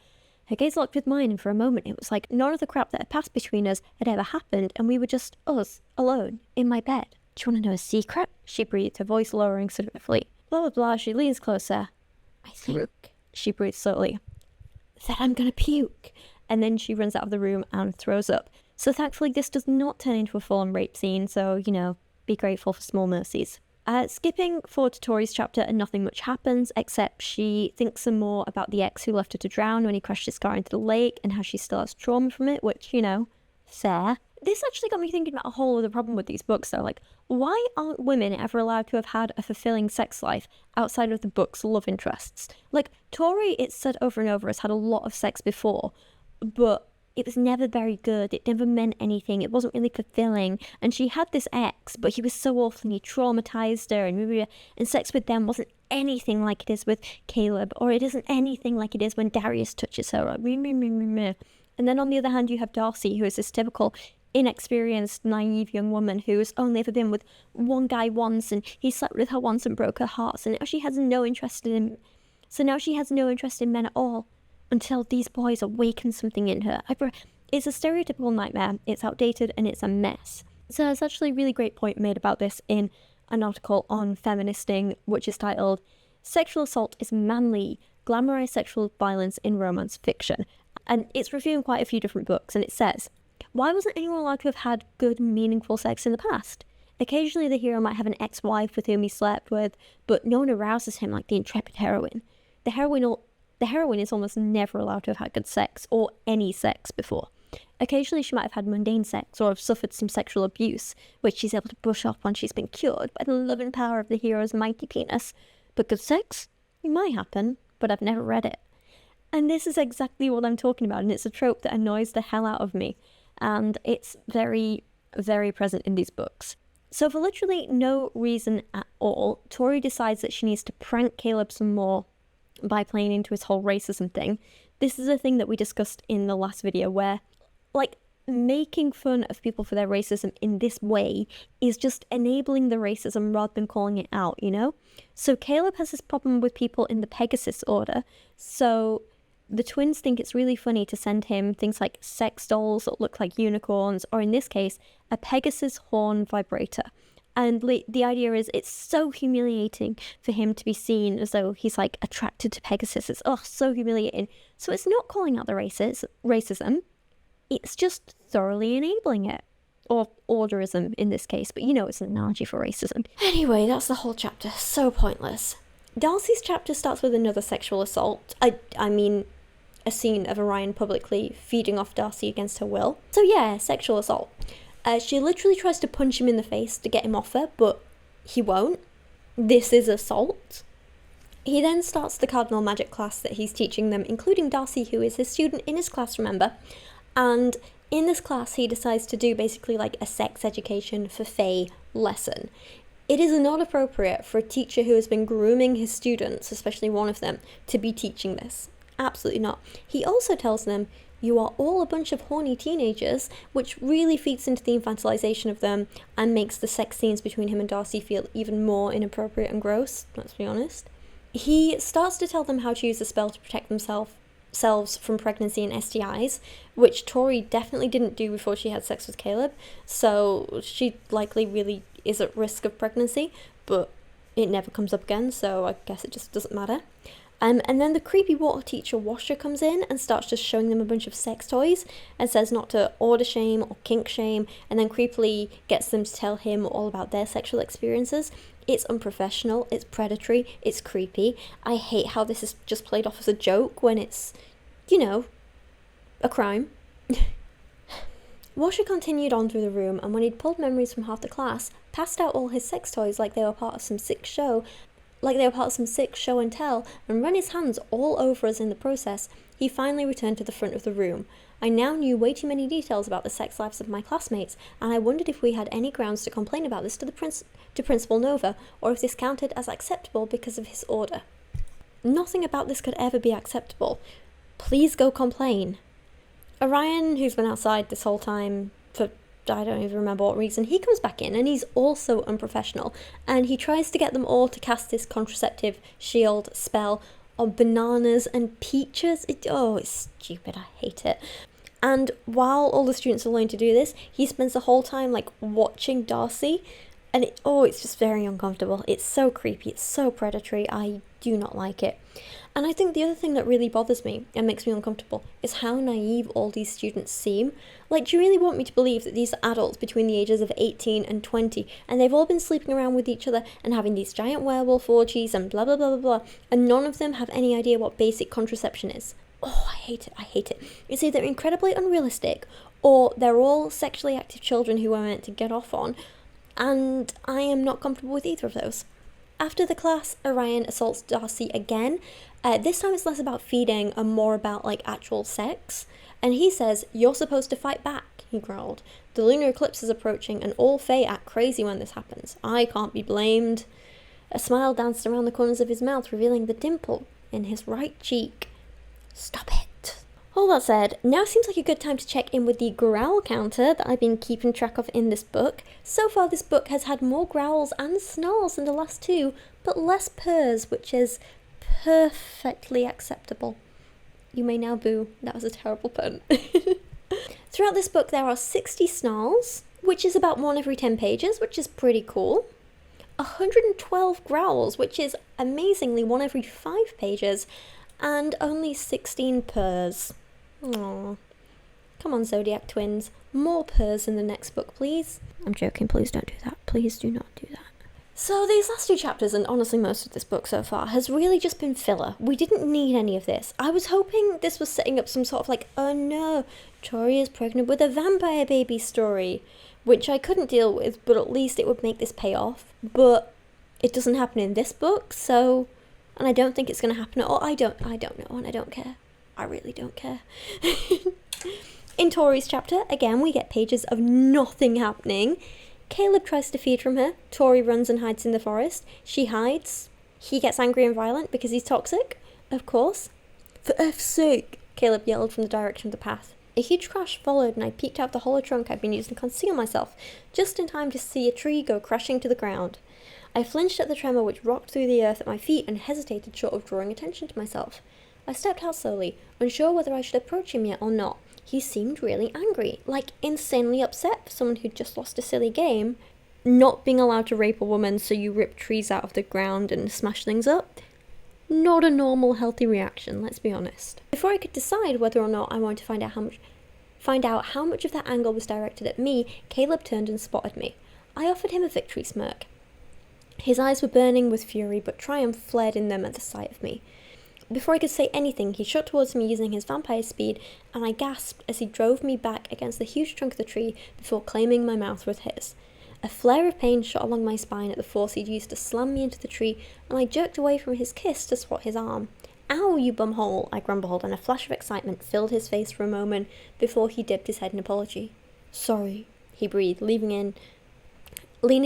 Her gaze locked with mine, and for a moment it was like none of the crap that had passed between us had ever happened, and we were just us, alone, in my bed. Do you want to know a secret? She breathed, her voice lowering swiftly. Blah, blah, blah. She leans closer. I think, she breathed slowly, that I'm gonna puke. And then she runs out of the room and throws up. So thankfully this does not turn into a full-on rape scene, so, be grateful for small mercies. Skipping forward to Tori's chapter, and nothing much happens, except she thinks some more about the ex who left her to drown when he crashed his car into the lake, and how she still has trauma from it, which, fair. This actually got me thinking about a whole other problem with these books, though. Why aren't women ever allowed to have had a fulfilling sex life outside of the book's love interests? Tori, it's said over and over, has had a lot of sex before, but it was never very good. It never meant anything. It wasn't really fulfilling. And she had this ex, but he was so awful and he traumatized her. And sex with them wasn't anything like it is with Caleb, or it isn't anything like it is when Darius touches her. And then on the other hand, you have Darcy, who is this typical inexperienced, naive young woman who has only ever been with one guy once, and he slept with her once and broke her heart. So now she has no interest in him. So now she has no interest in men at all, until these boys awaken something in her. It's a stereotypical nightmare, it's outdated, and it's a mess. So there's actually a really great point made about this in an article on Feministing, which is titled, Sexual Assault is Manly, Glamorized Sexual Violence in Romance Fiction. And it's reviewing quite a few different books, and it says, why wasn't anyone allowed to have had good, meaningful sex in the past? Occasionally the hero might have an ex-wife with whom he slept with, but no one arouses him like the intrepid heroine. The heroine is almost never allowed to have had good sex, or any sex, before. Occasionally she might have had mundane sex, or have suffered some sexual abuse, which she's able to brush off once she's been cured by the loving power of the hero's mighty penis. But good sex? It might happen, but I've never read it. And this is exactly what I'm talking about, and it's a trope that annoys the hell out of me. And it's very, very present in these books. So for literally no reason at all, Tori decides that she needs to prank Caleb some more by playing into his whole racism thing, This is a thing that we discussed in the last video where, like, making fun of people for their racism in this way is just enabling the racism rather than calling it out, you know? So Caleb has this problem with people in the Pegasus order, so the twins think it's really funny to send him things like sex dolls that look like unicorns, or in this case, a Pegasus horn vibrator. And the idea is it's so humiliating for him to be seen as though he's, like, attracted to Pegasus. It's, so humiliating. So it's not calling out the racism. It's just thoroughly enabling it. Or orderism in this case, but you know it's an analogy for racism. Anyway, that's the whole chapter. So pointless. Darcy's chapter starts with another sexual assault. I mean, a scene of Orion publicly feeding off Darcy against her will. So yeah, sexual assault. She literally tries to punch him in the face to get him off her, but he won't. This is assault. He then starts the cardinal magic class that he's teaching them, including Darcy, who is his student in his class, remember? And in this class, he decides to do basically like a sex education for Fae lesson. It is not appropriate for a teacher who has been grooming his students, especially one of them, to be teaching this. Absolutely not. He also tells them, you are all a bunch of horny teenagers, which really feeds into the infantilization of them and makes the sex scenes between him and Darcy feel even more inappropriate and gross, let's be honest. He starts to tell them how to use the spell to protect themselves from pregnancy and STIs, which Tori definitely didn't do before she had sex with Caleb, so she likely really is at risk of pregnancy, but it never comes up again, so I guess it just doesn't matter. And then the creepy water teacher Washer comes in and starts just showing them a bunch of sex toys and says not to order shame or kink shame, and then creepily gets them to tell him all about their sexual experiences. It's unprofessional, it's predatory, it's creepy. I hate how this is just played off as a joke when it's, you know, a crime. Washer continued on through the room, and when he'd pulled memories from half the class, passed out all his sex toys like they were part of some sick show and tell, and run his hands all over us in the process, he finally returned to the front of the room. I now knew way too many details about the sex lives of my classmates, and I wondered if we had any grounds to complain about this to Principal Nova, or if this counted as acceptable because of his order. Nothing about this could ever be acceptable. Please go complain. Orion, who's been outside this whole time for I don't even remember what reason, he comes back in and he's also unprofessional, and he tries to get them all to cast this contraceptive shield spell on bananas and peaches. It's stupid, I hate it. And while all the students are learning to do this, he spends the whole time like watching Darcy, and it's just very uncomfortable. It's so creepy, it's so predatory, I do not like it. And I think the other thing that really bothers me and makes me uncomfortable is how naive all these students seem. Like, do you really want me to believe that these are adults between the ages of 18 and 20, and they've all been sleeping around with each other and having these giant werewolf orgies and blah blah blah blah blah, and none of them have any idea what basic contraception is? I hate it. It's either incredibly unrealistic, or they're all sexually active children who are meant to get off on, and I am not comfortable with either of those. After the class, Orion assaults Darcy again. This time it's less about feeding and more about like actual sex. And he says, "You're supposed to fight back," he growled. "The lunar eclipse is approaching and all Fae act crazy when this happens. I can't be blamed." A smile danced around the corners of his mouth, revealing the dimple in his right cheek. Stop it. All that said, now seems like a good time to check in with the growl counter that I've been keeping track of in this book. So far this book has had more growls and snarls than the last two, but less purrs, which is perfectly acceptable. You may now boo. That was a terrible pun. Throughout this book there are 60 snarls, which is about 1 every 10 pages, which is pretty cool. 112 growls, which is amazingly 1 every 5 pages, and only 16 purrs. Aww. Come on, Zodiac twins. More purrs in the next book, please. I'm joking, please don't do that. Please do not do that. So these last 2 chapters, and honestly most of this book so far, has really just been filler. We didn't need any of this. I was hoping this was setting up some sort of like, oh no, Tori is pregnant with a vampire baby story, which I couldn't deal with, but at least it would make this pay off. But it doesn't happen in this book, so... And I don't think it's going to happen at all. I don't know, and I don't care. I really don't care. In Tori's chapter, again, we get pages of nothing happening. Caleb tries to feed from her. Tori runs and hides in the forest. She hides. He gets angry and violent because he's toxic, of course. For F's sake, Caleb yelled from the direction of the path. A huge crash followed, and I peeked out the hollow trunk I'd been using to conceal myself, just in time to see a tree go crashing to the ground. I flinched at the tremor which rocked through the earth at my feet and hesitated short of drawing attention to myself. I stepped out slowly, unsure whether I should approach him yet or not. He seemed really angry, like insanely upset for someone who'd just lost a silly game. Not being allowed to rape a woman, so you rip trees out of the ground and smash things up. Not a normal, healthy reaction, let's be honest. Before I could decide whether or not I wanted to find out how much of that anger was directed at me, Caleb turned and spotted me. I offered him a victory smirk. His eyes were burning with fury, but triumph flared in them at the sight of me. Before I could say anything, he shot towards me using his vampire speed, and I gasped as he drove me back against the huge trunk of the tree before claiming my mouth with his. A flare of pain shot along my spine at the force he'd used to slam me into the tree, and I jerked away from his kiss to swat his arm. "Ow, you bumhole," I grumbled, and a flash of excitement filled his face for a moment before he dipped his head in apology. "Sorry," he breathed, leaning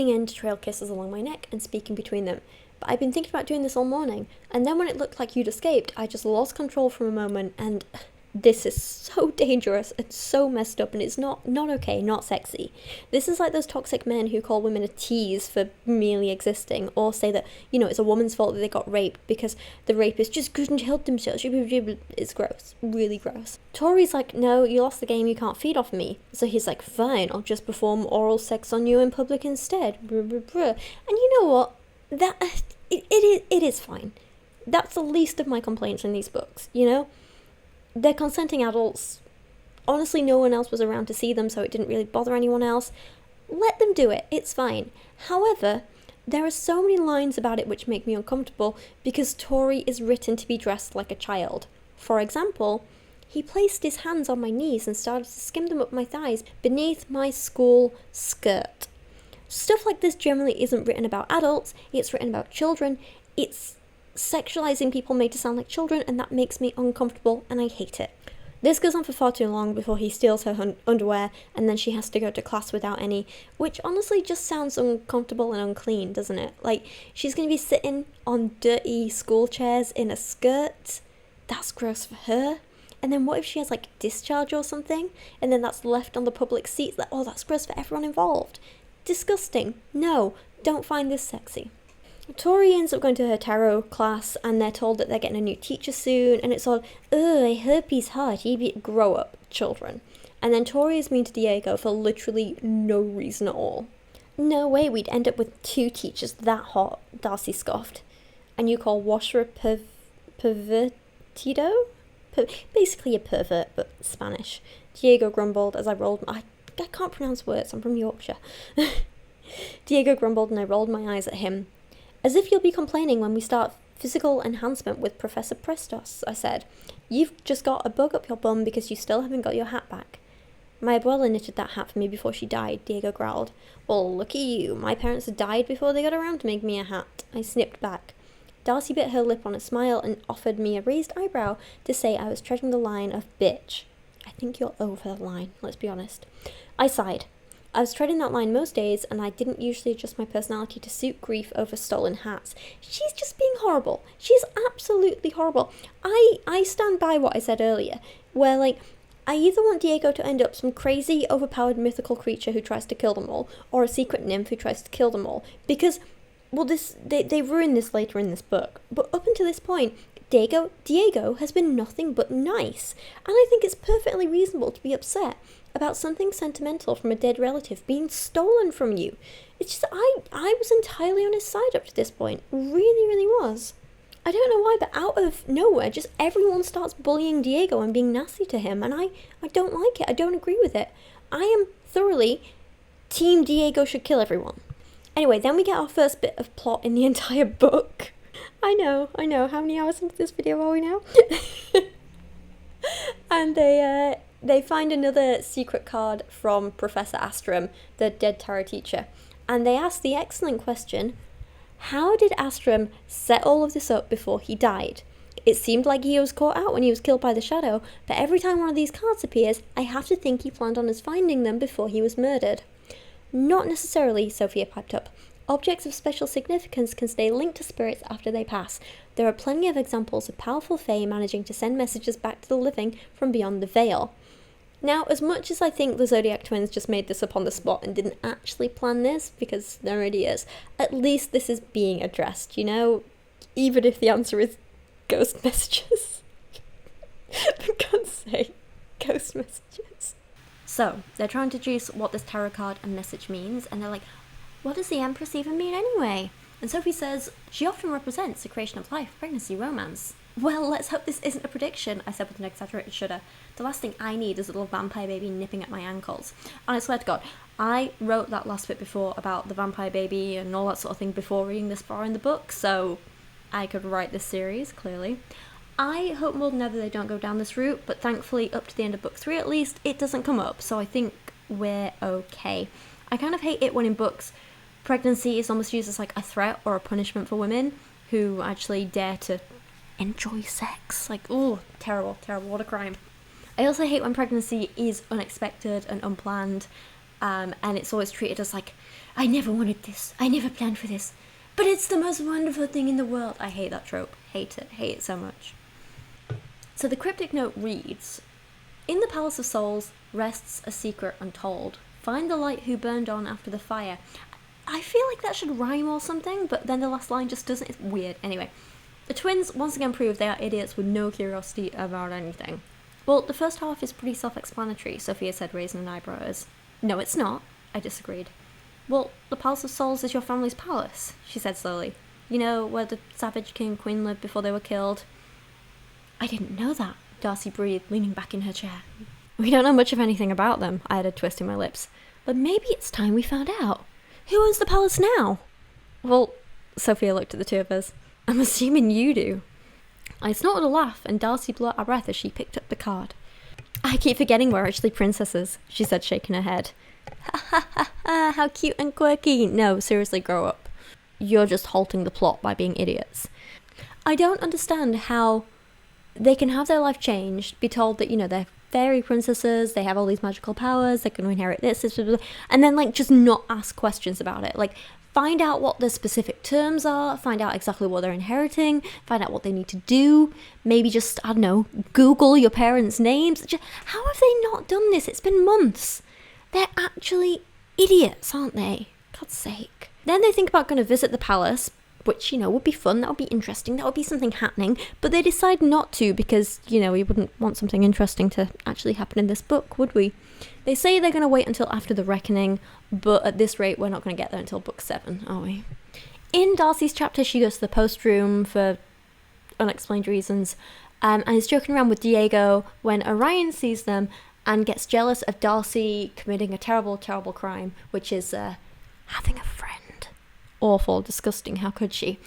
in to trail kisses along my neck and speaking between them. "But I've been thinking about doing this all morning, and then when it looked like you'd escaped, I just lost control for a moment, and this is so dangerous and so messed up, and it's not okay, not sexy. This is like those toxic men who call women a tease for merely existing, or say that, it's a woman's fault that they got raped because the rapist just couldn't help themselves. It's gross, really gross. Tori's like, no, you lost the game, you can't feed off me. So he's like, fine, I'll just perform oral sex on you in public instead. And you know what? It is fine. That's the least of my complaints in these books, They're consenting adults. Honestly, no one else was around to see them, so it didn't really bother anyone else. Let them do it, it's fine. However, there are so many lines about it which make me uncomfortable because Tori is written to be dressed like a child. For example, he placed his hands on my knees and started to skim them up my thighs beneath my school skirt. Stuff like this generally isn't written about adults, it's written about children. It's sexualizing people made to sound like children, and that makes me uncomfortable, and I hate it. This goes on for far too long before he steals her underwear, and then she has to go to class without any, which honestly just sounds uncomfortable and unclean, doesn't it? Like, she's going to be sitting on dirty school chairs in a skirt. That's gross for her. And then what if she has, discharge or something, and then that's left on the public seats? That's gross for everyone involved. Disgusting. No, don't find this sexy. Tori ends up going to her tarot class, and they're told that they're getting a new teacher soon, and it's all, ugh, I hope he's hot, grow up, children. And then Tori is mean to Diego for literally no reason at all. No way we'd end up with two teachers that hot, Darcy scoffed. And you call Washer a pervertido? Basically a pervert, but Spanish. Diego grumbled as I rolled I can't pronounce words, I'm from Yorkshire. Diego grumbled and I rolled my eyes at him. As if you'll be complaining when we start physical enhancement with Professor Prestos, I said. You've just got a bug up your bum because you still haven't got your hat back. My abuela knitted that hat for me before she died, Diego growled. Well, look at you. My parents had died before they got around to making me a hat. I snipped back. Darcy bit her lip on a smile and offered me a raised eyebrow to say I was treading the line of bitch. I think you're over the line, let's be honest. I sighed. I was treading that line most days, and I didn't usually adjust my personality to suit grief over stolen hats. She's just being horrible. She's absolutely horrible. I stand by what I said earlier, where, I either want Diego to end up some crazy, overpowered mythical creature who tries to kill them all, or a secret nymph who tries to kill them all, because, they ruin this later in this book, but up until this point, Diego has been nothing but nice, and I think it's perfectly reasonable to be upset about something sentimental from a dead relative being stolen from you. It's just, I was entirely on his side up to this point. Really, really was. I don't know why, but out of nowhere, just everyone starts bullying Diego and being nasty to him, and I don't like it. I don't agree with it. I am thoroughly Team Diego should kill everyone. Anyway, then we get our first bit of plot in the entire book. I know. How many hours into this video are we now? And they find another secret card from Professor Astrum, the dead tarot teacher, and they ask the excellent question, how did Astrum set all of this up before he died? It seemed like he was caught out when he was killed by the shadow, but every time one of these cards appears, I have to think he planned on us finding them before he was murdered. Not necessarily, Sophia piped up. Objects of special significance can stay linked to spirits after they pass. There are plenty of examples of powerful fae managing to send messages back to the living from beyond the veil. Now, as much as I think the Zodiac twins just made this up on the spot and didn't actually plan this, because they're idiots, at least this is being addressed, you know? Even if the answer is ghost messages. For God's sake, ghost messages. So, they're trying to deduce what this tarot card and message means, and they're like, what does the Empress even mean anyway? And Sophie says, she often represents the creation of life, pregnancy, romance. Well, let's hope this isn't a prediction, I said with an exaggerated shudder. The last thing I need is a little vampire baby nipping at my ankles. And I swear to God, I wrote that last bit before about the vampire baby and all that sort of thing before reading this far in the book, so I could write this series, clearly. I hope more than ever they don't go down this route, but thankfully, up to the end of book 3 at least, it doesn't come up, so I think we're okay. I kind of hate it when in books, pregnancy is almost used as like a threat or a punishment for women who actually dare to enjoy sex. Like, oh, terrible, terrible, what a crime. I also hate when pregnancy is unexpected and unplanned, and it's always treated as like, I never wanted this, I never planned for this, but it's the most wonderful thing in the world. I hate that trope, hate it so much. So the cryptic note reads, in the Palace of Souls rests a secret untold. Find the light who burned on after the fire. I feel like that should rhyme or something, but then the last line just doesn't. It's weird. Anyway, the twins once again prove they are idiots with no curiosity about anything. Well, the first half is pretty self-explanatory, Sophia said, raising an eyebrow. No, it's not, I disagreed. Well, the Palace of Souls is your family's palace, she said slowly. You know, where the Savage King and Queen lived before they were killed. I didn't know that, Darcy breathed, leaning back in her chair. We don't know much of anything about them, I added, twisting my lips. But maybe it's time we found out. Who owns the palace now? Well, Sophia looked at the two of us. I'm assuming you do. I snorted a laugh, and Darcy blew out her breath as she picked up the card. I keep forgetting we're actually princesses, she said, shaking her head. Ha ha ha ha, how cute and quirky. No, seriously, grow up. You're just halting the plot by being idiots. I don't understand how they can have their life changed, be told that, you know, they're fairy princesses, they have all these magical powers, they're going to inherit this, blah, blah, blah, and then, like, just not ask questions about it. Like, find out what the specific terms are, find out exactly what they're inheriting, find out what they need to do, maybe just, I don't know, Google your parents' names. How have they not done this? It's been months. They're actually idiots, aren't they? God's sake. Then they think about going to visit the palace, which, you know, would be fun, that would be interesting, that would be something happening, but they decide not to because, you know, we wouldn't want something interesting to actually happen in this book, would we? They say they're going to wait until after the reckoning, but at this rate, we're not going to get there until book 7, are we? In Darcy's chapter, she goes to the post room for unexplained reasons, and is joking around with Diego when Orion sees them and gets jealous of Darcy committing a terrible, terrible crime, which is having a friend. Awful, disgusting, how could she?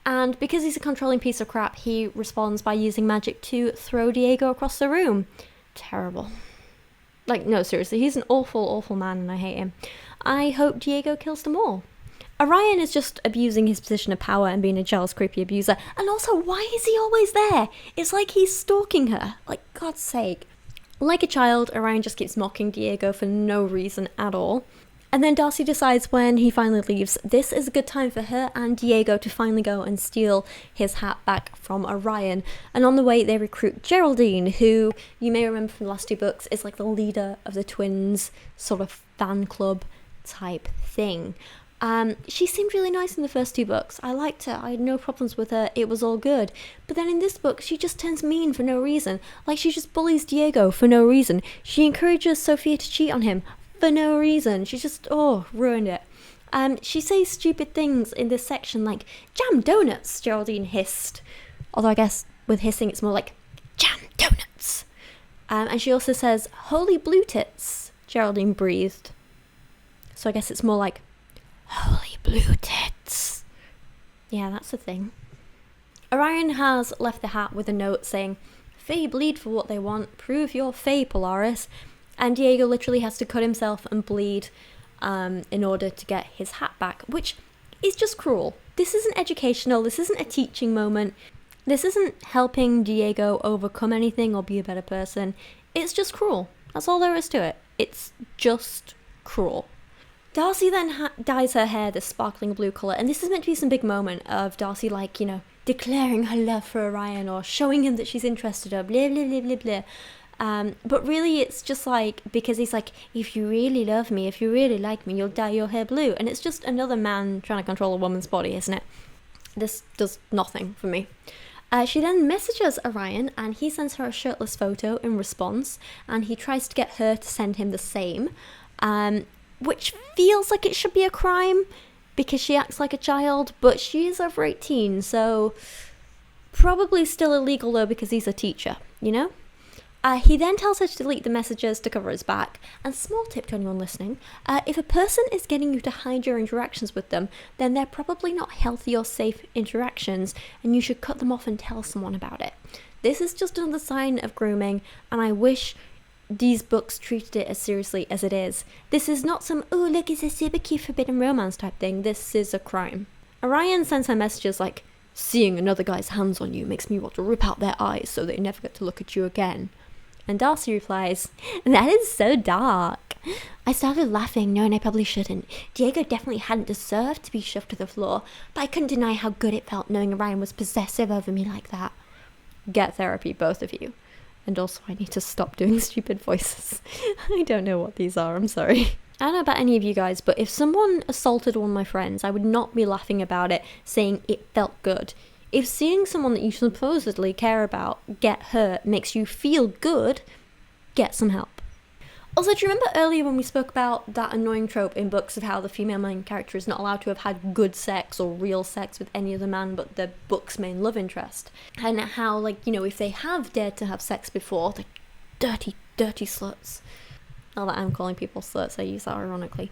And because he's a controlling piece of crap, he responds by using magic to throw Diego across the room. Terrible. Like, no, seriously, he's an awful, awful man and I hate him. I hope Diego kills them all. Orion is just abusing his position of power and being a jealous, creepy abuser. And also, why is he always there? It's like he's stalking her. Like, God's sake. Like a child, Orion just keeps mocking Diego for no reason at all. And then Darcy decides when he finally leaves, this is a good time for her and Diego to finally go and steal his hat back from Orion. And on the way, they recruit Geraldine, who, you may remember from the last 2 books, is like the leader of the twins' sort of fan club type thing. She seemed really nice in the first 2 books. I liked her. I had no problems with her. It was all good. But then in this book, she just turns mean for no reason. Like, she just bullies Diego for no reason. She encourages Sophia to cheat on him for no reason. She just, ruined it. She says stupid things in this section like, jam donuts, Geraldine hissed. Although I guess with hissing it's more like, jam donuts. And she also says, holy blue tits, Geraldine breathed. So I guess it's more like, holy blue tits. Yeah, that's the thing. Orion has left the hat with a note saying, Fae bleed for what they want, prove your Fae, Polaris. And Diego literally has to cut himself and bleed in order to get his hat back, which is just cruel. This isn't educational, this isn't a teaching moment, this isn't helping Diego overcome anything or be a better person. It's just cruel. That's all there is to it. It's just cruel. Darcy then dyes her hair this sparkling blue colour, and this is meant to be some big moment of Darcy, like, declaring her love for Orion or showing him that she's interested or blah, blah, blah, blah, blah. But really it's just like, because he's like, if you really love me, if you really like me, you'll dye your hair blue. And it's just another man trying to control a woman's body, isn't it? This does nothing for me. She then messages Orion, and he sends her a shirtless photo in response, and he tries to get her to send him the same, which feels like it should be a crime because she acts like a child, but she is over 18, so probably still illegal though because he's a teacher, He then tells her to delete the messages to cover his back. And small tip to anyone listening, if a person is getting you to hide your interactions with them, then they're probably not healthy or safe interactions, and you should cut them off and tell someone about it. This is just another sign of grooming, and I wish these books treated it as seriously as it is. This is not some, oh look, it's a super cute forbidden romance type thing. This is a crime. Orion sends her messages like, seeing another guy's hands on you makes me want to rip out their eyes so they never get to look at you again. And Darcy replies, that is so dark. I started laughing, knowing I probably shouldn't. Diego definitely hadn't deserved to be shoved to the floor, but I couldn't deny how good it felt knowing Orion was possessive over me like that. Get therapy, both of you. And also, I need to stop doing stupid voices. I don't know what these are, I'm sorry. I don't know about any of you guys, but if someone assaulted one of my friends, I would not be laughing about it, saying it felt good. If seeing someone that you supposedly care about get hurt makes you feel good, get some help. Also, do you remember earlier when we spoke about that annoying trope in books of how the female main character is not allowed to have had good sex or real sex with any other man but the book's main love interest? And how, if they have dared to have sex before, they're dirty, dirty sluts. Not that I'm calling people sluts, I use that ironically.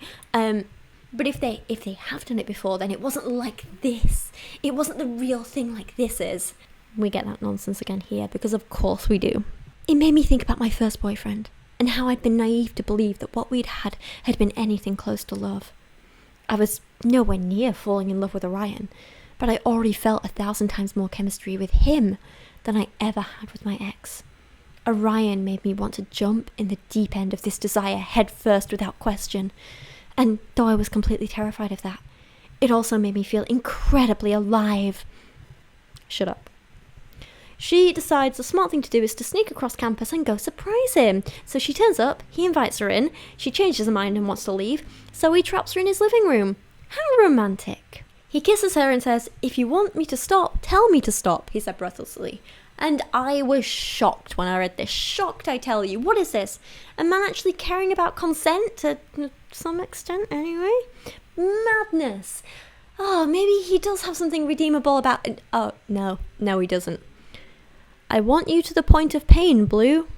But if they have done it before, then it wasn't like this. It wasn't the real thing like this is. We get that nonsense again here, because of course we do. It made me think about my first boyfriend, and how I'd been naive to believe that what we'd had been anything close to love. I was nowhere near falling in love with Orion, but I already felt 1,000 times more chemistry with him than I ever had with my ex. Orion made me want to jump in the deep end of this desire head first without question. And though I was completely terrified of that, it also made me feel incredibly alive. Shut up. She decides the smart thing to do is to sneak across campus and go surprise him. So she turns up, he invites her in, she changes her mind and wants to leave, so he traps her in his living room. How romantic. He kisses her and says, if you want me to stop, tell me to stop, he said breathlessly. And I was shocked when I read this. Shocked, I tell you. What is this? A man actually caring about consent to some extent, anyway? Madness. Oh, maybe he does have something redeemable about it. Oh, no, he doesn't. I want you to the point of pain, Blue.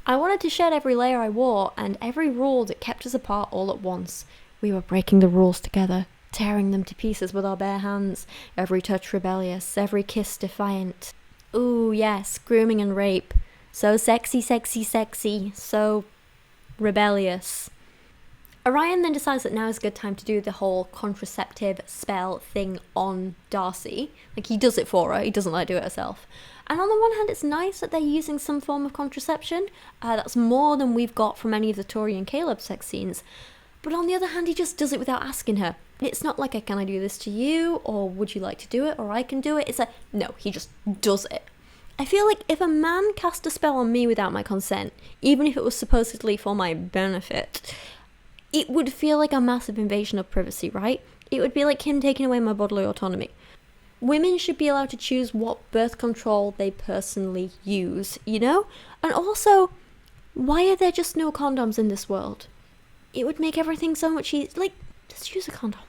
I wanted to shed every layer I wore and every rule that kept us apart all at once. We were breaking the rules together, tearing them to pieces with our bare hands, every touch rebellious, every kiss defiant. Ooh, yes, grooming and rape. So sexy, sexy, sexy. So rebellious. Orion then decides that now is a good time to do the whole contraceptive spell thing on Darcy. Like, he does it for her, he doesn't let her do it herself. And on the one hand, it's nice that they're using some form of contraception. That's more than we've got from any of the Tori and Caleb sex scenes. But on the other hand, he just does it without asking her. It's not like a, can I do this to you? Or would you like to do it? Or I can do it. It's a, no, he just does it. I feel like if a man cast a spell on me without my consent, even if it was supposedly for my benefit, it would feel like a massive invasion of privacy, right? It would be like him taking away my bodily autonomy. Women should be allowed to choose what birth control they personally use, you know? And also, why are there just no condoms in this world? It would make everything so much easier. Like, just use a condom.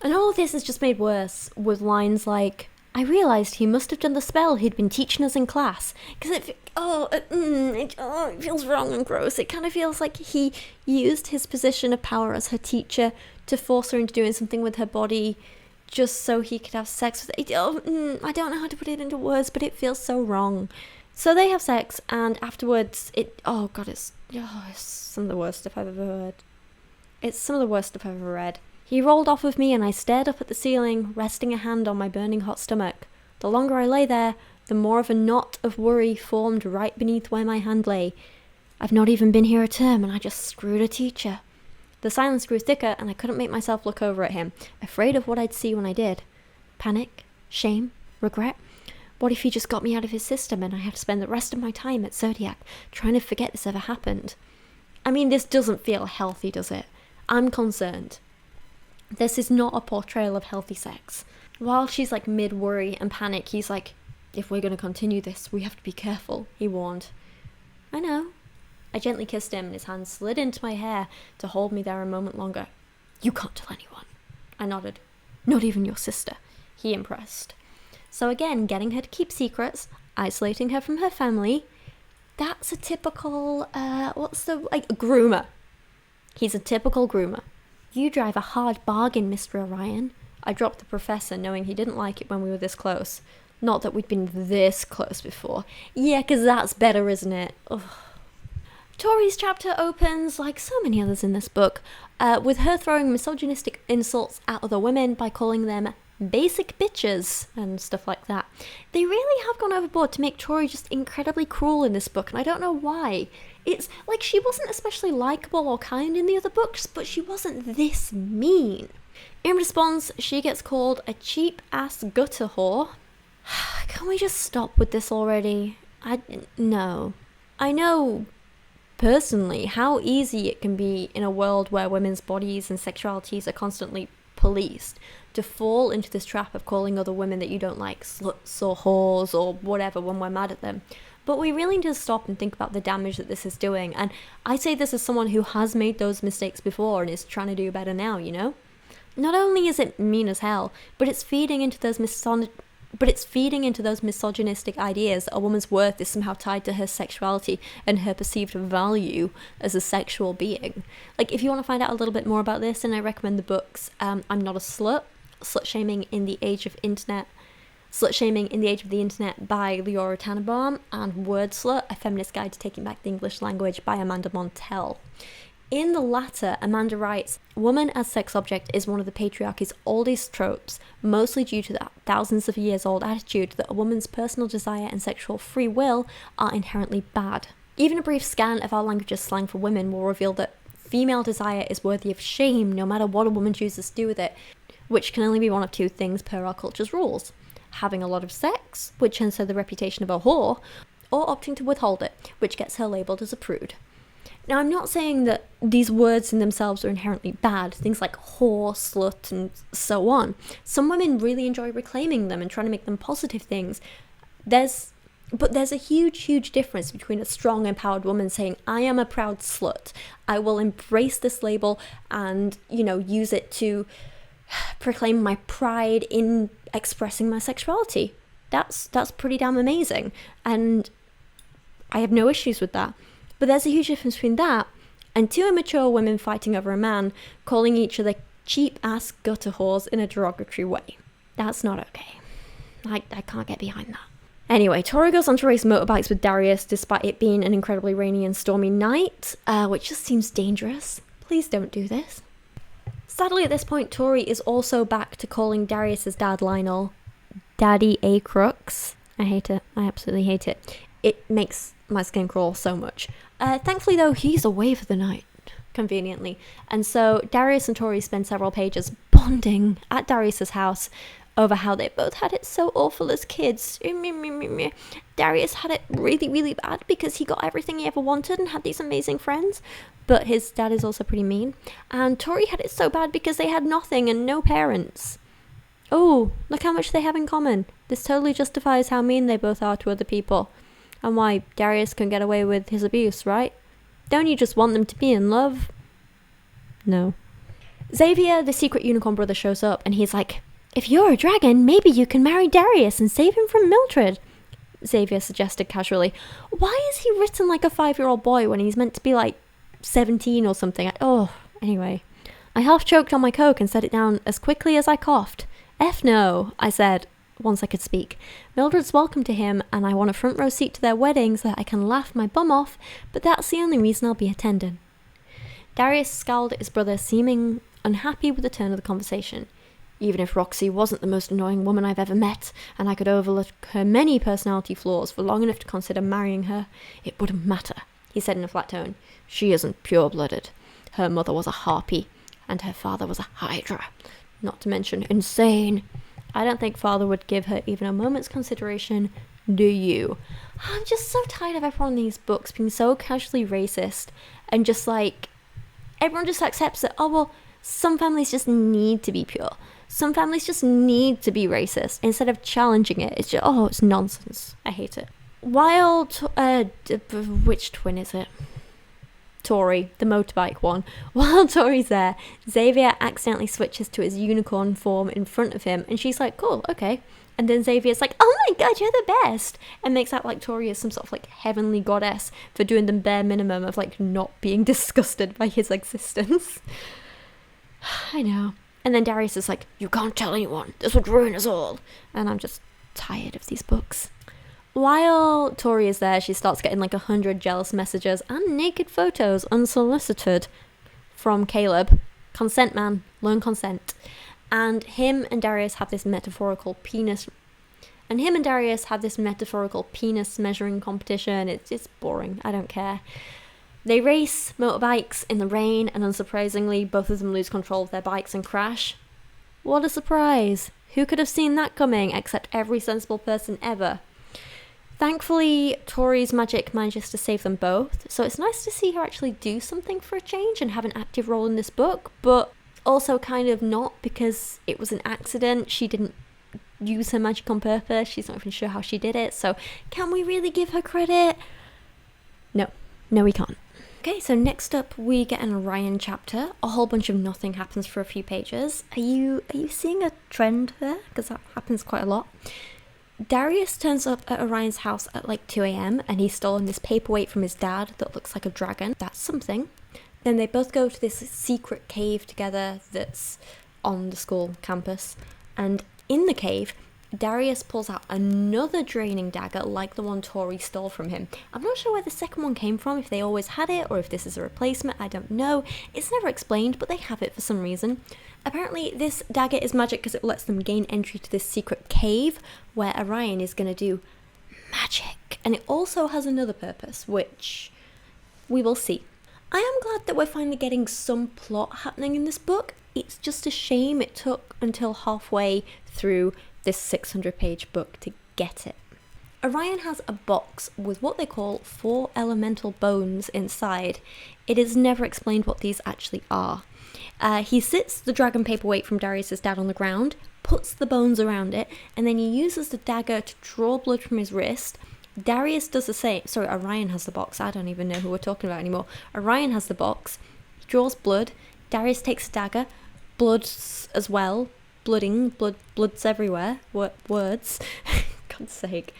And all of this is just made worse with lines like, I realised he must have done the spell he'd been teaching us in class. Because it feels wrong and gross. It kind of feels like he used his position of power as her teacher to force her into doing something with her body just so he could have sex with her. I don't know how to put it into words, but it feels so wrong. So they have sex, and afterwards, it's some of the worst stuff I've ever heard. It's some of the worst stuff I've ever read. He rolled off of me and I stared up at the ceiling, resting a hand on my burning hot stomach. The longer I lay there, the more of a knot of worry formed right beneath where my hand lay. I've not even been here a term and I just screwed a teacher. The silence grew thicker, and I couldn't make myself look over at him, afraid of what I'd see when I did. Panic? Shame? Regret? What if he just got me out of his system and I had to spend the rest of my time at Zodiac trying to forget this ever happened? I mean, this doesn't feel healthy, does it? I'm concerned. This is not a portrayal of healthy sex. While she's like mid-worry and panic, he's like, if we're going to continue this, we have to be careful, he warned. I know. I gently kissed him and his hand slid into my hair to hold me there a moment longer. You can't tell anyone. I nodded. Not even your sister, he impressed. So again, getting her to keep secrets, isolating her from her family, that's a typical, groomer. He's a typical groomer. You drive a hard bargain, Mr. Orion. I dropped the professor, knowing he didn't like it when we were this close. Not that we'd been this close before. Yeah, 'cause that's better, isn't it? Ugh. Tori's chapter opens, like so many others in this book, with her throwing misogynistic insults at other women by calling them basic bitches and stuff like that. They really have gone overboard to make Tori just incredibly cruel in this book, and I don't know why. It's like she wasn't especially likable or kind in the other books, but she wasn't this mean. In response, she gets called a cheap-ass gutter whore. Can we just stop with this already? No. I know, personally, how easy it can be in a world where women's bodies and sexualities are constantly policed to fall into this trap of calling other women that you don't like sluts or whores or whatever when we're mad at them. But we really need to stop and think about the damage that this is doing. And I say this as someone who has made those mistakes before and is trying to do better now, you know? Not only is it mean as hell, but it's feeding into those misogynistic ideas that a woman's worth is somehow tied to her sexuality and her perceived value as a sexual being. Like, if you want to find out a little bit more about this, then I recommend the books I'm Not a Slut, Slut-Shaming in the Age of the Internet by Leora Tannenbaum, and Word Slut, A Feminist Guide to Taking Back the English Language by Amanda Montell. In the latter, Amanda writes, woman as sex object is one of the patriarchy's oldest tropes, mostly due to the thousands of years old attitude that a woman's personal desire and sexual free will are inherently bad. Even a brief scan of our language's slang for women will reveal that female desire is worthy of shame no matter what a woman chooses to do with it, which can only be one of two things per our culture's rules. Having a lot of sex, which earns her the reputation of a whore, or opting to withhold it, which gets her labelled as a prude. Now, I'm not saying that these words in themselves are inherently bad, things like whore, slut, and so on. Some women really enjoy reclaiming them and trying to make them positive things. But there's a huge difference between a strong, empowered woman saying, I am a proud slut, I will embrace this label and, use it to proclaim my pride in expressing my sexuality. That's pretty damn amazing, and I have no issues with that. But there's a huge difference between that and two immature women fighting over a man, calling each other cheap-ass gutter whores in a derogatory way. That's not okay. I can't get behind that. Anyway, Tori goes on to race motorbikes with Darius despite it being an incredibly rainy and stormy night, which just seems dangerous. Please don't do this. Sadly, at this point, Tori is also back to calling Darius's dad, Lionel, Daddy A. Crooks. I hate it. I absolutely hate it. It makes my skin crawl so much. Thankfully, though, he's away for the night, conveniently. And so Darius and Tori spend several pages bonding at Darius's house over how they both had it so awful as kids. Darius had it really bad because he got everything he ever wanted and had these amazing friends, but his dad is also pretty mean. And Tori had it so bad because they had nothing and no parents. Oh, look how much they have in common. This totally justifies how mean they both are to other people. And why Darius can get away with his abuse, right? Don't you just want them to be in love? No. Xavier, the secret unicorn brother, shows up and he's like, if you're a dragon, maybe you can marry Darius and save him from Mildred. Xavier suggested casually. Why is he written like a 5-year-old boy when he's meant to be like 17 or something? Anyway. I half choked on my Coke and set it down as quickly as I coughed. F no, I said, once I could speak. Mildred's welcome to him, and I want a front row seat to their wedding so that I can laugh my bum off, but that's the only reason I'll be attending. Darius scowled at his brother, seeming unhappy with the turn of the conversation. Even if Roxy wasn't the most annoying woman I've ever met, and I could overlook her many personality flaws for long enough to consider marrying her, it wouldn't matter, he said in a flat tone. She isn't pure-blooded. her mother was a harpy and her father was a hydra. Not to mention insane. I don't think father would give her even a moment's consideration, do you? I'm just so tired of everyone in these books being so casually racist and just like, everyone just accepts that, oh well, some families just need to be pure. Some families just need to be racist. Instead of challenging it, it's just, oh, it's nonsense. I hate it. While, which twin is it? Tori, the motorbike one. While Tori's there, Xavier accidentally switches to his unicorn form in front of him, and she's like, cool, okay. And then Xavier's like, oh my god, you're the best, and makes out like Tori is some sort of like heavenly goddess for doing the bare minimum of like not being disgusted by his existence. I know. And then Darius is like, you can't tell anyone, this would ruin us all. And I'm just tired of these books. While Tori is there, she starts getting like 100 jealous messages and naked photos unsolicited from Caleb. Consent, man. Learn consent. And him and Darius have this metaphorical penis measuring competition. It's boring. I don't care. They race motorbikes in the rain, and unsurprisingly, both of them lose control of their bikes and crash. What a surprise. Who could have seen that coming except every sensible person ever? Thankfully, Tori's magic manages to save them both, so it's nice to see her actually do something for a change and have an active role in this book, but also kind of not, because it was an accident. She didn't use her magic on purpose. She's not even sure how she did it, so can we really give her credit? No, we can't. Okay, so next up we get an Orion chapter. A whole bunch of nothing happens for a few pages. Are you seeing a trend there? Because that happens quite a lot. Darius turns up at Orion's house at like 2 a.m. and he's stolen this paperweight from his dad that looks like a dragon. That's something. Then they both go to this secret cave together that's on the school campus. And in the cave, Darius pulls out another draining dagger like the one Tori stole from him. I'm not sure where the second one came from, if they always had it or if this is a replacement, I don't know. It's never explained, but they have it for some reason. Apparently this dagger is magic because it lets them gain entry to this secret cave where Orion is going to do magic. And it also has another purpose, which we will see. I am glad that we're finally getting some plot happening in this book. It's just a shame it took until halfway through this 600-page book to get it. Orion has a box with what they call 4 elemental bones inside. It is never explained what these actually are. He sits the dragon paperweight from Darius's dad on the ground, puts the bones around it, and then he uses the dagger to draw blood from his wrist. Darius does the same. Sorry, Orion has the box. I don't even know who we're talking about anymore. Orion has the box. He draws blood. Darius takes the dagger. Bloods as well. Bloods everywhere. Words. God's sake.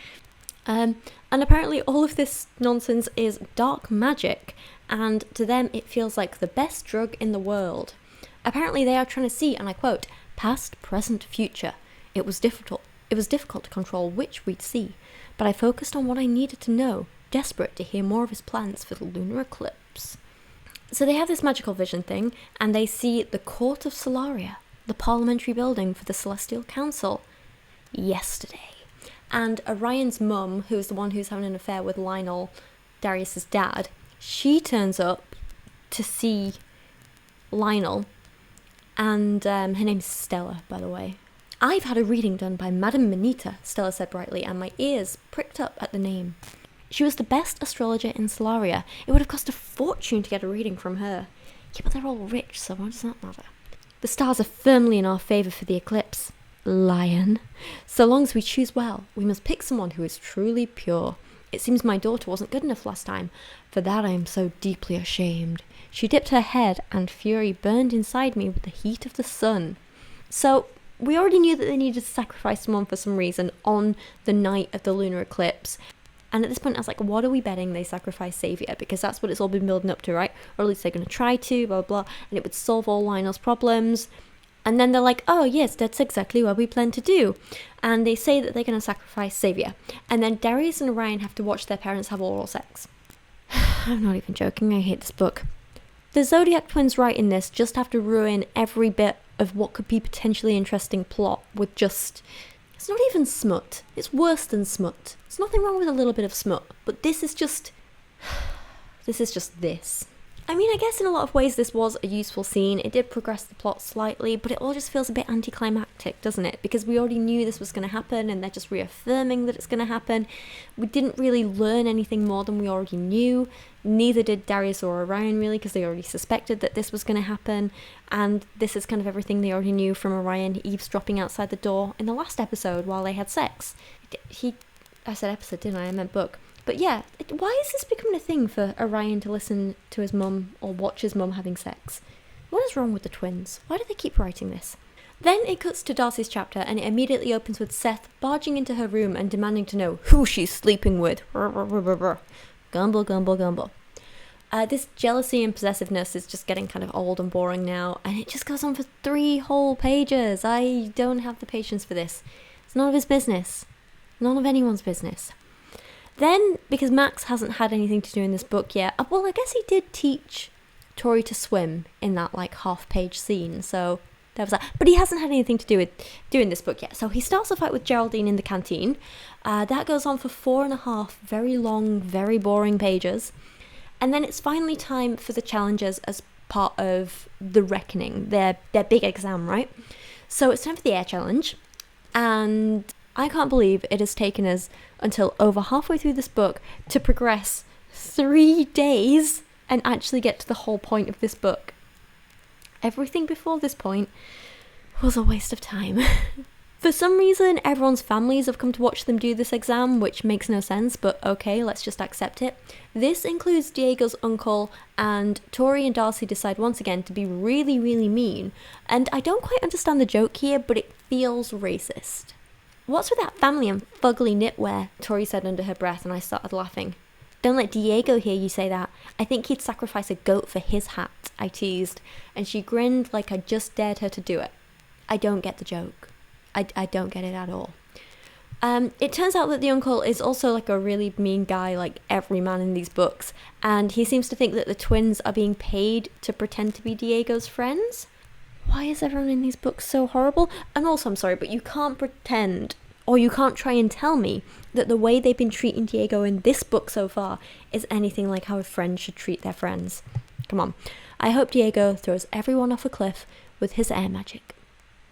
And apparently all of this nonsense is dark magic, and to them it feels like the best drug in the world. Apparently they are trying to see, and I quote, past, present, future. It was difficult to control which we'd see, but I focused on what I needed to know, desperate to hear more of his plans for the lunar eclipse. So they have this magical vision thing, and they see the Court of Solaria, the parliamentary building for the Celestial Council, yesterday. And Orion's mum, who's the one who's having an affair with Lionel, Darius's dad, she turns up to see Lionel, and her name's Stella, by the way. I've had a reading done by Madame Manita, Stella said brightly, and my ears pricked up at the name. She was the best astrologer in Solaria. It would have cost a fortune to get a reading from her. Yeah, but they're all rich, so what does that matter? The stars are firmly in our favour for the eclipse, Lion. So long as we choose well, we must pick someone who is truly pure. It seems my daughter wasn't good enough last time. For that I am so deeply ashamed. She dipped her head, and fury burned inside me with the heat of the sun. So, we already knew that they needed to sacrifice someone for some reason on the night of the lunar eclipse. And at this point I was like, what are we betting they sacrifice Xavier? Because that's what it's all been building up to, right? Or at least they're going to try to, blah, blah, blah. And it would solve all Lionel's problems. And then they're like, oh yes, that's exactly what we plan to do. And they say that they're going to sacrifice Xavier. And then Darius and Orion have to watch their parents have oral sex. I'm not even joking, I hate this book. The Zodiac twins writing this just have to ruin every bit of what could be potentially interesting plot with just... It's not even smut. It's worse than smut. There's nothing wrong with a little bit of smut. But this is just... This is just this. I mean, I guess in a lot of ways this was a useful scene. It did progress the plot slightly, but it all just feels a bit anticlimactic, doesn't it? Because we already knew this was going to happen, and they're just reaffirming that it's going to happen. We didn't really learn anything more than we already knew. Neither did Darius or Orion, really, because they already suspected that this was going to happen. And this is kind of everything they already knew from Orion eavesdropping outside the door in the last episode while they had sex. I said episode, didn't I? I meant book. But yeah, why is this becoming a thing for Orion to listen to his mum or watch his mum having sex? What is wrong with the twins? Why do they keep writing this? Then it cuts to Darcy's chapter, and it immediately opens with Seth barging into her room and demanding to know who she's sleeping with. Gumble, gumble, gumble. This jealousy and possessiveness is just getting kind of old and boring now, and it just goes on for 3 whole pages. I don't have the patience for this. It's none of his business. None of anyone's business. Then, because Max hasn't had anything to do in this book yet, well, I guess he did teach Tori to swim in that, like, half-page scene, so that was that. But he hasn't had anything to do with doing this book yet. So he starts a fight with Geraldine in the canteen. That goes on for 4.5 very long, very boring pages. And then it's finally time for the challenges as part of the reckoning, their big exam, right? So it's time for the air challenge, and I can't believe it has taken us until over halfway through this book to progress 3 days and actually get to the whole point of this book. Everything before this point was a waste of time. For some reason, everyone's families have come to watch them do this exam, which makes no sense, but okay, let's just accept it. This includes Diego's uncle, and Tori and Darcy decide once again to be really, really mean. And I don't quite understand the joke here, but it feels racist. What's with that family and fugly knitwear? Tori said under her breath, and I started laughing. Don't let Diego hear you say that. I think he'd sacrifice a goat for his hat, I teased, and she grinned like I just dared her to do it. I don't get the joke. I don't get it at all. It turns out that the uncle is also like a really mean guy, like every man in these books, and he seems to think that the twins are being paid to pretend to be Diego's friends. Why is everyone in these books so horrible? And also, I'm sorry, but you can't pretend, or you can't try and tell me that the way they've been treating Diego in this book so far is anything like how a friend should treat their friends. Come on. I hope Diego throws everyone off a cliff with his air magic.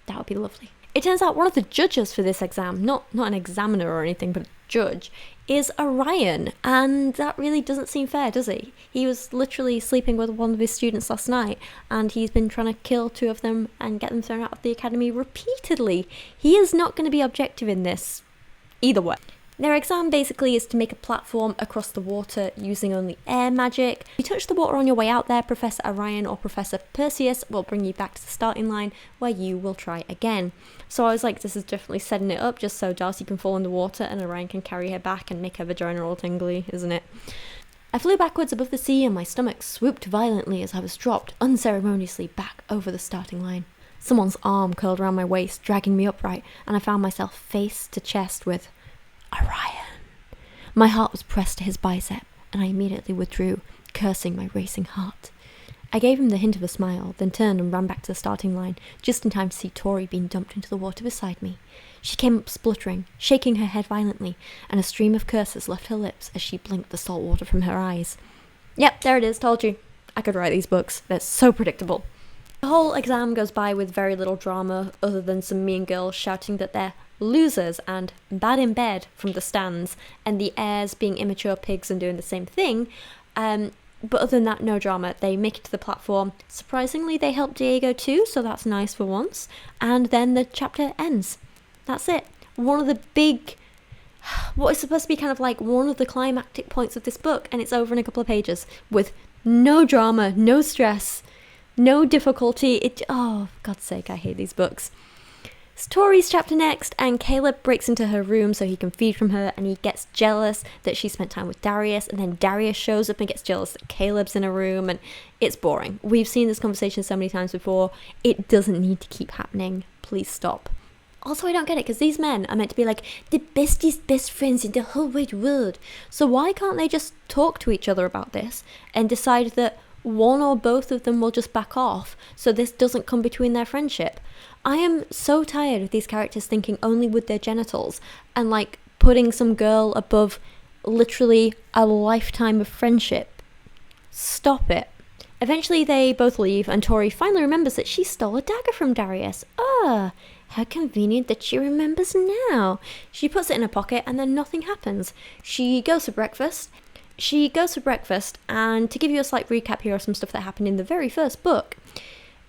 That would be lovely. It turns out one of the judges for this exam, not an examiner or anything, but a judge, is Orion, and that really doesn't seem fair, does it? He was literally sleeping with one of his students last night, and he's been trying to kill 2 of them and get them thrown out of the academy repeatedly. He is not going to be objective in this either way. Their exam basically is to make a platform across the water using only air magic. If you touch the water on your way out there, Professor Orion or Professor Perseus will bring you back to the starting line where you will try again. So I was like, this is definitely setting it up just so Darcy can fall in the water and Orion can carry her back and make her vagina all tingly, isn't it? I flew backwards above the sea and my stomach swooped violently as I was dropped unceremoniously back over the starting line. Someone's arm curled around my waist, dragging me upright, and I found myself face to chest with Orion. My heart was pressed to his bicep, and I immediately withdrew, cursing my racing heart. I gave him the hint of a smile, then turned and ran back to the starting line, just in time to see Tori being dumped into the water beside me. She came up spluttering, shaking her head violently, and a stream of curses left her lips as she blinked the salt water from her eyes. Yep, there it is, told you. I could write these books. They're so predictable. The whole exam goes by with very little drama, other than some mean girls shouting that they're losers and bad in bed from the stands, and the heirs being immature pigs and doing the same thing. But other than that, no drama. They make it to the platform. Surprisingly, they help Diego too, so that's nice for once. And then the chapter ends. That's it. One of the big, what is supposed to be kind of like one of the climactic points of this book, and it's over in a couple of pages with no drama, no stress, no difficulty. Oh, for God's sake, I hate these books. It's Tori's chapter next, and Caleb breaks into her room so he can feed from her, and he gets jealous that she spent time with Darius, and then Darius shows up and gets jealous that Caleb's in a room, and it's boring. We've seen this conversation so many times before. It doesn't need to keep happening. Please stop. Also, I don't get it, because these men are meant to be like the bestest best friends in the whole wide world. So why can't they just talk to each other about this and decide that one or both of them will just back off so this doesn't come between their friendship? I am so tired of these characters thinking only with their genitals and like putting some girl above literally a lifetime of friendship. Stop it. Eventually they both leave, and Tori finally remembers that she stole a dagger from Darius. Ah, how convenient that she remembers now. She puts it in her pocket and then nothing happens. She goes for breakfast, and to give you a slight recap here of some stuff that happened in the very first book,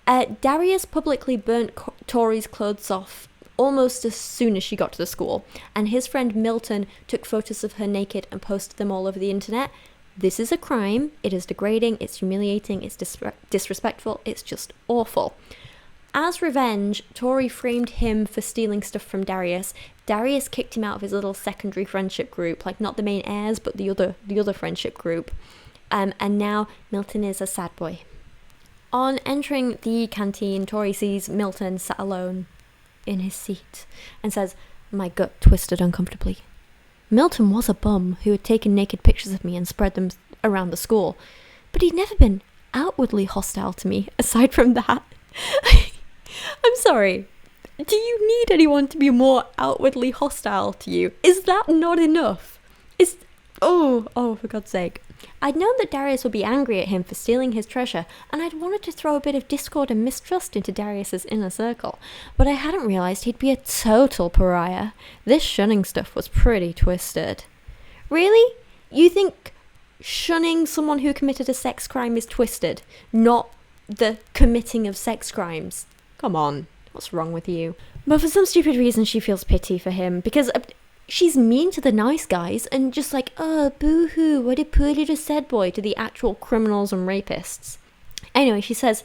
Darius publicly burnt Tori's clothes off almost as soon as she got to the school, and his friend Milton took photos of her naked and posted them all over the internet. This is a crime. It is degrading, it's humiliating, it's disrespectful, it's just awful. As revenge, Tori framed him for stealing stuff from Darius. Darius kicked him out of his little secondary friendship group, like not the main heirs, but the other friendship group. And now Milton is a sad boy. On entering the canteen, Tori sees Milton sat alone in his seat and says, my gut twisted uncomfortably. Milton was a bum who had taken naked pictures of me and spread them around the school, but he'd never been outwardly hostile to me aside from that. I'm sorry. Do you need anyone to be more outwardly hostile to you? Is that not enough? Oh, for God's sake. I'd known that Darius would be angry at him for stealing his treasure, and I'd wanted to throw a bit of discord and mistrust into Darius's inner circle, but I hadn't realised he'd be a total pariah. This shunning stuff was pretty twisted. Really? You think shunning someone who committed a sex crime is twisted, not the committing of sex crimes? Come on, what's wrong with you? But for some stupid reason she feels pity for him, because she's mean to the nice guys and just like, oh, boo-hoo, what a poor little sad boy to the actual criminals and rapists. Anyway, she says,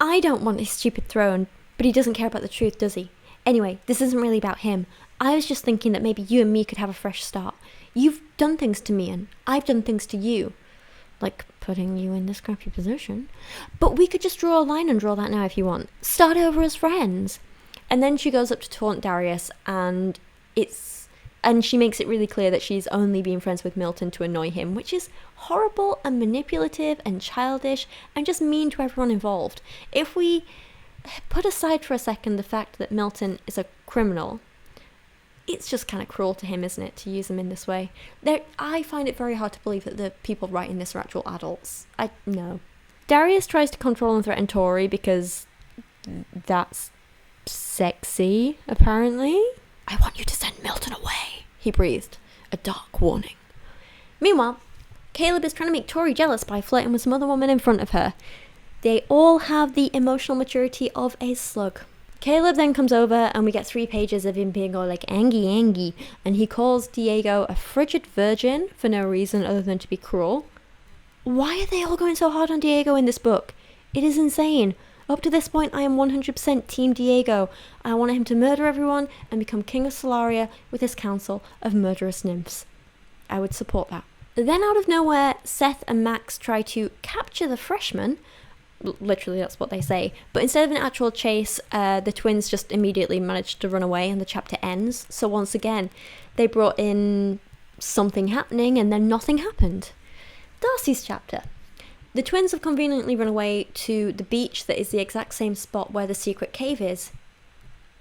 I don't want his stupid throne, but he doesn't care about the truth, does he? Anyway, this isn't really about him. I was just thinking that maybe you and me could have a fresh start. You've done things to me and I've done things to you. Like putting you in this crappy position. But we could just draw a line and draw that now if you want. Start over as friends. And then she goes up to taunt Darius, and she makes it really clear that she's only being friends with Milton to annoy him, which is horrible and manipulative and childish and just mean to everyone involved. If we put aside for a second the fact that Milton is a criminal, it's just kind of cruel to him, isn't it, to use him in this way? I find it very hard to believe that the people writing this are actual adults. No. Darius tries to control and threaten Tori because that's sexy, apparently. I want you to send Milton away, he breathed, a dark warning. Meanwhile, Caleb is trying to make Tori jealous by flirting with some other woman in front of her. They all have the emotional maturity of a slug. Caleb then comes over and we get 3 pages of him being all like angy, and he calls Diego a frigid virgin for no reason other than to be cruel. Why are they all going so hard on Diego in this book? It is insane. Up to this point, I am 100% Team Diego. I want him to murder everyone and become King of Solaria with his council of murderous nymphs. I would support that. Then out of nowhere, Seth and Max try to capture the freshman. Literally, that's what they say. But instead of an actual chase, the twins just immediately managed to run away and the chapter ends. So once again, they brought in something happening and then nothing happened. Darcy's chapter. The twins have conveniently run away to the beach that is the exact same spot where the secret cave is.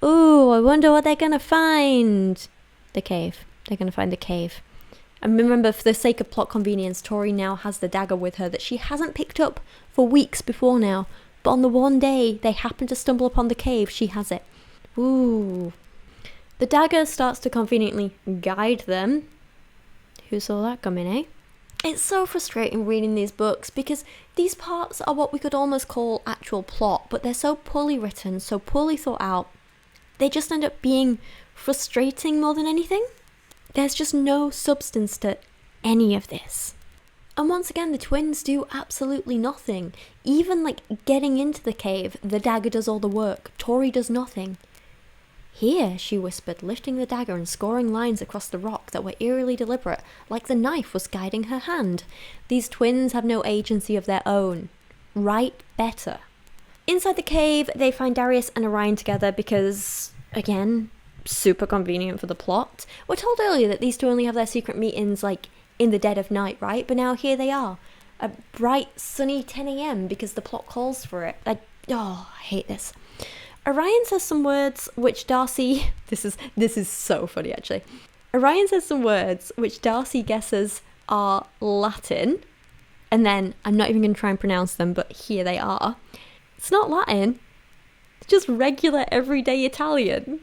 Ooh, I wonder what they're going to find. The cave. They're going to find the cave. And remember, for the sake of plot convenience, Tori now has the dagger with her that she hasn't picked up for weeks before now. But on the one day they happen to stumble upon the cave, she has it. Ooh. The dagger starts to conveniently guide them. Who saw that coming, eh? It's so frustrating reading these books because these parts are what we could almost call actual plot, but they're so poorly written, so poorly thought out. They just end up being frustrating more than anything. There's just no substance to any of this. And once again, the twins do absolutely nothing. Even like getting into the cave, the dagger does all the work. Tori does nothing. Here, she whispered, lifting the dagger and scoring lines across the rock that were eerily deliberate, like the knife was guiding her hand. These twins have no agency of their own. Write better. Inside the cave, they find Darius and Orion together because, again, super convenient for the plot. We're told earlier that these two only have their secret meetings, like, in the dead of night, right? But now here they are. A bright, sunny 10 a.m. because the plot calls for it. I hate this. Orion says some words which Darcy... This is so funny, actually. Orion says some words which Darcy guesses are Latin. And then, I'm not even going to try and pronounce them, but here they are. It's not Latin. It's just regular, everyday Italian.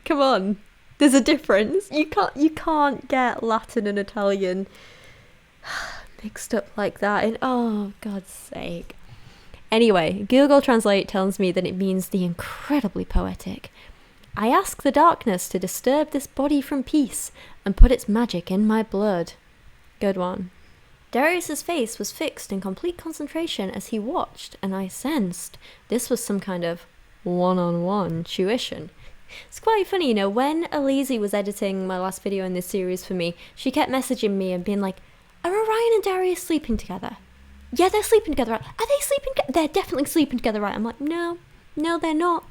Come on. There's a difference. You can't get Latin and Italian mixed up like that. And oh, God's sake. Anyway, Google Translate tells me that it means the incredibly poetic. I ask the darkness to disturb this body from peace and put its magic in my blood. Good one. Darius's face was fixed in complete concentration as he watched, and I sensed this was some kind of one-on-one tuition. It's quite funny, when Alizé was editing my last video in this series for me, she kept messaging me and being like, are Orion and Darius sleeping together? Yeah, they're sleeping together, right? Are they sleeping together? They're definitely sleeping together, right? I'm like, no, they're not.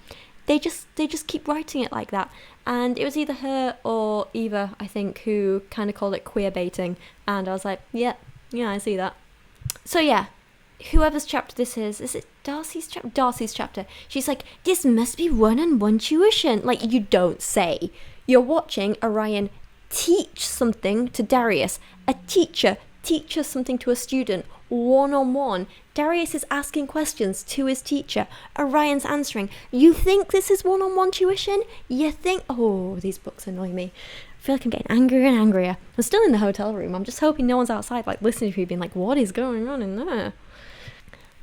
They just keep writing it like that. And it was either her or Eva, I think, who kind of called it queer baiting. And I was like, yeah, I see that. So yeah, whoever's chapter this is it Darcy's chapter? Darcy's chapter. She's like, this must be one-on-one tuition. Like, you don't say. You're watching Orion teach something to Darius. A teacher teaches something to a student, one-on-one. Darius is asking questions to his teacher. Orion's answering. You think this is one-on-one tuition? You think... Oh, these books annoy me. I feel like I'm getting angrier and angrier. I'm still in the hotel room. I'm just hoping no one's outside, like, listening to me being like, what is going on in there?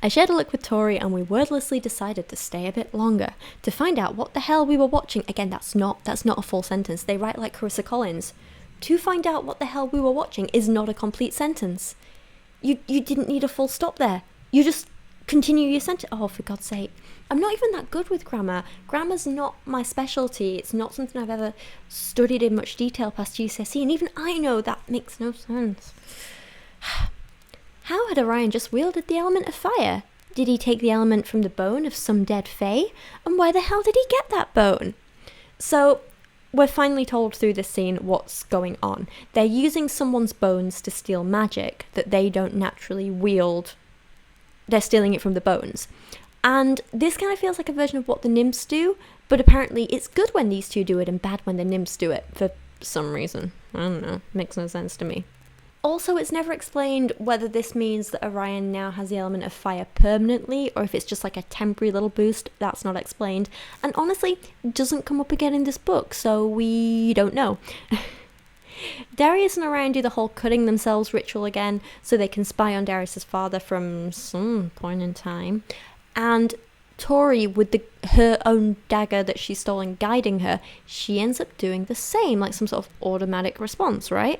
I shared a look with Tori and we wordlessly decided to stay a bit longer to find out what the hell we were watching. Again, that's not a full sentence. They write like Carissa Collins. To find out what the hell we were watching is not a complete sentence. You didn't need a full stop there. You just continue your sentence. Oh, for God's sake. I'm not even that good with grammar. Grammar's not my specialty. It's not something I've ever studied in much detail past GCSE, and even I know that makes no sense. How had Orion just wielded the element of fire? Did he take the element from the bone of some dead fae? And where the hell did he get that bone? So, we're finally told through this scene what's going on. They're using someone's bones to steal magic that they don't naturally wield. They're stealing it from the bones. And this kind of feels like a version of what the nymphs do, but apparently it's good when these two do it and bad when the nymphs do it, for some reason. I don't know, makes no sense to me. Also, it's never explained whether this means that Orion now has the element of fire permanently, or if it's just like a temporary little boost. That's not explained. And honestly, it doesn't come up again in this book, so we don't know. Darius and Orion do the whole cutting themselves ritual again, so they can spy on Darius's father from some point in time. And Tori, with her own dagger that she's stolen guiding her, she ends up doing the same, like some sort of automatic response, right?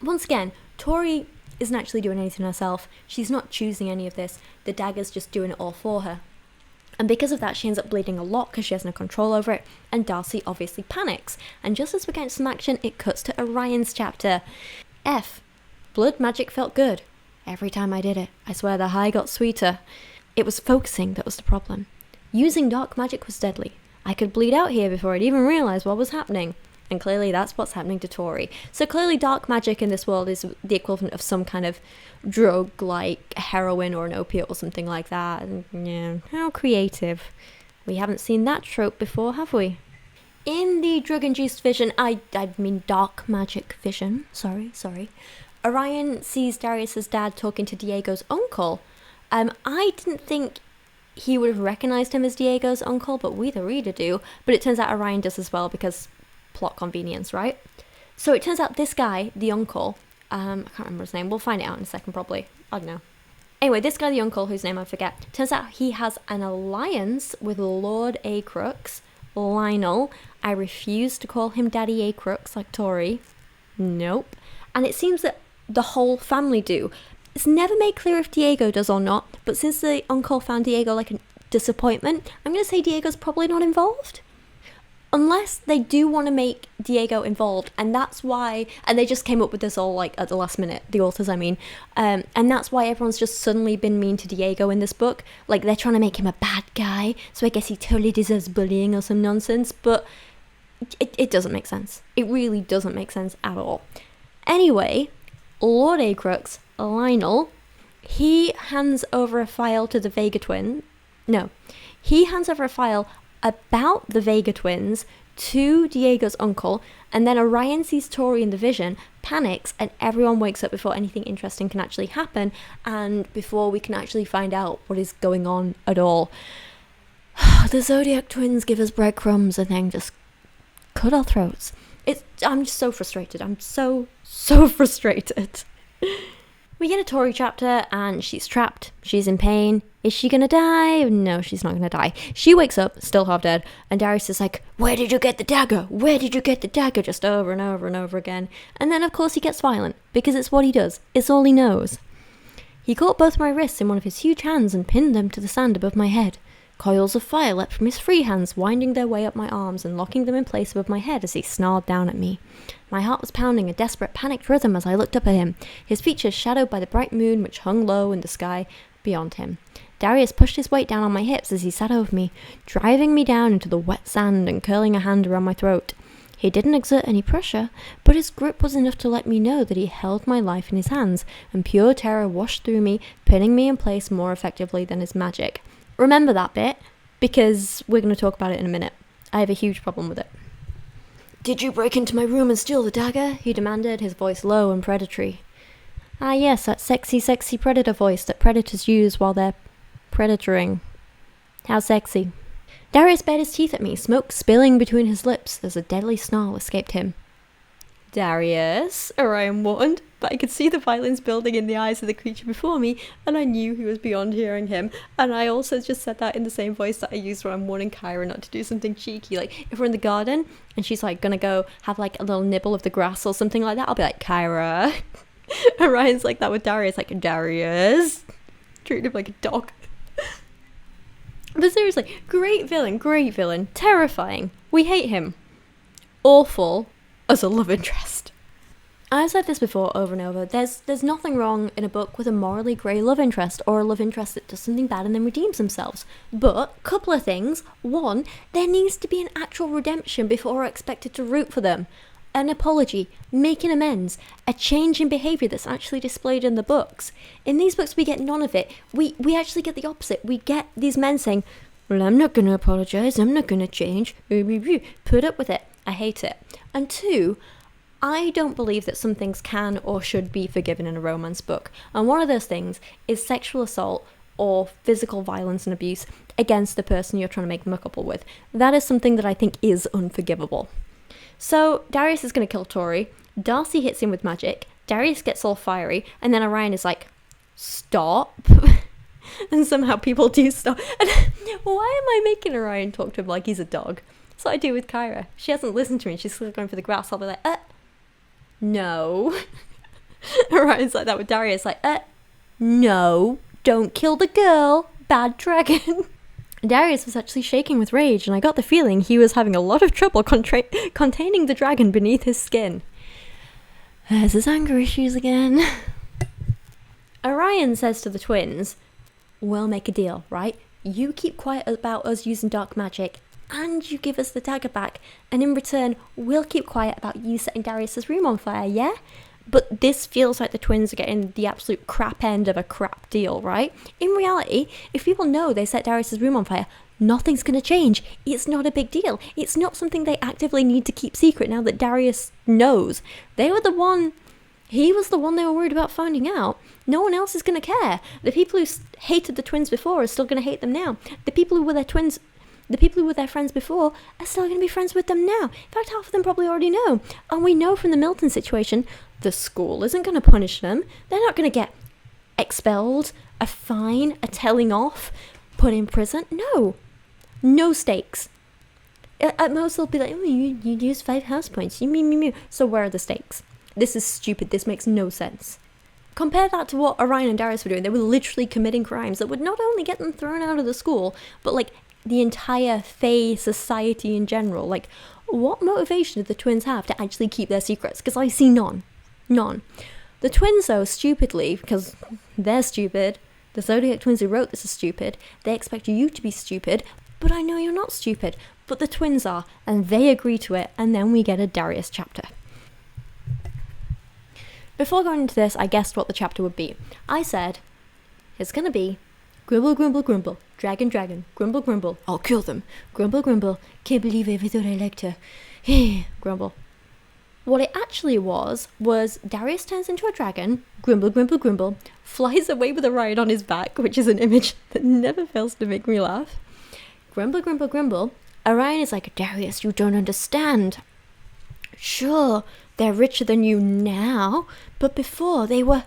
Once again, Tori isn't actually doing anything herself. She's not choosing any of this. The dagger's just doing it all for her. And because of that, she ends up bleeding a lot because she has no control over it, and Darcy obviously panics. And just as we're getting some action, it cuts to Orion's chapter. F. Blood magic felt good. Every time I did it, I swear the high got sweeter. It was focusing that was the problem. Using dark magic was deadly. I could bleed out here before I'd even realise what was happening. And clearly that's what's happening to Tori. So clearly dark magic in this world is the equivalent of some kind of drug like heroin or an opiate or something like that. And yeah, how creative. We haven't seen that trope before, have we? In the drug-induced vision, I mean dark magic vision, sorry. Orion sees Darius's dad talking to Diego's uncle. I didn't think he would have recognised him as Diego's uncle, but we the reader do. But it turns out Orion does as well because plot convenience, right? So it turns out this guy, the uncle, I can't remember his name, we'll find it out in a second probably, I don't know. Anyway, this guy, the uncle, whose name I forget, turns out he has an alliance with Lord Acrux, Lionel. I refuse to call him Daddy Acrux like Tori. Nope. And it seems that the whole family do. It's never made clear if Diego does or not, but since the uncle found Diego like a disappointment, I'm going to say Diego's probably not involved. Unless they do want to make Diego involved, and that's why, and they just came up with this all like at the last minute, the authors I mean, and that's why everyone's just suddenly been mean to Diego in this book. Like they're trying to make him a bad guy, so I guess he totally deserves bullying or some nonsense, but it doesn't make sense. It really doesn't make sense at all. Anyway, Lord Acrux, Lionel, he hands over a file to the Vega twin. No, he hands over a file about the Vega twins to Diego's uncle, and then Orion sees Tori in the vision, panics, and everyone wakes up before anything interesting can actually happen, and before we can actually find out what is going on at all. The Zodiac twins give us breadcrumbs and then just cut our throats. I'm just so frustrated. I'm so frustrated. We get a Tori chapter and she's trapped. She's in pain. Is she gonna die? No, she's not gonna die. She wakes up, still half dead, and Darius is like, "Where did you get the dagger? Where did you get the dagger?" Just over and over and over again. And then of course he gets violent, because it's what he does. It's all he knows. He caught both my wrists in one of his huge hands and pinned them to the sand above my head. Coils of fire leapt from his free hands, winding their way up my arms and locking them in place above my head as he snarled down at me. My heart was pounding a desperate, panicked rhythm as I looked up at him, his features shadowed by the bright moon which hung low in the sky beyond him. Darius pushed his weight down on my hips as he sat over me, driving me down into the wet sand and curling a hand around my throat. He didn't exert any pressure, but his grip was enough to let me know that he held my life in his hands, and pure terror washed through me, pinning me in place more effectively than his magic. Remember that bit, because we're going to talk about it in a minute. I have a huge problem with it. "Did you break into my room and steal the dagger?" he demanded, his voice low and predatory. Ah yes, that sexy predator voice that predators use while they're predatoring. How sexy. Darius bared his teeth at me, smoke spilling between his lips as a deadly snarl escaped him. "Darius," Orion warned, but I could see the violence building in the eyes of the creature before me, and I knew he was beyond hearing him. And I also just said that in the same voice that I used when I'm warning Kyra not to do something cheeky. Like, if we're in the garden and she's like gonna go have like a little nibble of the grass or something like that, I'll be like, "Kyra." Orion's like that with Darius, like, "Darius." Treat him like a dog. But seriously, great villain, terrifying. We hate him. Awful as a love interest. I've said this before over and over. There's nothing wrong in a book with a morally grey love interest, or a love interest that does something bad and then redeems themselves. But, couple of things. One, there needs to be an actual redemption before we're expected to root for them. An apology, making amends, a change in behaviour that's actually displayed in the books. In these books we get none of it. We actually get the opposite. We get these men saying, "Well, I'm not going to apologise, I'm not going to change, put up with it." I hate it. And two, I don't believe that some things can or should be forgiven in a romance book. And one of those things is sexual assault or physical violence and abuse against the person you're trying to make them a couple with. That is something that I think is unforgivable. So Darius is going to kill Tori. Darcy hits him with magic. Darius gets all fiery. And then Orion is like, "Stop." And somehow people do stop. And why am I making Orion talk to him like he's a dog? That's what I do with Kyra. She hasn't listened to me. She's still going for the grass. I'll be like, "No." Orion's like that with Darius. Like, "No. Don't kill the girl. Bad dragon." Darius was actually shaking with rage, and I got the feeling he was having a lot of trouble containing the dragon beneath his skin. There's his anger issues again. Orion says to the twins, "We'll make a deal, right? You keep quiet about us using dark magic, and you give us the dagger back, and in return, we'll keep quiet about you setting Darius's room on fire, yeah?" But this feels like the twins are getting the absolute crap end of a crap deal, right? In reality, if people know they set Darius's room on fire, nothing's going to change. It's not a big deal. It's not something they actively need to keep secret now that Darius knows. He was the one they were worried about finding out. No one else is going to care. The people who hated the twins before are still going to hate them now. The people who were their friends before are still going to be friends with them now. In fact, half of them probably already know. And we know from the Milton situation, the school isn't going to punish them. They're not going to get expelled, a fine, a telling off, put in prison. No stakes. At most they'll be like, "Oh, you used 5 house points. So where are the stakes? This is stupid. This makes no sense." Compare that to what Orion and Darius were doing. They were literally committing crimes that would not only get them thrown out of the school, but like the entire Fae society in general. Like, what motivation did the twins have to actually keep their secrets? Because I see none. The twins, though, stupidly, because they're stupid, the Zodiac twins who wrote this are stupid, they expect you to be stupid, but I know you're not stupid. But the twins are, and they agree to it, and then we get a Darius chapter. Before going into this, I guessed what the chapter would be. I said, it's going to be grumble, grumble, grumble, Dragon, dragon, grumble, grumble, I'll kill them. Grumble, grumble, can't believe I ever thought I liked her. Grumble. What it actually was Darius turns into a dragon, grumble, grumble, grumble, flies away with Orion on his back, which is an image that never fails to make me laugh. Grumble, grumble, grumble. Orion is like, Darius, you don't understand. Sure, they're richer than you now, but before they were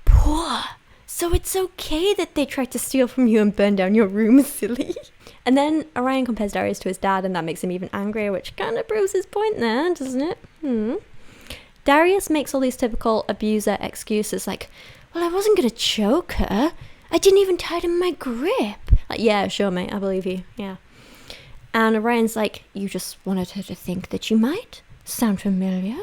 poor. So it's okay that they tried to steal from you and burn down your room, silly. And then Orion compares Darius to his dad, and that makes him even angrier, which kind of proves his point there, doesn't it? Darius makes all these typical abuser excuses like, well, I wasn't going to choke her. I didn't even tighten my grip. Like, yeah, sure, mate, I believe you, yeah. And Orion's like, you just wanted her to think that you might? Sound familiar?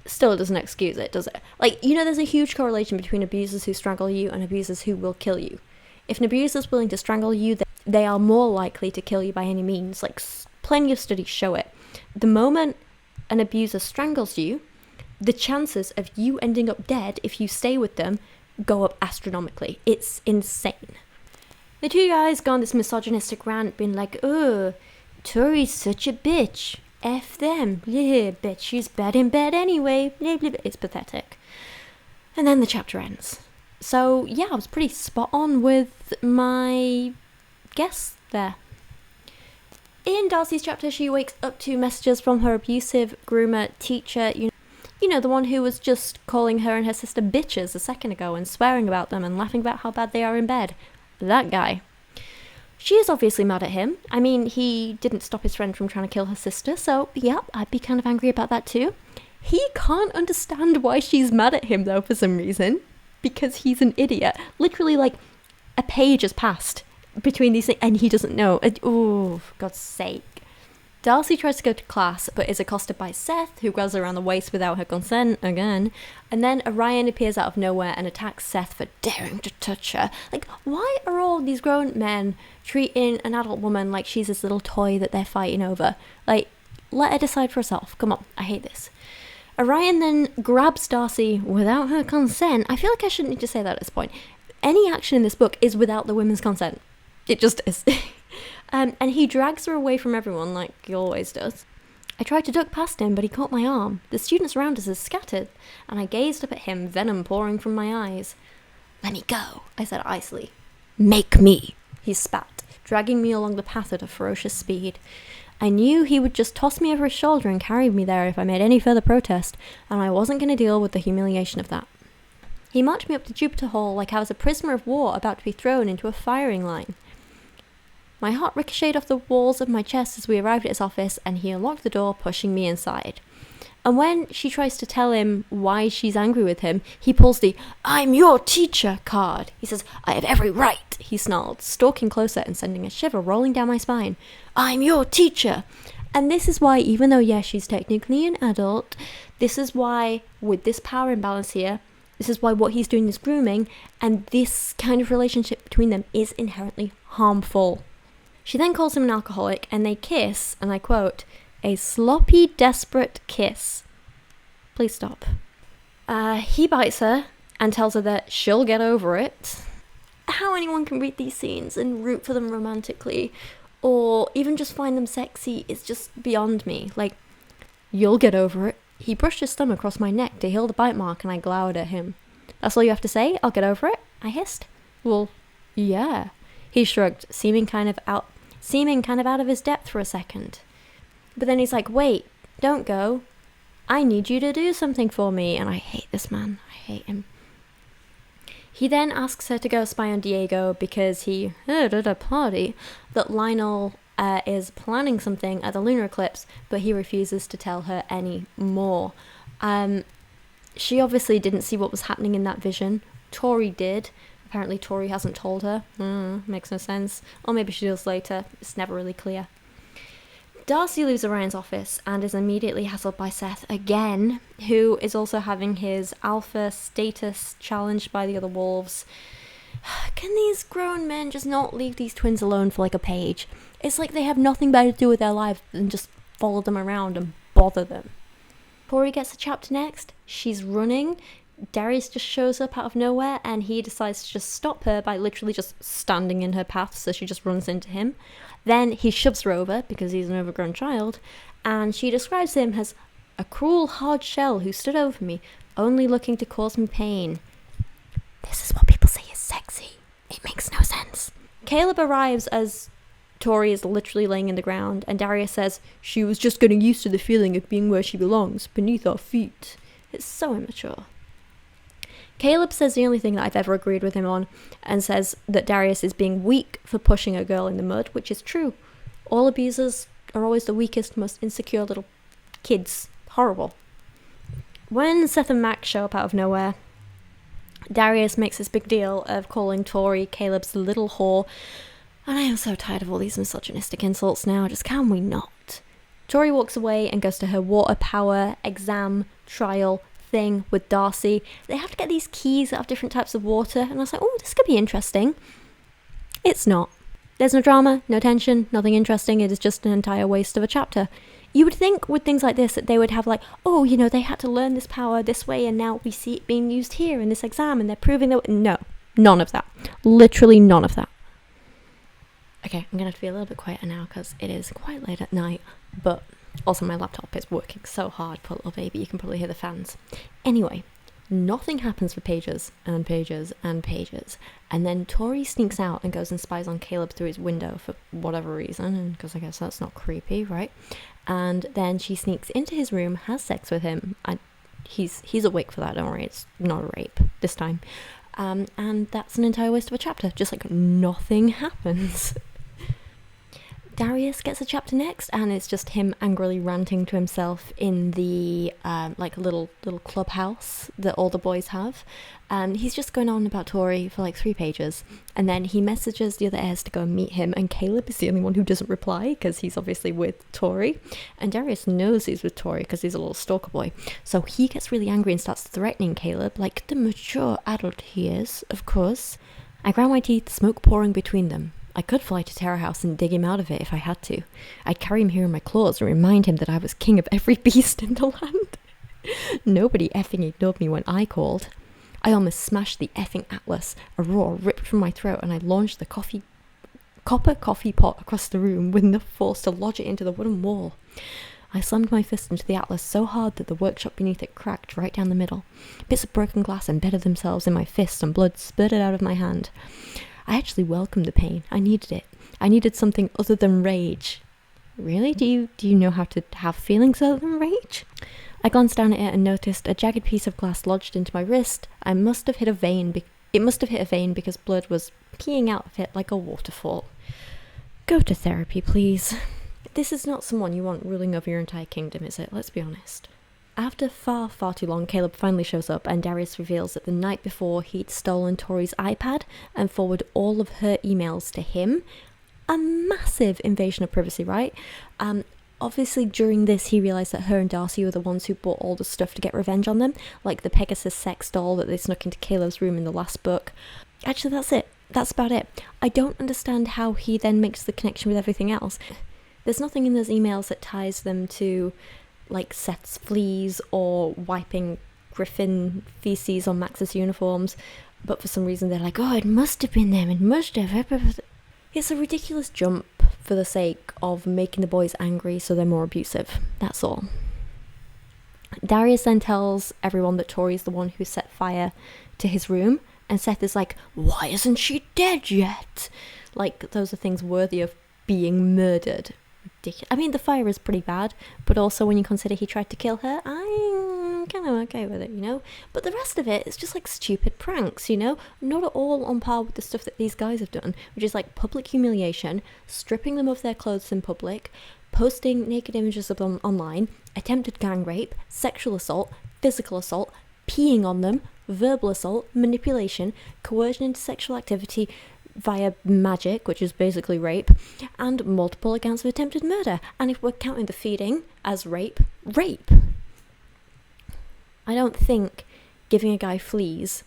Still doesn't excuse it, does it? Like, there's a huge correlation between abusers who strangle you and abusers who will kill you. If an abuser is willing to strangle you, they are more likely to kill you by any means. Like, plenty of studies show it. The moment an abuser strangles you, the chances of you ending up dead if you stay with them go up astronomically. It's insane. The two guys go on this misogynistic rant, being like, oh, Tori's such a bitch. F them. Yeah, bet she's bad in bed anyway. Blah, blah, blah. It's pathetic. And then the chapter ends. So, yeah, I was pretty spot on with my guess there. In Darcy's chapter, she wakes up to messages from her abusive groomer teacher, the one who was just calling her and her sister bitches a second ago and swearing about them and laughing about how bad they are in bed. That guy. She is obviously mad at him. I mean, he didn't stop his friend from trying to kill her sister, so yeah, I'd be kind of angry about that too. He can't understand why she's mad at him though for some reason, because he's an idiot. Literally, like, a page has passed between these things and he doesn't know. Oh, for God's sake. Darcy tries to go to class, but is accosted by Seth, who grabs her around the waist without her consent, again. And then Orion appears out of nowhere and attacks Seth for daring to touch her. Like, why are all these grown men treating an adult woman like she's this little toy that they're fighting over? Like, let her decide for herself. Come on, I hate this. Orion then grabs Darcy without her consent. I feel like I shouldn't need to say that at this point. Any action in this book is without the women's consent. It just is. And he drags her away from everyone, like he always does. I tried to duck past him, but he caught my arm. The students around us are scattered, and I gazed up at him, venom pouring from my eyes. Let me go, I said icily. Make me, he spat, dragging me along the path at a ferocious speed. I knew he would just toss me over his shoulder and carry me there if I made any further protest, and I wasn't going to deal with the humiliation of that. He marched me up to Jupiter Hall like I was a prisoner of war about to be thrown into a firing line. My heart ricocheted off the walls of my chest as we arrived at his office, and he unlocked the door, pushing me inside. And when she tries to tell him why she's angry with him, he pulls the "I'm your teacher" card. He says, "I have every right," he snarled, stalking closer and sending a shiver rolling down my spine. "I'm your teacher." And this is why, even though, yeah, she's technically an adult, this is why, with this power imbalance here, this is why what he's doing is grooming, and this kind of relationship between them is inherently harmful. She then calls him an alcoholic, and they kiss, and I quote, "a sloppy, desperate kiss." Please stop. He bites her and tells her that she'll get over it. How anyone can read these scenes and root for them romantically, or even just find them sexy, is just beyond me. Like, you'll get over it. He brushed his thumb across my neck to heal the bite mark, and I glowered at him. That's all you have to say? I'll get over it? I hissed. Well, yeah. He shrugged, seeming kind of out of his depth for a second. But then he's like, wait, don't go. I need you to do something for me. And I hate this man. I hate him. He then asks her to go spy on Diego because he heard at a party that Lionel is planning something at the lunar eclipse, but he refuses to tell her any more. She obviously didn't see what was happening in that vision. Tori did. Apparently Tori hasn't told her. Makes no sense. Or maybe she does later. It's never really clear. Darcy leaves Orion's office and is immediately hassled by Seth again, who is also having his alpha status challenged by the other wolves. Can these grown men just not leave these twins alone for like a page? It's like they have nothing better to do with their lives than just follow them around and bother them. Tori gets a chapter next. She's running. Darius just shows up out of nowhere, and he decides to just stop her by literally just standing in her path, so she just runs into him. Then he shoves her over because he's an overgrown child, and she describes him as a cruel, hard shell who stood over me, only looking to cause me pain. This is what people say is sexy. It makes no sense. Caleb arrives as Tori is literally laying in the ground, and Darius says, "She was just getting used to the feeling of being where she belongs, beneath our feet." It's so immature. Caleb says the only thing that I've ever agreed with him on, and says that Darius is being weak for pushing a girl in the mud, which is true. All abusers are always the weakest, most insecure little kids. Horrible. When Seth and Max show up out of nowhere, Darius makes this big deal of calling Tori Caleb's little whore, and I am so tired of all these misogynistic insults now, just can we not? Tori walks away and goes to her water power exam trial thing with Darcy. They have to get these keys out of different types of water, and I was like, oh, this could be interesting. It's not. There's no drama, no tension, nothing interesting. It is just an entire waste of a chapter. You would think with things like this that they would have like, oh, you know, they had to learn this power this way, and now we see it being used here in this exam, and they're proving that. No, none of that. Literally none of that. Okay, I'm going to have to be a little bit quieter now because it is quite late at night, but also my laptop is working so hard, poor little baby, you can probably hear the fans. Anyway, nothing happens for pages and pages and pages, and then Tori sneaks out and goes and spies on Caleb through his window for whatever reason, and because I guess that's not creepy, right? And then she sneaks into his room, has sex with him. He's awake for that, don't worry, it's not a rape this time. And that's an entire waste of a chapter, just like nothing happens. Darius gets a chapter next, and it's just him angrily ranting to himself in the like little clubhouse that all the boys have. He's just going on about Tori for like 3 pages, and then he messages the other heirs to go and meet him, and Caleb is the only one who doesn't reply because he's obviously with Tori, and Darius knows he's with Tori because he's a little stalker boy, so he gets really angry and starts threatening Caleb like the mature adult he is, of course. I ground my teeth, smoke pouring between them. I could fly to Terror House and dig him out of it if I had to. I'd carry him here in my claws and remind him that I was king of every beast in the land. Nobody effing ignored me when I called. I almost smashed the effing atlas. A roar ripped from my throat, and I launched the copper coffee pot across the room with enough force to lodge it into the wooden wall. I slammed my fist into the atlas so hard that the workshop beneath it cracked right down the middle. Bits of broken glass embedded themselves in my fist, and blood spurted out of my hand. I actually welcomed the pain. I needed it. I needed something other than rage. Really? Do you know how to have feelings other than rage? I glanced down at it and noticed a jagged piece of glass lodged into my wrist. It must have hit a vein because blood was peeing out of it like a waterfall. Go to therapy, please. This is not someone you want ruling over your entire kingdom, is it? Let's be honest. After far too long, Caleb finally shows up, and Darius reveals that the night before he'd stolen Tori's iPad and forwarded all of her emails to him. A massive invasion of privacy, right? Obviously, during this, he realised that her and Darcy were the ones who bought all the stuff to get revenge on them, like the Pegasus sex doll that they snuck into Caleb's room in the last book. Actually, that's it. That's about it. I don't understand how he then makes the connection with everything else. There's nothing in those emails that ties them to like Seth's fleas or wiping Griffin feces on Max's uniforms, but for some reason they're like, oh, it must have been them, it must have. It's a ridiculous jump for the sake of making the boys angry so they're more abusive, that's all. Darius then tells everyone that Tori's the one who set fire to his room, and Seth is like, why isn't she dead yet? Like, those are things worthy of being murdered. Ridiculous. I mean, the fire is pretty bad, but also when you consider he tried to kill her, I'm kind of okay with it, you know? But the rest of it is just like stupid pranks, you know? Not at all on par with the stuff that these guys have done, which is like public humiliation, stripping them of their clothes in public, posting naked images of them online, attempted gang rape, sexual assault, physical assault, peeing on them, verbal assault, manipulation, coercion into sexual activity via magic, which is basically rape, and multiple accounts of attempted murder. And if we're counting the feeding as rape. I don't think giving a guy fleas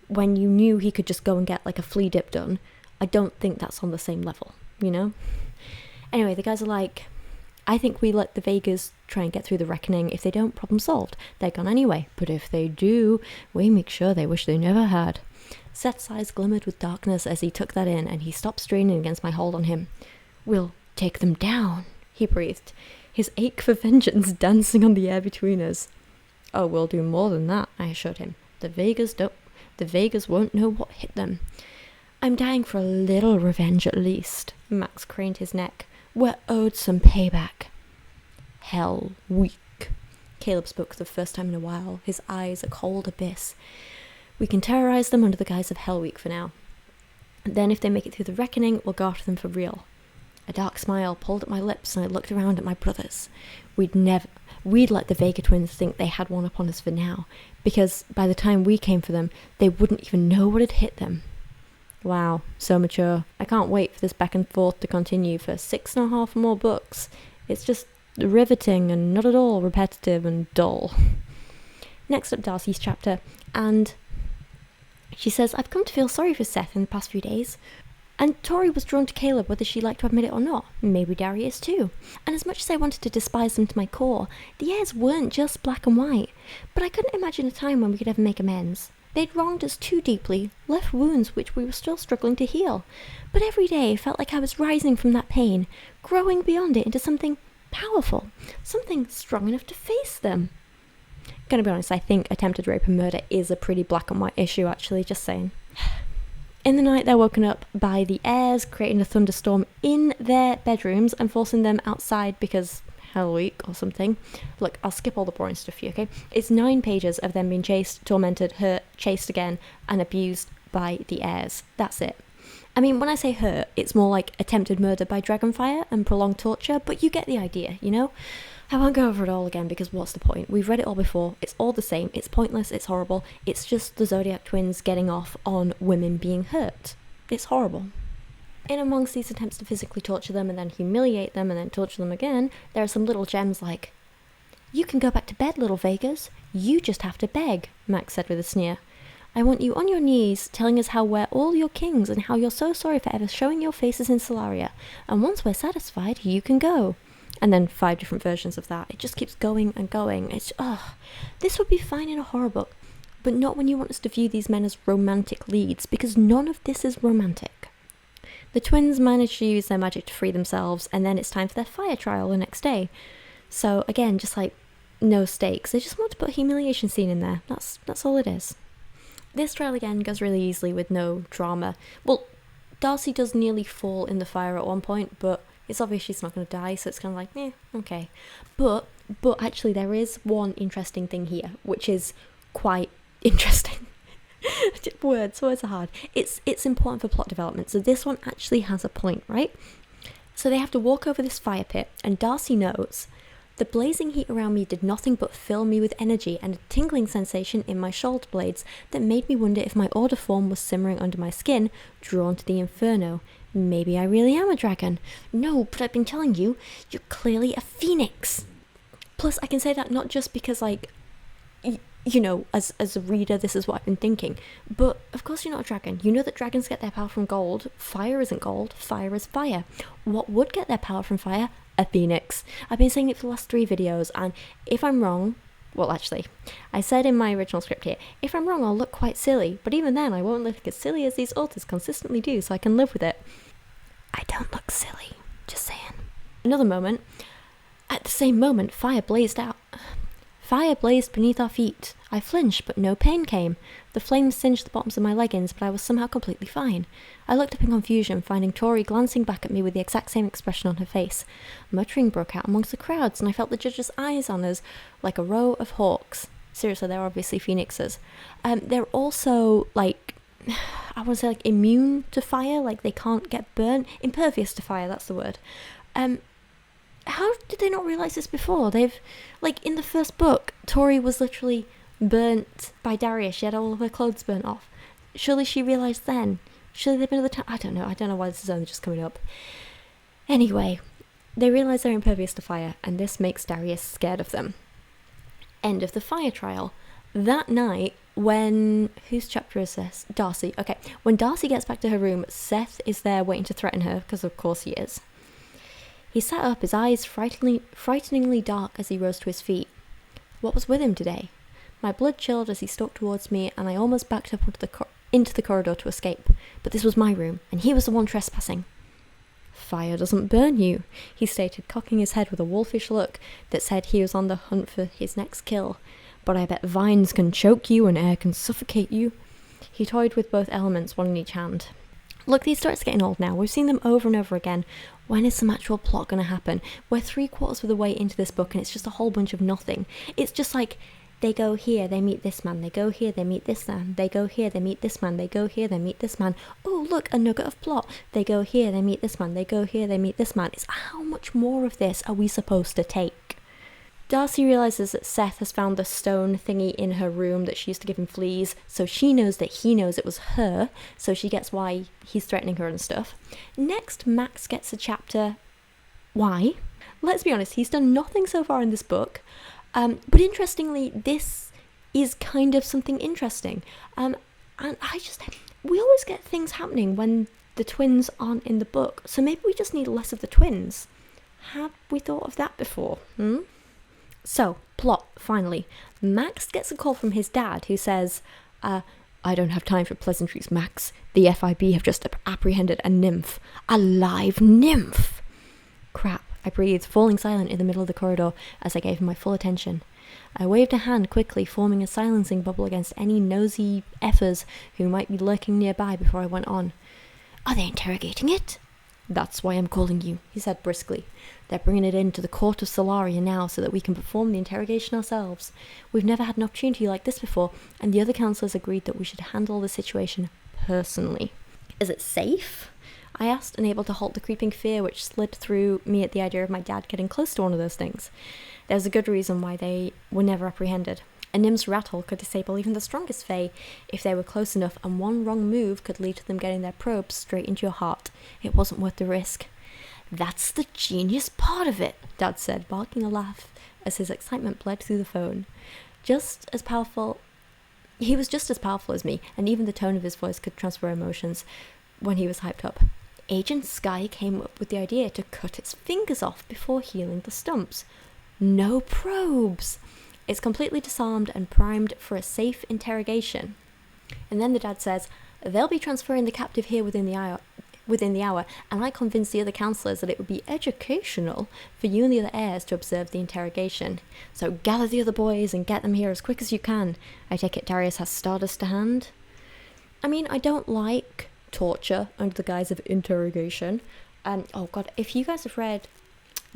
when you knew he could just go and get like a flea dip done, I don't think that's on the same level, you know? Anyway, the guys are like, I think we let the Vegas try and get through the reckoning. If they don't, problem solved. They're gone anyway. But if they do, we make sure they wish they never had. Seth's eyes glimmered with darkness as he took that in, and he stopped straining against my hold on him. We'll take them down, he breathed, his ache for vengeance dancing on the air between us. Oh, we'll do more than that, I assured him. The Vegas won't know what hit them. I'm dying for a little revenge at least. Max craned his neck. We're owed some payback. Hell week. Caleb spoke for the first time in a while, his eyes a cold abyss. We can terrorize them under the guise of Hell Week for now. Then if they make it through the reckoning, we'll go after them for real. A dark smile pulled at my lips and I looked around at my brothers. We'd let the Vega twins think they had one upon us for now, because by the time we came for them, they wouldn't even know what had hit them. Wow, so mature. I can't wait for this back and forth to continue for 6.5 more books. It's just riveting and not at all repetitive and dull. Next up, Darcy's chapter, and she says, I've come to feel sorry for Seth in the past few days. And Tori was drawn to Caleb whether she liked to admit it or not. Maybe Darius too. And as much as I wanted to despise them to my core, the heirs weren't just black and white. But I couldn't imagine a time when we could ever make amends. They'd wronged us too deeply, left wounds which we were still struggling to heal. But every day felt like I was rising from that pain, growing beyond it into something powerful, something strong enough to face them. Gonna be honest, I think attempted rape and murder is a pretty black and white issue, actually, just saying. In the night, they're woken up by the heirs creating a thunderstorm in their bedrooms and forcing them outside because Hell Week or something. Look, I'll skip all the boring stuff for you, okay? It's 9 pages of them being chased, tormented, hurt, chased again, and abused by the heirs. That's it. I mean, when I say hurt, it's more like attempted murder by dragonfire and prolonged torture, but you get the idea, you know? I won't go over it all again because what's the point? We've read it all before. It's all the same. It's pointless. It's horrible. It's just the Zodiac twins getting off on women being hurt. It's horrible. In amongst these attempts to physically torture them and then humiliate them and then torture them again, there are some little gems like, you can go back to bed, little Vegas. You just have to beg, Max said with a sneer. I want you on your knees telling us how we're all your kings and how you're so sorry for ever showing your faces in Solaria. And once we're satisfied, you can go. And then 5 different versions of that. It just keeps going and going. It's, this would be fine in a horror book, but not when you want us to view these men as romantic leads, because none of this is romantic. The twins manage to use their magic to free themselves, and then it's time for their fire trial the next day. So again, just like no stakes. They just want to put a humiliation scene in there. That's all it is. This trial again goes really easily with no drama. Well, Darcy does nearly fall in the fire at one point, but it's obvious she's not going to die, so it's kind of like, okay. But actually there is one interesting thing here, which is quite interesting. Words are hard. It's important for plot development, so this one actually has a point, right? So they have to walk over this fire pit, and Darcy knows, the blazing heat around me did nothing but fill me with energy and a tingling sensation in my shoulder blades that made me wonder if my order form was simmering under my skin, drawn to the inferno. Maybe I really am a dragon. No, but I've been telling you, you're clearly a phoenix. Plus, I can say that not just because, like, you know, as a reader, this is what I've been thinking. But, of course, you're not a dragon. You know that dragons get their power from gold. Fire isn't gold. Fire is fire. What would get their power from fire? A phoenix. I've been saying it for the last 3 videos, and if I'm wrong... Well, actually, I said in my original script here, if I'm wrong, I'll look quite silly, but even then, I won't look as silly as these authors consistently do, so I can live with it. I don't look silly, just saying. Another moment. At the same moment, fire blazed out. Fire blazed beneath our feet. I flinched, but no pain came. The flames singed the bottoms of my leggings, but I was somehow completely fine. I looked up in confusion, finding Tori glancing back at me with the exact same expression on her face. Muttering broke out amongst the crowds, and I felt the judge's eyes on us like a row of hawks. Seriously, they're obviously phoenixes. They're also, like, I want to say, like, immune to fire, like they can't get burnt. Impervious to fire, that's the word. How did they not realise this before? They've, like, in the first book, Tori was literally burnt by Darius. She had all of her clothes burnt off. Surely she realised then. Surely they've been at the time. I don't know why this is only just coming up. Anyway, they realise they're impervious to fire, and this makes Darius scared of them. End of the fire trial. That night, when... Whose chapter is this? Darcy. Okay. When Darcy gets back to her room, Seth is there waiting to threaten her, because of course he is. He sat up, his eyes frighteningly dark as he rose to his feet. What was with him today? My blood chilled as he stalked towards me, and I almost backed up into the corridor to escape. But this was my room, and he was the one trespassing. Fire doesn't burn you, he stated, cocking his head with a wolfish look that said he was on the hunt for his next kill. But I bet vines can choke you and air can suffocate you. He toyed with both elements, one in each hand. Look, these stories are getting old now. We've seen them over and over again. When is some actual plot going to happen? We're 3/4 of the way into this book and it's just a whole bunch of nothing. It's just like, they go here, they meet this man. They go here, they meet this man. They go here, they meet this man. They go here, they meet this man. Oh, look, a nugget of plot. They go here, they meet this man. They go here, they meet this man. It's how much more of this are we supposed to take? Darcy realises that Seth has found the stone thingy in her room that she used to give him fleas, so she knows that he knows it was her, so she gets why he's threatening her and stuff. Next, Max gets a chapter. Why? Let's be honest, he's done nothing so far in this book, but interestingly, this is kind of something interesting. And we always get things happening when the twins aren't in the book, so maybe we just need less of the twins. Have we thought of that before? So, plot, finally. Max gets a call from his dad who says, I don't have time for pleasantries, Max. The FIB have just apprehended a nymph. A live nymph! Crap, I breathed, falling silent in the middle of the corridor as I gave him my full attention. I waved a hand quickly, forming a silencing bubble against any nosy effers who might be lurking nearby before I went on. Are they interrogating it? That's why I'm calling you, he said briskly. They're bringing it into the court of Solaria now so that we can perform the interrogation ourselves. We've never had an opportunity like this before, and the other councillors agreed that we should handle the situation personally. Is it safe? I asked, unable to halt the creeping fear which slid through me at the idea of my dad getting close to one of those things. There's a good reason why they were never apprehended. A nymph's rattle could disable even the strongest fae if they were close enough, and one wrong move could lead to them getting their probes straight into your heart. It wasn't worth the risk. That's the genius part of it, Dad said, barking a laugh as his excitement bled through the phone. He was just as powerful as me, and even the tone of his voice could transfer emotions when he was hyped up. Agent Skye came up with the idea to cut its fingers off before healing the stumps. No probes! It's completely disarmed and primed for a safe interrogation. And then the dad says, they'll be transferring the captive here within the hour, and I convinced the other councillors that it would be educational for you and the other heirs to observe the interrogation. So gather the other boys and get them here as quick as you can. I take it Darius has Stardust to hand? I mean, I don't like torture under the guise of interrogation. Oh god, if you guys have read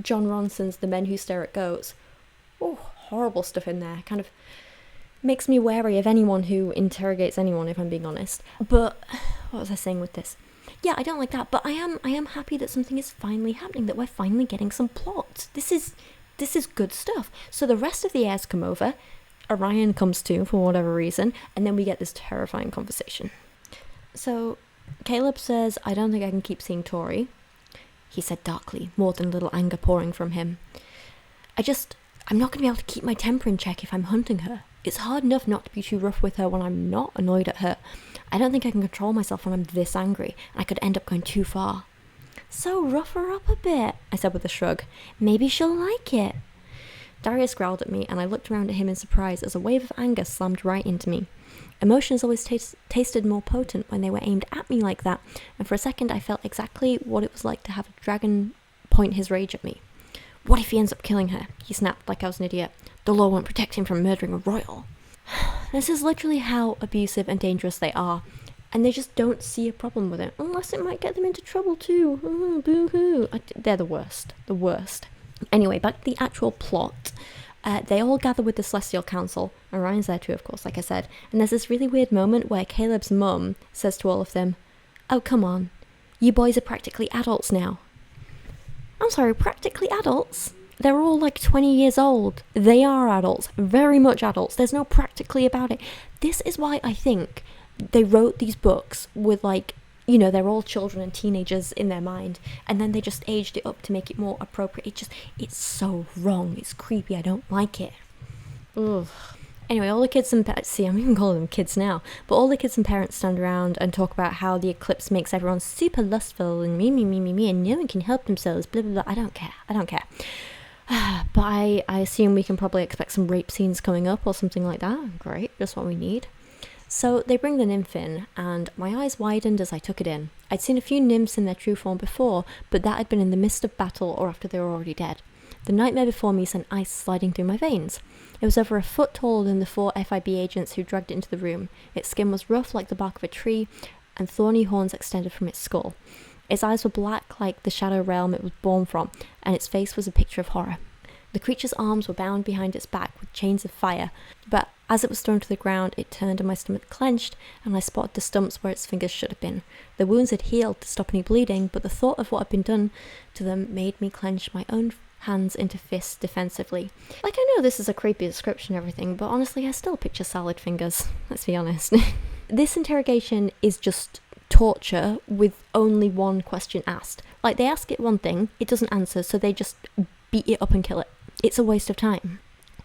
John Ronson's The Men Who Stare at Goats, horrible stuff in there. Kind of makes me wary of anyone who interrogates anyone, if I'm being honest. But what was I saying with this? Yeah, I don't like that, but I am happy that something is finally happening, that we're finally getting some plot. This is good stuff. So the rest of the heirs come over, Orion comes too for whatever reason, and then we get this terrifying conversation. So Caleb says, I don't think I can keep seeing Tori. He said darkly, more than a little anger pouring from him. I'm not going to be able to keep my temper in check if I'm hunting her. It's hard enough not to be too rough with her when I'm not annoyed at her. I don't think I can control myself when I'm this angry, and I could end up going too far. So rough her up a bit, I said with a shrug. Maybe she'll like it. Darius growled at me, and I looked around at him in surprise as a wave of anger slammed right into me. Emotions always tasted more potent when they were aimed at me like that, and for a second I felt exactly what it was like to have a dragon point his rage at me. What if he ends up killing her? He snapped like I was an idiot. The law won't protect him from murdering a royal. This is literally how abusive and dangerous they are, and they just don't see a problem with it, unless it might get them into trouble too. Oh, boo-hoo. They're the worst. The worst. Anyway, back to the actual plot. They all gather with the Celestial Council. Orion's there too, of course, like I said. And there's this really weird moment where Caleb's mum says to all of them, oh, come on. You boys are practically adults now. I'm sorry, practically adults? They're all like 20 years old. They are adults, very much adults. There's no practically about it. This is why I think they wrote these books with they're all children and teenagers in their mind, and then they just aged it up to make it more appropriate. It's so wrong. It's creepy. I don't like it. Ugh. Anyway, all the kids and see, I'm even calling them kids now, but all the kids and parents stand around and talk about how the eclipse makes everyone super lustful and me, and no one can help themselves, blah, blah, blah. I don't care. But I assume we can probably expect some rape scenes coming up or something like that. Great, just what we need. So they bring the nymph in, and my eyes widened as I took it in. I'd seen a few nymphs in their true form before, but that had been in the midst of battle or after they were already dead. The nightmare before me sent ice sliding through my veins. It was over a foot taller than the 4 FIB agents who dragged it into the room. Its skin was rough like the bark of a tree, and thorny horns extended from its skull. Its eyes were black like the shadow realm it was born from, and its face was a picture of horror. The creature's arms were bound behind its back with chains of fire, but as it was thrown to the ground, it turned and my stomach clenched, and I spotted the stumps where its fingers should have been. The wounds had healed to stop any bleeding, but the thought of what had been done to them made me clench my own hands into fists defensively. Like, I know this is a creepy description and everything, but honestly, I still picture salad fingers. Let's be honest. This interrogation is just torture with only one question asked. Like, they ask it one thing, it doesn't answer, so they just beat it up and kill it. It's a waste of time.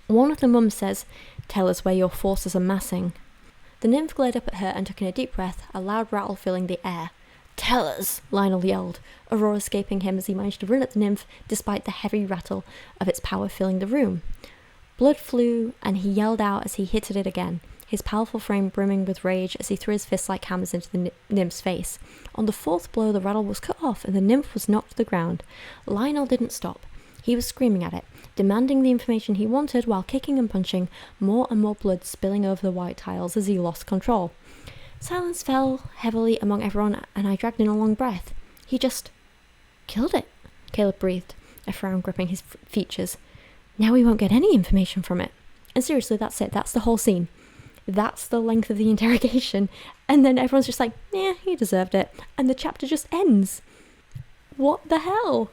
One of the mums says, "Tell us where your forces are massing." The nymph glared up at her and took in a deep breath, a loud rattle filling the air. "Tell us," Lionel yelled, a roar escaping him as he managed to run at the nymph despite the heavy rattle of its power filling the room. Blood flew, and he yelled out as he hit at it again, his powerful frame brimming with rage as he threw his fists like hammers into the nymph's face. On the 4th blow, the rattle was cut off and the nymph was knocked to the ground. Lionel didn't stop. He was screaming at it, demanding the information he wanted while kicking and punching, more and more blood spilling over the white tiles as he lost control. Silence fell heavily among everyone, and I dragged in a long breath. He just killed it, Caleb breathed, a frown gripping his features. Now we won't get any information from it. And seriously, that's it. That's the whole scene. That's the length of the interrogation. And then everyone's just like, "Yeah, he deserved it." And the chapter just ends. What the hell?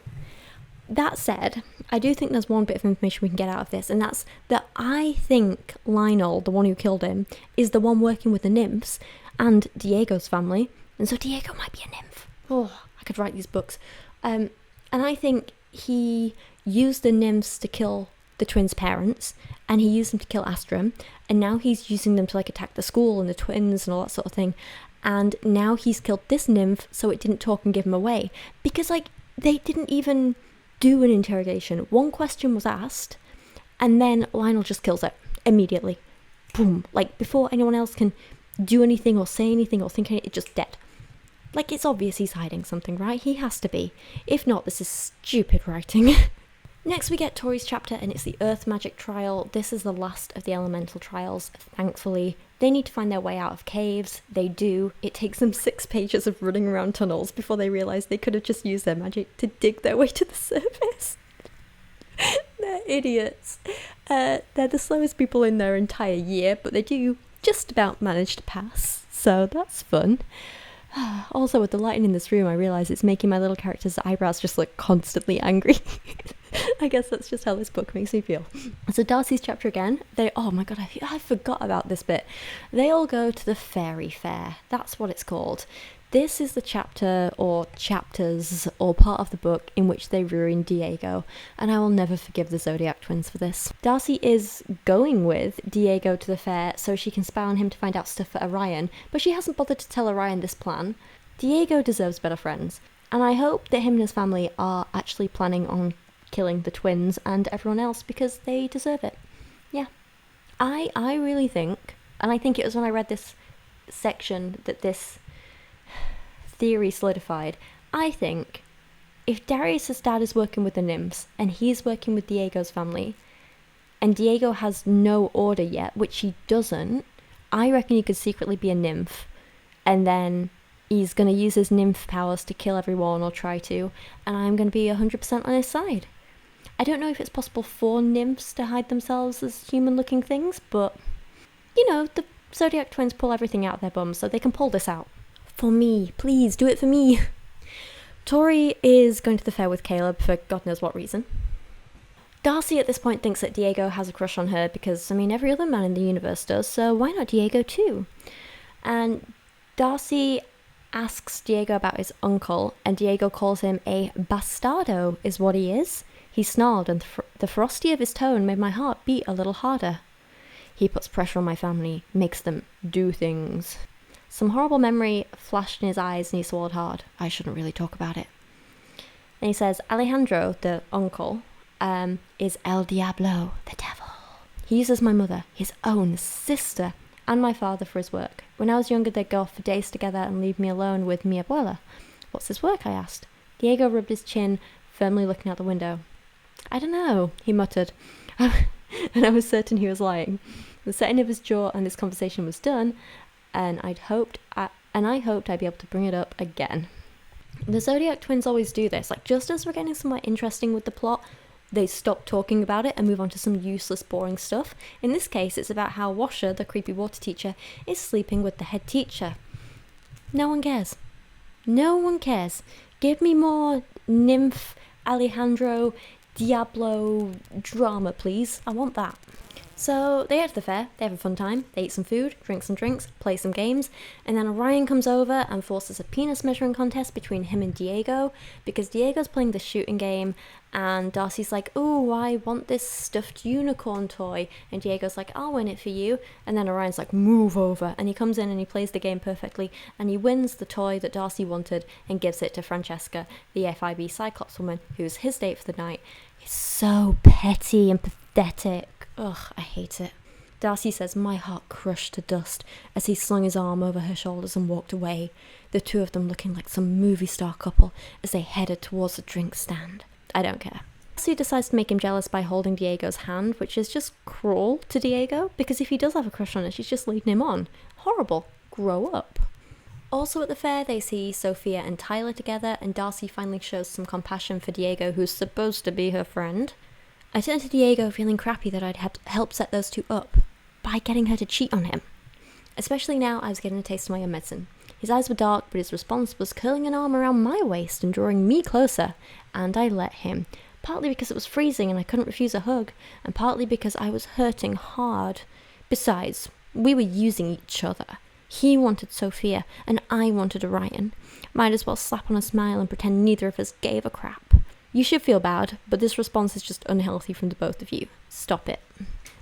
That said, I do think there's one bit of information we can get out of this, and that's that I think Lionel, the one who killed him, is the one working with the nymphs and Diego's family, and so Diego might be a nymph. Oh, I could write these books. And I think he used the nymphs to kill the twins' parents, and he used them to kill Astrum, and now he's using them to like attack the school and the twins and all that sort of thing, and now he's killed this nymph so it didn't talk and give him away, because like they didn't even do an interrogation. One question was asked, and then Lionel just kills it immediately. Boom. Like, before anyone else can do anything or say anything or think anything, it's just dead. Like, it's obvious he's hiding something, right? He has to be. If not, this is stupid writing. Next we get Tori's chapter, and it's the Earth Magic Trial. This is the last of the elemental trials, thankfully. They need to find their way out of caves. They do. It takes them 6 pages of running around tunnels before they realise they could have just used their magic to dig their way to the surface. They're idiots. They're the slowest people in their entire year, but they do just about manage to pass, so that's fun. Also, with the lighting in this room, I realise it's making my little character's eyebrows just look constantly angry. I guess that's just how this book makes me feel. So Darcy's chapter again, oh my god, I forgot about this bit. They all go to the fairy fair. That's what it's called. This is the chapter, or chapters, or part of the book in which they ruin Diego, and I will never forgive the Zodiac twins for this. Darcy is going with Diego to the fair so she can spy on him to find out stuff for Orion, but she hasn't bothered to tell Orion this plan. Diego deserves better friends, and I hope that him and his family are actually planning on killing the twins and everyone else because they deserve it. Yeah. I really think, and I think it was when I read this section that this theory solidified. I think if Darius's dad is working with the nymphs and he's working with Diego's family, and Diego has no order yet, which he doesn't, I reckon he could secretly be a nymph, and then he's going to use his nymph powers to kill everyone, or try to, and I'm going to be 100% on his side. I don't know if it's possible for nymphs to hide themselves as human-looking things, but, you know, the Zodiac twins pull everything out of their bums, so they can pull this out. For me, please, do it for me. Tori is going to the fair with Caleb for God knows what reason. Darcy at this point thinks that Diego has a crush on her because, I mean, every other man in the universe does, so why not Diego too? And Darcy asks Diego about his uncle, and Diego calls him a bastardo, is what he is. He snarled, and the ferocity of his tone made my heart beat a little harder. He puts pressure on my family, makes them do things. Some horrible memory flashed in his eyes and he swallowed hard. I shouldn't really talk about it. Then he says, Alejandro, the uncle, is El Diablo, the devil. He uses my mother, his own sister, and my father for his work. When I was younger, they'd go off for days together and leave me alone with mi abuela. What's his work, I asked. Diego rubbed his chin, firmly looking out the window. I don't know, he muttered, and I was certain he was lying. The setting of his jaw and this conversation was done, and I hoped I'd be able to bring it up again. The Zodiac twins always do this. Like, just as we're getting somewhere interesting with the plot, they stop talking about it and move on to some useless, boring stuff. In this case, it's about how Washer, the creepy water teacher, is sleeping with the head teacher. No one cares. No one cares. Give me more Nymph, Alejandro, Diablo drama, please. I want that. So they head to the fair, they have a fun time, they eat some food, drink some drinks, play some games, and then Orion comes over and forces a penis measuring contest between him and Diego, because Diego's playing the shooting game, and Darcy's like, ooh, I want this stuffed unicorn toy, and Diego's like, I'll win it for you, and then Orion's like, move over, and he comes in and he plays the game perfectly, and he wins the toy that Darcy wanted, and gives it to Francesca, the FIB Cyclops woman, who's his date for the night. It's so petty and pathetic. Ugh, I hate it. Darcy says my heart crushed to dust as he slung his arm over her shoulders and walked away, the two of them looking like some movie star couple as they headed towards the drink stand. I don't care. Darcy decides to make him jealous by holding Diego's hand, which is just cruel to Diego, because if he does have a crush on her, she's just leading him on. Horrible. Grow up. Also at the fair, they see Sophia and Tyler together, and Darcy finally shows some compassion for Diego, who's supposed to be her friend. I turned to Diego feeling crappy that I'd helped set those two up by getting her to cheat on him. Especially now I was getting a taste of my own medicine. His eyes were dark, but his response was curling an arm around my waist and drawing me closer, and I let him. Partly because it was freezing and I couldn't refuse a hug, and partly because I was hurting hard. Besides, we were using each other. He wanted Sophia, and I wanted Orion. Might as well slap on a smile and pretend neither of us gave a crap. You should feel bad, but this response is just unhealthy from the both of you. Stop it.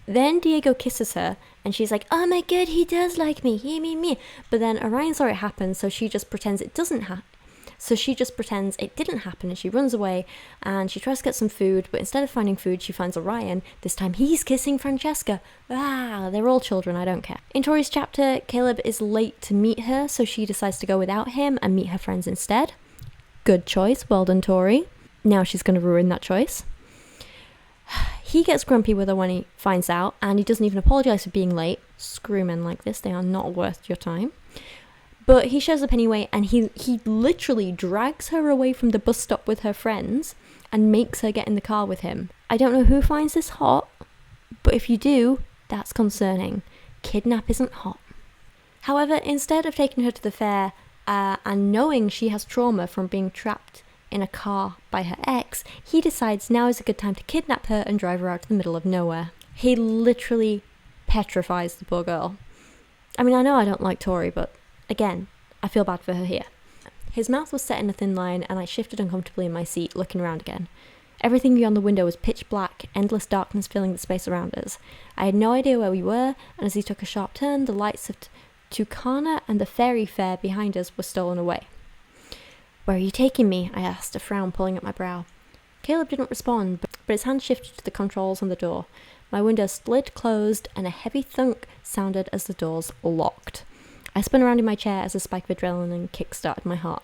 Then Diego kisses her, and she's like, oh my god, he does like me, me. But then Orion saw it happen, so she just pretends it didn't happen, and she runs away, and she tries to get some food, but instead of finding food, she finds Orion. This time he's kissing Francesca. They're all children, I don't care. In Tori's chapter, Caleb is late to meet her, so she decides to go without him and meet her friends instead. Good choice, well done, Tori. Now she's going to ruin that choice. He gets grumpy with her when he finds out, and he doesn't even apologise for being late. Screw men like this, they are not worth your time. But he shows up anyway, and he literally drags her away from the bus stop with her friends and makes her get in the car with him. I don't know who finds this hot, but if you do, that's concerning. Kidnap isn't hot. However, instead of taking her to the fair and knowing she has trauma from being trapped in a car by her ex, he decides now is a good time to kidnap her and drive her out to the middle of nowhere. He literally petrifies the poor girl. I mean, I know I don't like Tori, but again, I feel bad for her here. His mouth was set in a thin line, and I shifted uncomfortably in my seat, looking around again. Everything beyond the window was pitch black, endless darkness filling the space around us. I had no idea where we were, and as he took a sharp turn, the lights of Tucana and the fairy fair behind us were stolen away. Where are you taking me? I asked, a frown pulling at my brow. Caleb didn't respond, but his hand shifted to the controls on the door. My window slid closed, and a heavy thunk sounded as the doors locked. I spun around in my chair as a spike of adrenaline kick-started my heart.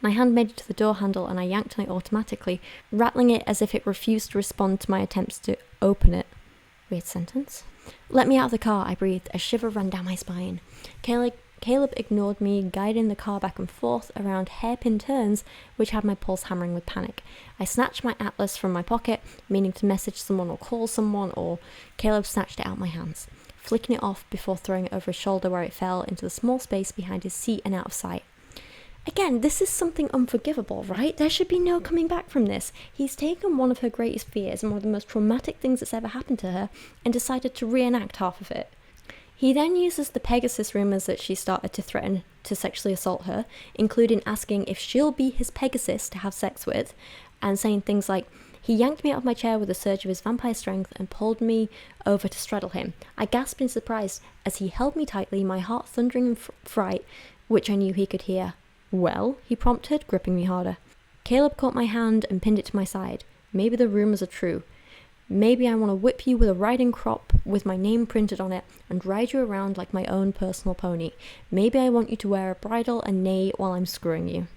My hand made it to the door handle, and I yanked on it automatically, rattling it as if it refused to respond to my attempts to open it. Weird sentence. Let me out of the car, I breathed. A shiver ran down my spine. Caleb ignored me, guiding the car back and forth around hairpin turns, which had my pulse hammering with panic. I snatched my atlas from my pocket, meaning to message someone or call someone, or Caleb snatched it out of my hands, flicking it off before throwing it over his shoulder where it fell into the small space behind his seat and out of sight. Again, this is something unforgivable, right? There should be no coming back from this. He's taken one of her greatest fears and one of the most traumatic things that's ever happened to her and decided to reenact half of it. He then uses the Pegasus rumours that she started to threaten to sexually assault her, including asking if she'll be his Pegasus to have sex with, and saying things like, He yanked me out of my chair with a surge of his vampire strength and pulled me over to straddle him. I gasped in surprise as he held me tightly, my heart thundering in fright, which I knew he could hear. "Well?" he prompted, gripping me harder. Caleb caught my hand and pinned it to my side. "Maybe the rumours are true. Maybe I want to whip you with a riding crop with my name printed on it and ride you around like my own personal pony. Maybe I want you to wear a bridle and neigh while I'm screwing you."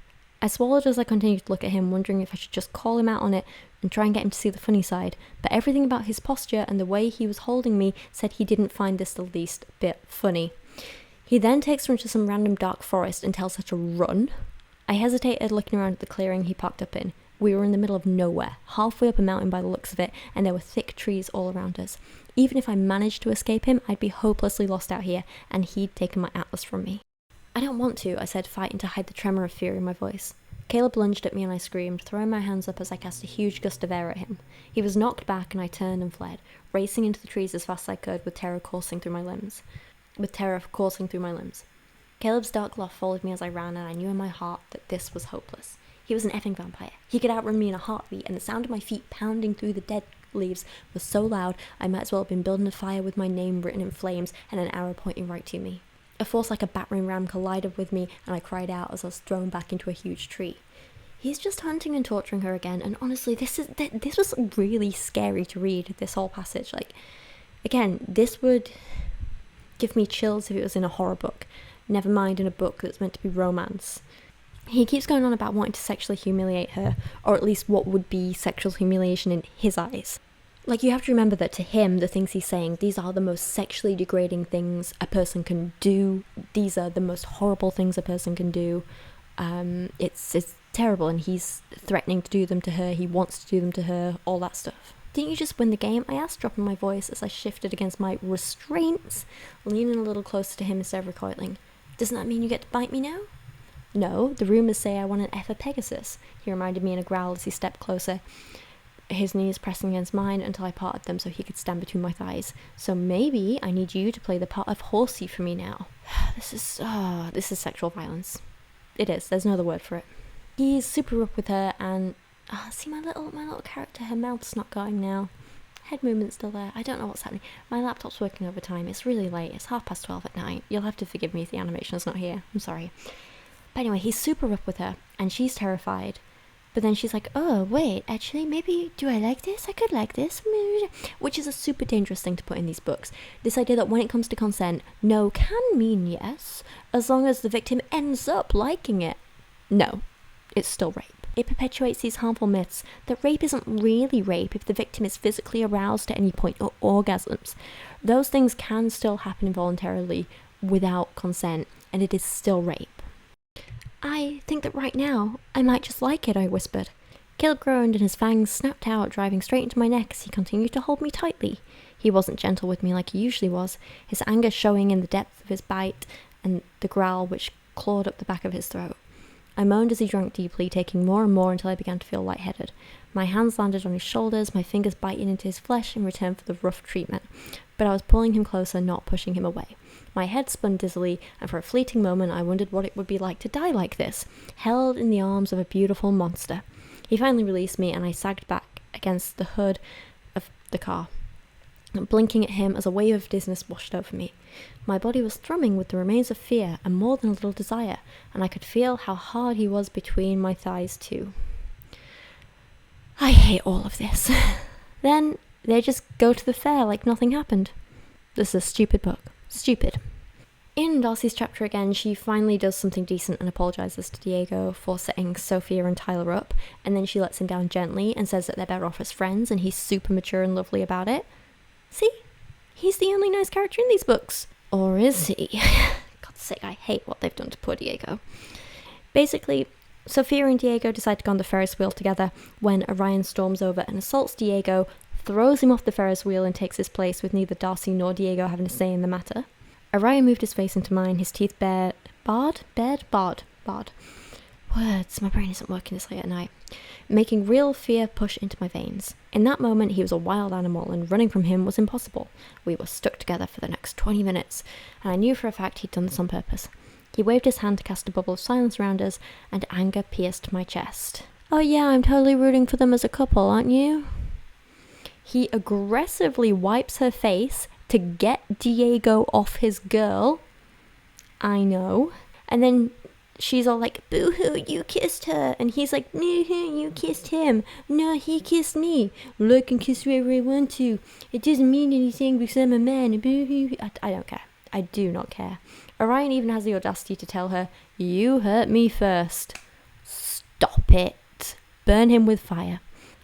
I swallowed as I continued to look at him, wondering if I should just call him out on it and try and get him to see the funny side, but everything about his posture and the way he was holding me said he didn't find this the least bit funny. He then takes her into some random dark forest and tells her to run. I hesitated, looking around at the clearing he parked up in. We were in the middle of nowhere, halfway up a mountain by the looks of it, and there were thick trees all around us. Even if I managed to escape him, I'd be hopelessly lost out here, and he'd taken my atlas from me. "I don't want to," I said, fighting to hide the tremor of fear in my voice. Caleb lunged at me and I screamed, throwing my hands up as I cast a huge gust of air at him. He was knocked back and I turned and fled, racing into the trees as fast as I could with terror coursing through my limbs. Caleb's dark laugh followed me as I ran, and I knew in my heart that this was hopeless. He was an effing vampire. He could outrun me in a heartbeat, and the sound of my feet pounding through the dead leaves was so loud I might as well have been building a fire with my name written in flames and an arrow pointing right to me. A force like a battering ram collided with me, and I cried out as I was thrown back into a huge tree. He's just hunting and torturing her again, and honestly, this was really scary to read, this whole passage. Like, again, this would give me chills if it was in a horror book, never mind in a book that's meant to be romance. He keeps going on about wanting to sexually humiliate her, or at least what would be sexual humiliation in his eyes. Like, you have to remember that to him, the things he's saying, these are the most sexually degrading things a person can do. These are the most horrible things a person can do. It's terrible, and he's threatening to do them to her. He wants to do them to her, all that stuff. "Didn't you just win the game?" I asked, dropping my voice as I shifted against my restraints, leaning a little closer to him instead of recoiling. "Doesn't that mean you get to bite me now?" "No, the rumours say I want an F a Pegasus," he reminded me in a growl as he stepped closer, his knees pressing against mine until I parted them so he could stand between my thighs. "So maybe I need you to play the part of horsey for me now." This is sexual violence. It is, there's no other word for it. He's super rough with her, and see my little character, her mouth's not going now. Head movement's still there. I don't know what's happening. My laptop's working overtime. It's really late. It's 12:30 at night. You'll have to forgive me if the animation is not here. I'm sorry. But anyway, he's super rough with her, and she's terrified. But then she's like, "Oh, wait, actually, maybe, do I like this? I could like this." Which is a super dangerous thing to put in these books. This idea that when it comes to consent, no can mean yes, as long as the victim ends up liking it. No, it's still rape. It perpetuates these harmful myths that rape isn't really rape if the victim is physically aroused at any point or orgasms. Those things can still happen involuntarily without consent, and it is still rape. "I think that right now, I might just like it," I whispered. Caleb groaned and his fangs snapped out, driving straight into my neck as he continued to hold me tightly. He wasn't gentle with me like he usually was, his anger showing in the depth of his bite and the growl which clawed up the back of his throat. I moaned as he drank deeply, taking more and more until I began to feel lightheaded. My hands landed on his shoulders, my fingers biting into his flesh in return for the rough treatment, but I was pulling him closer, not pushing him away. My head spun dizzily, and for a fleeting moment I wondered what it would be like to die like this, held in the arms of a beautiful monster. He finally released me, and I sagged back against the hood of the car, blinking at him as a wave of dizziness washed over me. My body was thrumming with the remains of fear and more than a little desire, and I could feel how hard he was between my thighs too. I hate all of this. Then they just go to the fair like nothing happened. This is a stupid book. Stupid. In Darcy's chapter again, she finally does something decent and apologises to Diego for setting Sophia and Tyler up, and then she lets him down gently and says that they're better off as friends, and he's super mature and lovely about it. See? He's the only nice character in these books. Or is he? God's sake, I hate what they've done to poor Diego. Basically, Sophia and Diego decide to go on the Ferris wheel together when Orion storms over and assaults Diego, throws him off the Ferris wheel and takes his place with neither Darcy nor Diego having a say in the matter. Orion moved his face into mine, his teeth barred. Words, my brain isn't working this late at night. Making real fear push into my veins. In that moment, he was a wild animal, and running from him was impossible. We were stuck together for the next 20 minutes, and I knew for a fact he'd done this on purpose. He waved his hand to cast a bubble of silence around us, and anger pierced my chest. Oh yeah, I'm totally rooting for them as a couple, aren't you? He aggressively wipes her face to get Diego off his girl. I know. And then she's all like, boo-hoo, you kissed her. And he's like, no, you kissed him. No, he kissed me. Well, I can kiss whoever I want to. It doesn't mean anything because I'm a man. Boo-hoo. I don't care. I do not care. Orion even has the audacity to tell her, you hurt me first. Stop it. Burn him with fire.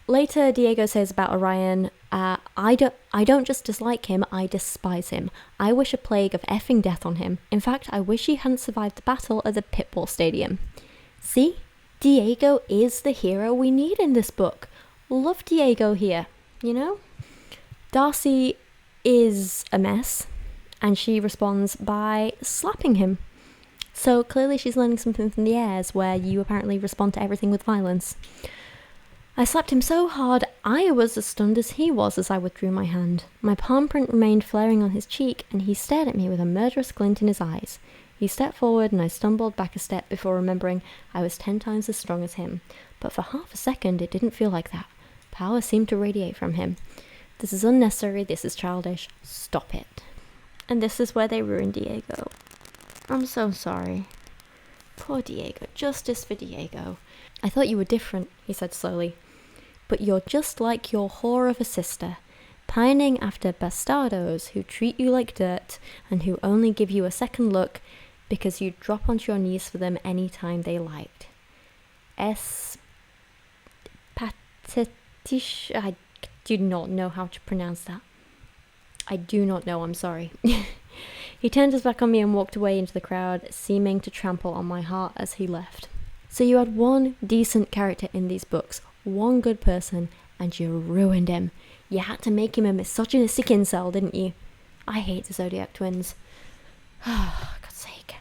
Later, Diego says about Orion, I don't just dislike him, I despise him. I wish a plague of effing death on him. In fact, I wish he hadn't survived the battle at the Pitbull Stadium. See? Diego is the hero we need in this book. Love Diego here, you know? Darcy is a mess, and she responds by slapping him. So clearly she's learning something from the Airs, where you apparently respond to everything with violence. I slapped him so hard, I was as stunned as he was as I withdrew my hand. My palm print remained flaring on his cheek, and he stared at me with a murderous glint in his eyes. He stepped forward, and I stumbled back a step before remembering I was 10 times as strong as him. But for half a second, it didn't feel like that. Power seemed to radiate from him. This is unnecessary, this is childish. Stop it. And this is where they ruined Diego. I'm so sorry. Poor Diego. Justice for Diego. I thought you were different, he said slowly. But you're just like your whore of a sister, pining after bastardos who treat you like dirt and who only give you a second look because you drop onto your knees for them any time they liked. Patetish. I do not know how to pronounce that. I do not know, I'm sorry. He turned his back on me and walked away into the crowd, seeming to trample on my heart as he left. So you had one decent character in these books, one good person, and you ruined him. You had to make him a misogynistic incel, didn't you? I hate the Zodiac twins. Oh, God's sake.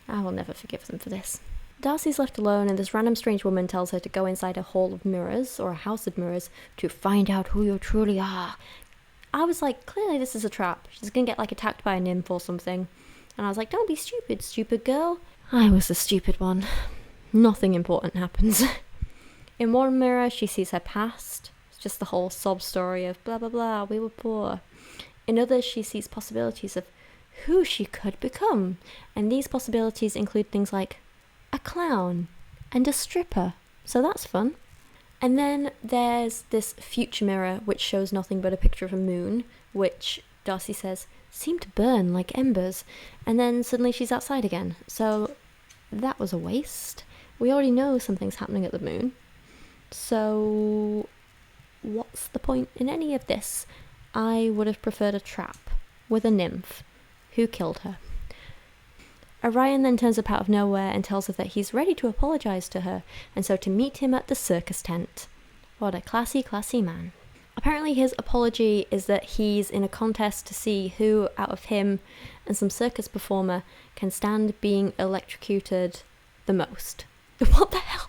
I will never forgive them for this. Darcy's left alone, and this random strange woman tells her to go inside a hall of mirrors, or a house of mirrors, to find out who you truly are. I was like, clearly this is a trap. She's gonna get, like, attacked by a nymph or something. And I was like, don't be stupid, stupid girl. I was the stupid one. Nothing important happens. In one mirror, she sees her past. It's just the whole sob story of blah, blah, blah, we were poor. In others, she sees possibilities of who she could become. And these possibilities include things like a clown and a stripper. So that's fun. And then there's this future mirror, which shows nothing but a picture of a moon, which Darcy says seemed to burn like embers. And then suddenly she's outside again. So that was a waste. We already know something's happening at the moon. So what's the point in any of this? I would have preferred a trap with a nymph who killed her. Orion then turns up out of nowhere and tells her that he's ready to apologise to her, and so to meet him at the circus tent. What a classy, classy man. Apparently his apology is that he's in a contest to see who out of him and some circus performer can stand being electrocuted the most. What the hell?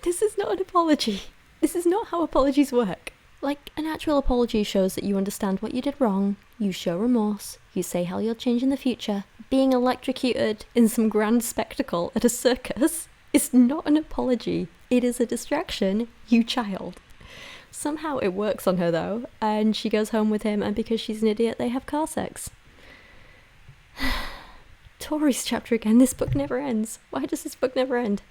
This is not an apology. This is not how apologies work. Like, an actual apology shows that you understand what you did wrong, you show remorse, you say how you'll change in the future. Being electrocuted in some grand spectacle at a circus is not an apology. It is a distraction, you child. Somehow it works on her though, and she goes home with him, and because she's an idiot, they have car sex. Tori's chapter again. This book never ends. Why does this book never end?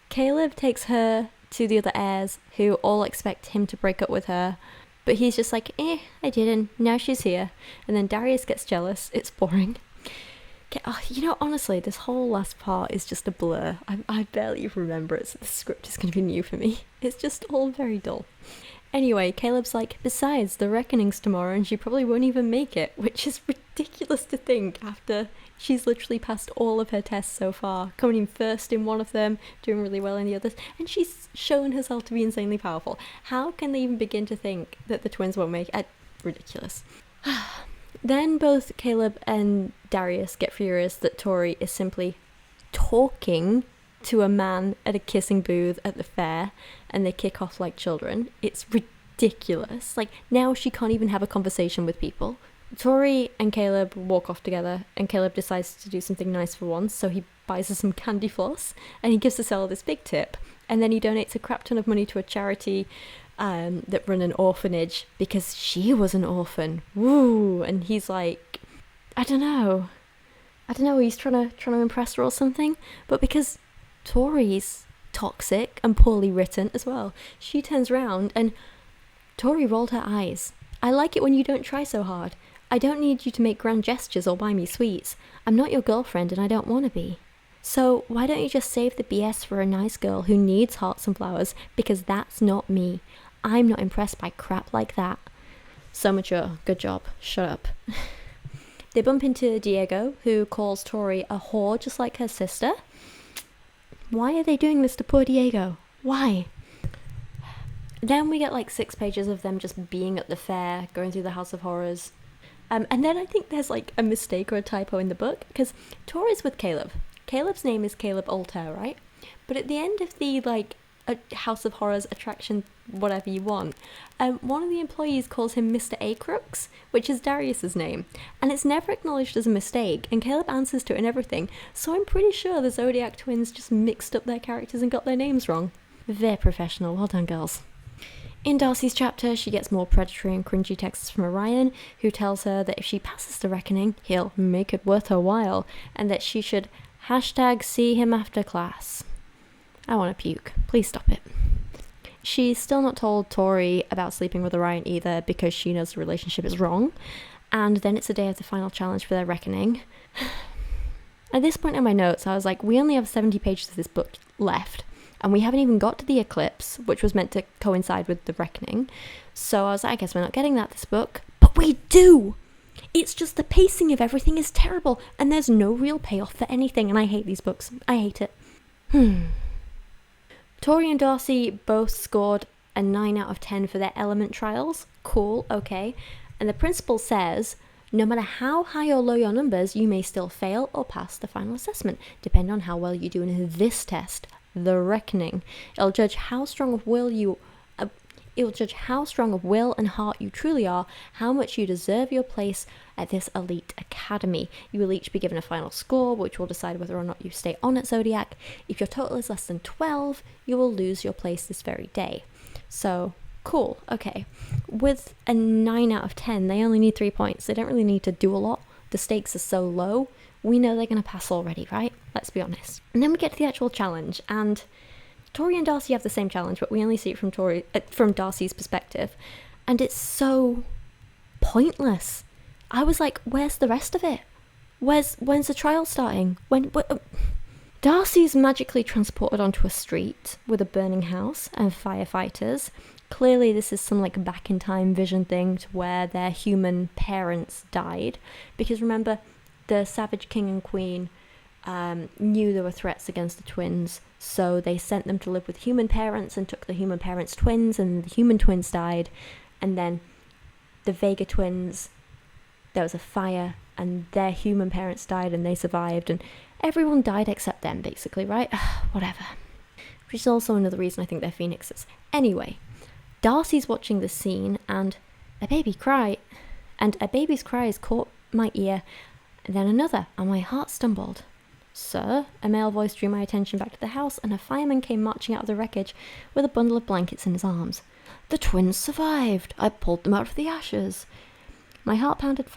Caleb takes her to the other heirs, who all expect him to break up with her, but he's just like, I didn't, now she's here. And then Darius gets jealous. It's boring. Honestly, this whole last part is just a blur. I barely remember it, so the script is going to be new for me. It's just all very dull. Anyway, Caleb's like, besides, the reckoning's tomorrow and she probably won't even make it, which is ridiculous to think after she's literally passed all of her tests so far, coming in first in one of them, doing really well in the others, and she's shown herself to be insanely powerful. How can they even begin to think that the twins won't make it? Ridiculous. Then both Caleb and Darius get furious that Tori is simply talking to a man at a kissing booth at the fair, and they kick off like children. It's ridiculous. Like, now she can't even have a conversation with people. Tori and Caleb walk off together, and Caleb decides to do something nice for once, so he buys her some candy floss, and he gives the seller this big tip, and then he donates a crap ton of money to a charity that run an orphanage because she was an orphan. Woo! And he's like, I don't know, he's trying to impress her or something, but because Tori's toxic and poorly written as well, she turns around and Tori rolled her eyes. I like it when you don't try so hard. I don't need you to make grand gestures or buy me sweets. I'm not your girlfriend and I don't want to be. So why don't you just save the BS for a nice girl who needs hearts and flowers, because that's not me. I'm not impressed by crap like that. So mature. Good job. Shut up. They bump into Diego, who calls Tori a whore just like her sister. Why are they doing this to poor Diego? Why? Then we get like 6 pages of them just being at the fair, going through the House of Horrors. And then I think there's like a mistake or a typo in the book, because Tori's with Caleb. Caleb's name is Caleb Altair, right? But at the end of the like House of Horrors attraction, whatever you want, one of the employees calls him Mr. A. Crooks, which is Darius's name, and it's never acknowledged as a mistake, and Caleb answers to it and everything, so I'm pretty sure the Zodiac twins just mixed up their characters and got their names wrong. They're professional. Well done, girls. In Darcy's chapter, she gets more predatory and cringy texts from Orion, who tells her that if she passes the reckoning, he'll make it worth her while, and that she should #see him after class. I want to puke. Please stop it. She's still not told Tori about sleeping with Orion either, because she knows the relationship is wrong. And then it's the day of the final challenge for their reckoning. At this point in my notes, I was like, we only have 70 pages of this book left, and we haven't even got to the eclipse, which was meant to coincide with the reckoning. So I was like, I guess we're not getting that this book. But we do! It's just the pacing of everything is terrible, and there's no real payoff for anything, and I hate these books. I hate it. Tori and Darcy both scored a 9 out of 10 for their element trials. Cool, okay. And the principal says, no matter how high or low your numbers, you may still fail or pass the final assessment, depending on how well you do in this test, the reckoning. It'll judge how strong of will and heart you truly are, how much you deserve your place at this elite academy. You will each be given a final score, which will decide whether or not you stay on at Zodiac. If your total is less than 12, you will lose your place this very day. So, cool, okay. With a 9 out of 10, they only need 3 points. They don't really need to do a lot. The stakes are so low. We know they're going to pass already, right? Let's be honest. And then we get to the actual challenge, and Tori and Darcy have the same challenge, but we only see it from Darcy's perspective, and it's so pointless. I was like, where's the rest of it? When's the trial starting? Darcy's magically transported onto a street with a burning house and firefighters. Clearly this is some like back in time vision thing to where their human parents died, because remember, the Savage King and Queen knew there were threats against the twins, so they sent them to live with human parents and took the human parents' twins, and the human twins died, and then the Vega twins, there was a fire and their human parents died and they survived, and everyone died except them, basically, right? Whatever. Which is also another reason I think they're phoenixes. Anyway, Darcy's watching this scene, and a baby's cry has caught my ear, and then another, and my heart stumbled. Sir, a male voice drew my attention back to the house, and a fireman came marching out of the wreckage with a bundle of blankets in his arms. The twins survived. I pulled them out of the ashes. My heart pounded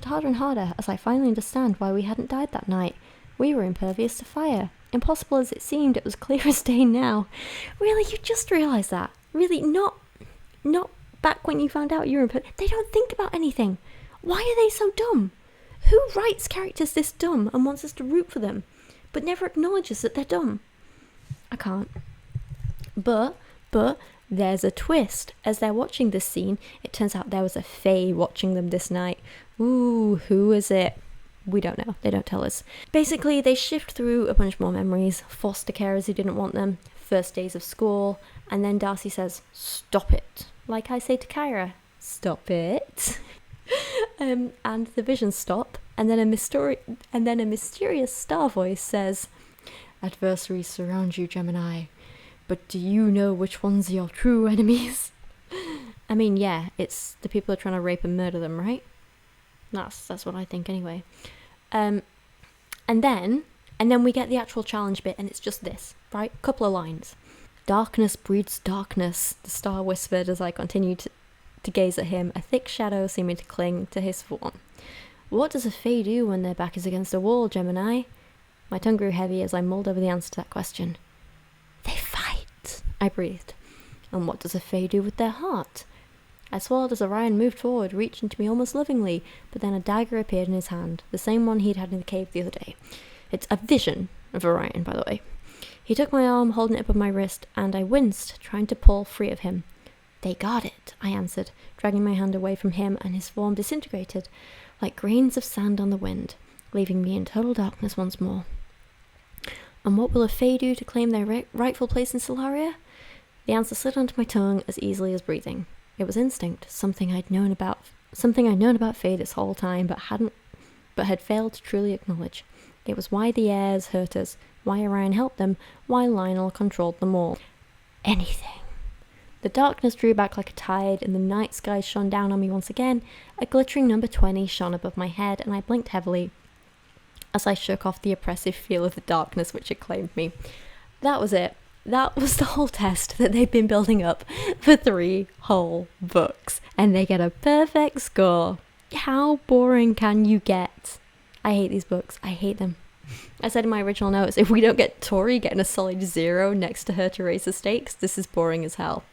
harder and harder as I finally understand why we hadn't died that night. We were impervious to fire. Impossible as it seemed, it was clear as day now. Really, you just realised that? Really, not back when you found out you were impervious. They don't think about anything. Why are they so dumb? Who writes characters this dumb and wants us to root for them, but never acknowledges that they're dumb? I can't. But there's a twist. As they're watching this scene, it turns out there was a fae watching them this night. Ooh, who is it? We don't know. They don't tell us. Basically, they shift through a bunch more memories. Foster carers who didn't want them, first days of school, and then Darcy says, "Stop it." Like I say to Kyra, "Stop it." And the visions stop, and then a mysterious star voice says, "Adversaries surround you, Gemini, but do you know which ones are your true enemies?" I mean, yeah, it's the people who are trying to rape and murder them, right? That's what I think anyway. And then And then we get the actual challenge bit, and it's just this, right? Couple of lines. Darkness breeds darkness, the star whispered as I continued to gaze at him, a thick shadow seeming to cling to his form. What does a fae do when their back is against a wall, Gemini? My tongue grew heavy as I mulled over the answer to that question. They fight, I breathed. And what does a fae do with their heart? I swallowed as Orion moved forward, reaching to me almost lovingly, but then a dagger appeared in his hand, the same one he'd had in the cave the other day. It's a vision of Orion, by the way. He took my arm, holding it above my wrist, and I winced, trying to pull free of him. They got it, I answered, dragging my hand away from him, and his form disintegrated, like grains of sand on the wind, leaving me in total darkness once more. And what will a fae do to claim their rightful place in Solaria? The answer slid onto my tongue as easily as breathing. It was instinct, something I'd known about fae this whole time, but had failed to truly acknowledge. It was why the heirs hurt us, why Orion helped them, why Lionel controlled them all. Anything. The darkness drew back like a tide, and the night sky shone down on me once again. A glittering number 20 shone above my head, and I blinked heavily as I shook off the oppressive feel of the darkness which had claimed me. That was it. That was the whole test that they've been building up for 3 whole books, and they get a perfect score. How boring can you get? I hate these books. I hate them. I said in my original notes, if we don't get Tori getting a solid 0 next to her to raise the stakes, this is boring as hell.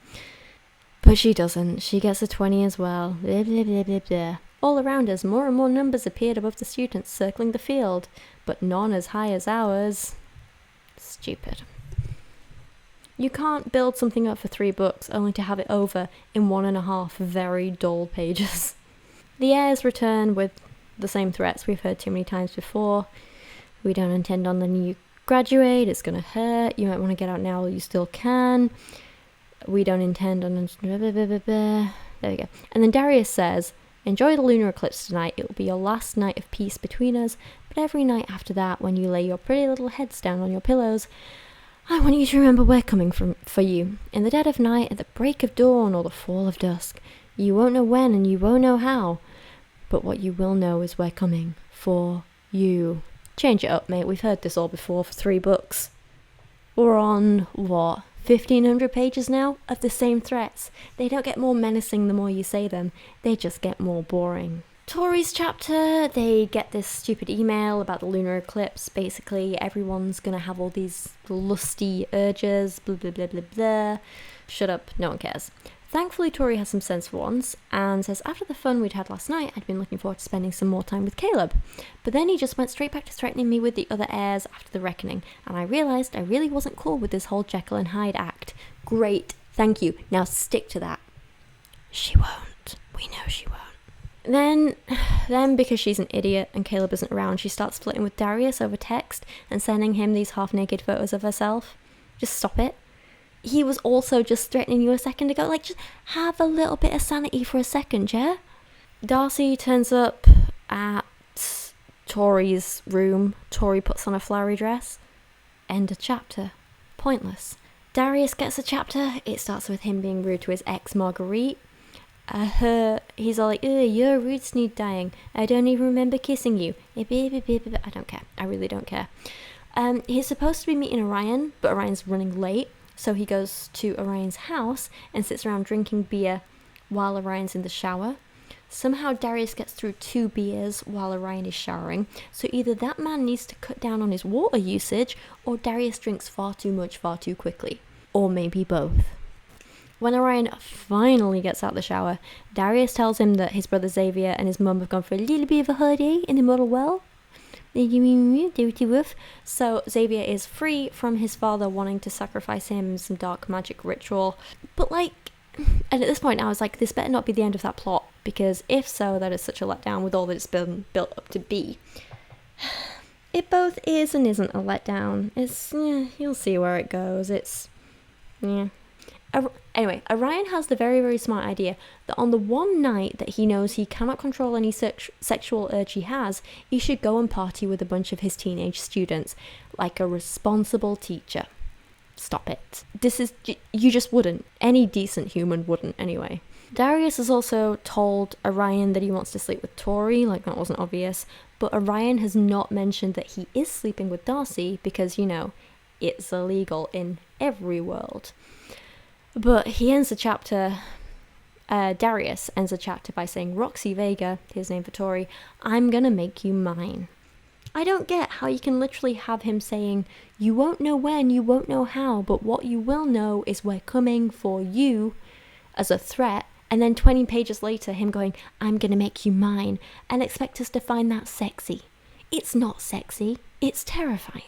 But she doesn't. She gets a 20 as well. Blah, blah, blah, blah, blah. All around us, more and more numbers appeared above the students circling the field, but none as high as ours. Stupid. You can't build something up for 3 books only to have it over in 1.5 very dull pages. The heirs return with the same threats we've heard too many times before. We don't intend on letting you graduate, it's gonna hurt, you might want to get out now while you still can. We don't intend on... There we go. And then Darius says, enjoy the lunar eclipse tonight, it will be your last night of peace between us, but every night after that, when you lay your pretty little heads down on your pillows, I want you to remember we're coming for you. In the dead of night, at the break of dawn, or the fall of dusk. You won't know when and you won't know how. But what you will know is we're coming for you. Change it up, mate. We've heard this all before for 3 books. We're on, 1,500 pages now of the same threats. They don't get more menacing the more you say them. They just get more boring. Tori's chapter, they get this stupid email about the lunar eclipse. Basically, everyone's gonna have all these lusty urges, blah blah blah blah blah. Shut up, no one cares. Thankfully, Tori has some sense for once, and says after the fun we'd had last night, I'd been looking forward to spending some more time with Caleb. But then he just went straight back to threatening me with the other heirs after the reckoning, and I realised I really wasn't cool with this whole Jekyll and Hyde act. Great, thank you, now stick to that. She won't. We know she won't. Then, because she's an idiot and Caleb isn't around, she starts flirting with Darius over text and sending him these half-naked photos of herself. Just stop it. He was also just threatening you a second ago. Like, just have a little bit of sanity for a second, yeah? Darcy turns up at Tori's room. Tori puts on a flowery dress. End of chapter. Pointless. Darius gets a chapter. It starts with him being rude to his ex, Marguerite. He's all like, your roots need dyeing. I don't even remember kissing you. I don't care. I really don't care. He's supposed to be meeting Orion, but Orion's running late. So he goes to Orion's house and sits around drinking beer while Orion's in the shower. Somehow Darius gets through 2 beers while Orion is showering. So either that man needs to cut down on his water usage, or Darius drinks far too much far too quickly. Or maybe both. When Orion finally gets out the shower, Darius tells him that his brother Xavier and his mum have gone for a little bit of a holiday in the Mortal Well. So Xavier is free from his father wanting to sacrifice him in some dark magic ritual. But and at this point I was like, this better not be the end of that plot, because if so, that is such a letdown with all that it's been built up to be. It both is and isn't a letdown. It's, you'll see where it goes. It's, Anyway, Orion has the very, very smart idea that on the one night that he knows he cannot control any sexual urge he has, he should go and party with a bunch of his teenage students, like a responsible teacher. Stop it. You just wouldn't. Any decent human wouldn't, anyway. Darius has also told Orion that he wants to sleep with Tori, like that wasn't obvious, but Orion has not mentioned that he is sleeping with Darcy because, it's illegal in every world. But he ends the chapter, Darius ends the chapter by saying, Roxy Vega, his name for Tori, I'm gonna make you mine. I don't get how you can literally have him saying, you won't know when, you won't know how, but what you will know is we're coming for you as a threat, and then 20 pages later him going, I'm gonna make you mine, and expect us to find that sexy. It's not sexy, it's terrifying.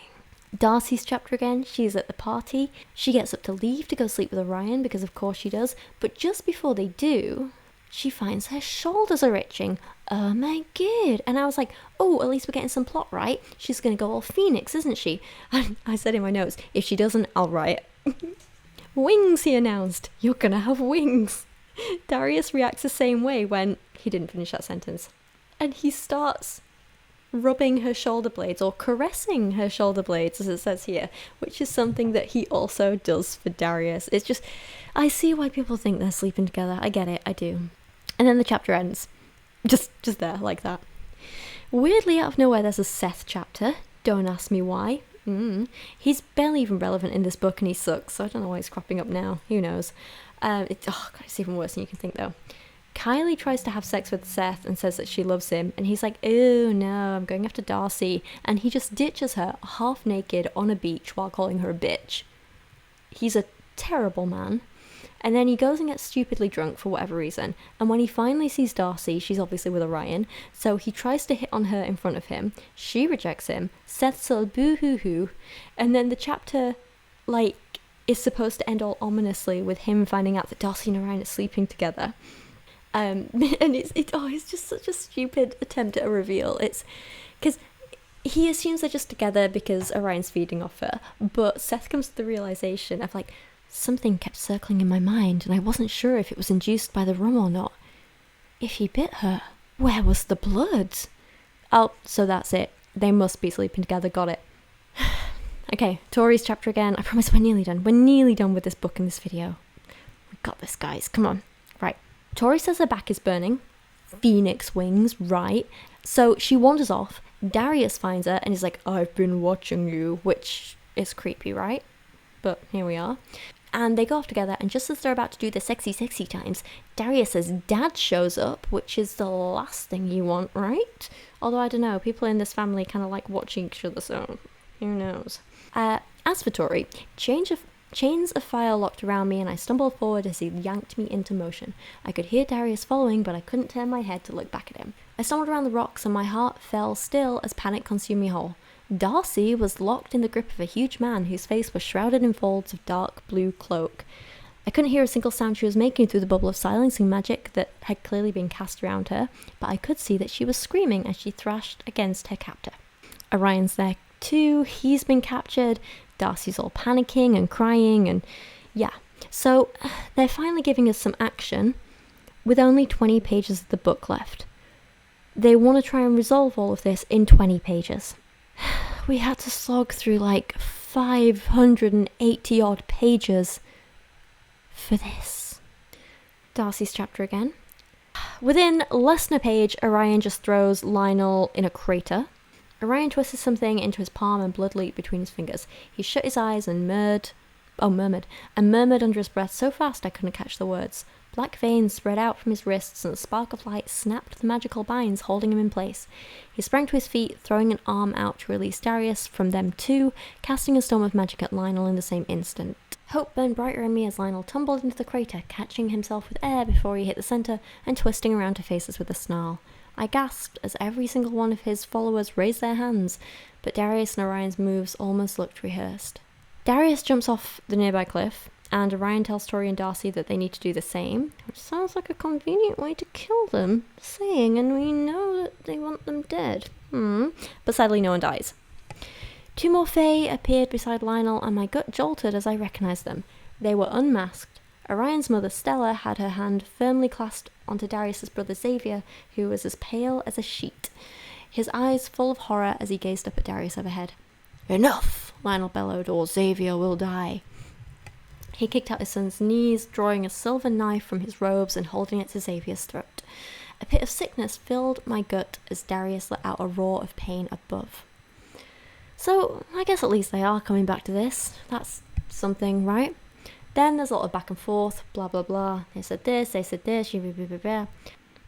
Darcy's chapter again, she's at the party, she gets up to leave to go sleep with Orion, because of course she does, but just before they do, she finds her shoulders are itching. Oh my god. And I was like, oh, at least we're getting some plot right. She's going to go all Phoenix, isn't she? And I said in my notes, if she doesn't, I'll write it. Wings, he announced. You're going to have wings. Darius reacts the same way when... He didn't finish that sentence. And he starts rubbing her shoulder blades, or caressing her shoulder blades, as it says here, which is something that he also does for Darius. It's just... I see why people think they're sleeping together. I get it, I do. And then the chapter ends. Just there, like that. Weirdly, out of nowhere, there's a Seth chapter. Don't ask me why. He's barely even relevant in this book, and he sucks, so I don't know why he's cropping up now. Who knows? It's even worse than you can think, though. Kylie tries to have sex with Seth and says that she loves him, and he's like, oh no, I'm going after Darcy, and he just ditches her half naked on a beach while calling her a bitch. He's a terrible man. And then he goes and gets stupidly drunk for whatever reason, and when he finally sees Darcy, she's obviously with Orion, so he tries to hit on her in front of him. She rejects him. Seth's all boo-hoo-hoo, and then the chapter, is supposed to end all ominously with him finding out that Darcy and Orion are sleeping together. And it's just such a stupid attempt at a reveal. It's because he assumes they're just together because Orion's feeding off her, but Seth comes to the realization of something kept circling in my mind, and I wasn't sure if it was induced by the rum or not. If he bit her, where was the blood? Oh, so that's it. They must be sleeping together, got it. Okay, Tori's chapter again. I promise we're nearly done. We're nearly done with this book and this video. We got this, guys. Come on. Right. Tori says her back is burning. Phoenix wings, right. So she wanders off. Darius finds her and is like, I've been watching you, which is creepy, right? But here we are. And they go off together, and just as they're about to do the sexy times, Darius's dad shows up, which is the last thing you want, right? Although, I don't know, people in this family kind of like watching each other, so who knows. As for Tori, chains of fire locked around me, and I stumbled forward as he yanked me into motion. I could hear Darius following, but I couldn't turn my head to look back at him. I stumbled around the rocks, and my heart fell still as panic consumed me whole. Darcy was locked in the grip of a huge man whose face was shrouded in folds of dark blue cloak. I couldn't hear a single sound she was making through the bubble of silencing magic that had clearly been cast around her, but I could see that she was screaming as she thrashed against her captor. Orion's there too. He's been captured. Darcy's all panicking and crying, and yeah. So they're finally giving us some action with only 20 pages of the book left. They want to try and resolve all of this in 20 pages. We had to slog through 580 odd pages for this. Darcy's chapter again. Within less than a page, Orion just throws Lionel in a crater. Orion twisted something into his palm and blood leaked between his fingers. He shut his eyes and murmured under his breath so fast I couldn't catch the words. Black veins spread out from his wrists, and a spark of light snapped the magical binds holding him in place. He sprang to his feet, throwing an arm out to release Darius from them too, casting a storm of magic at Lionel in the same instant. Hope burned brighter in me as Lionel tumbled into the crater, catching himself with air before he hit the centre and twisting around to face us with a snarl. I gasped as every single one of his followers raised their hands, but Darius and Orion's moves almost looked rehearsed. Darius jumps off the nearby cliff, and Orion tells Tori and Darcy that they need to do the same, which sounds like a convenient way to kill them, saying, and we know that they want them dead. But sadly no one dies. Two more Fae appeared beside Lionel, and my gut jolted as I recognised them. They were unmasked. Orion's mother Stella had her hand firmly clasped onto Darius's brother Xavier, who was as pale as a sheet, his eyes full of horror as he gazed up at Darius overhead. Enough, Lionel bellowed, or Xavier will die. He kicked out his son's knees, drawing a silver knife from his robes and holding it to Xavier's throat. A pit of sickness filled my gut as Darius let out a roar of pain above. So, I guess at least they are coming back to this. That's something, right? Then there's a lot of back and forth, blah blah blah. They said this, blah, blah, blah, blah.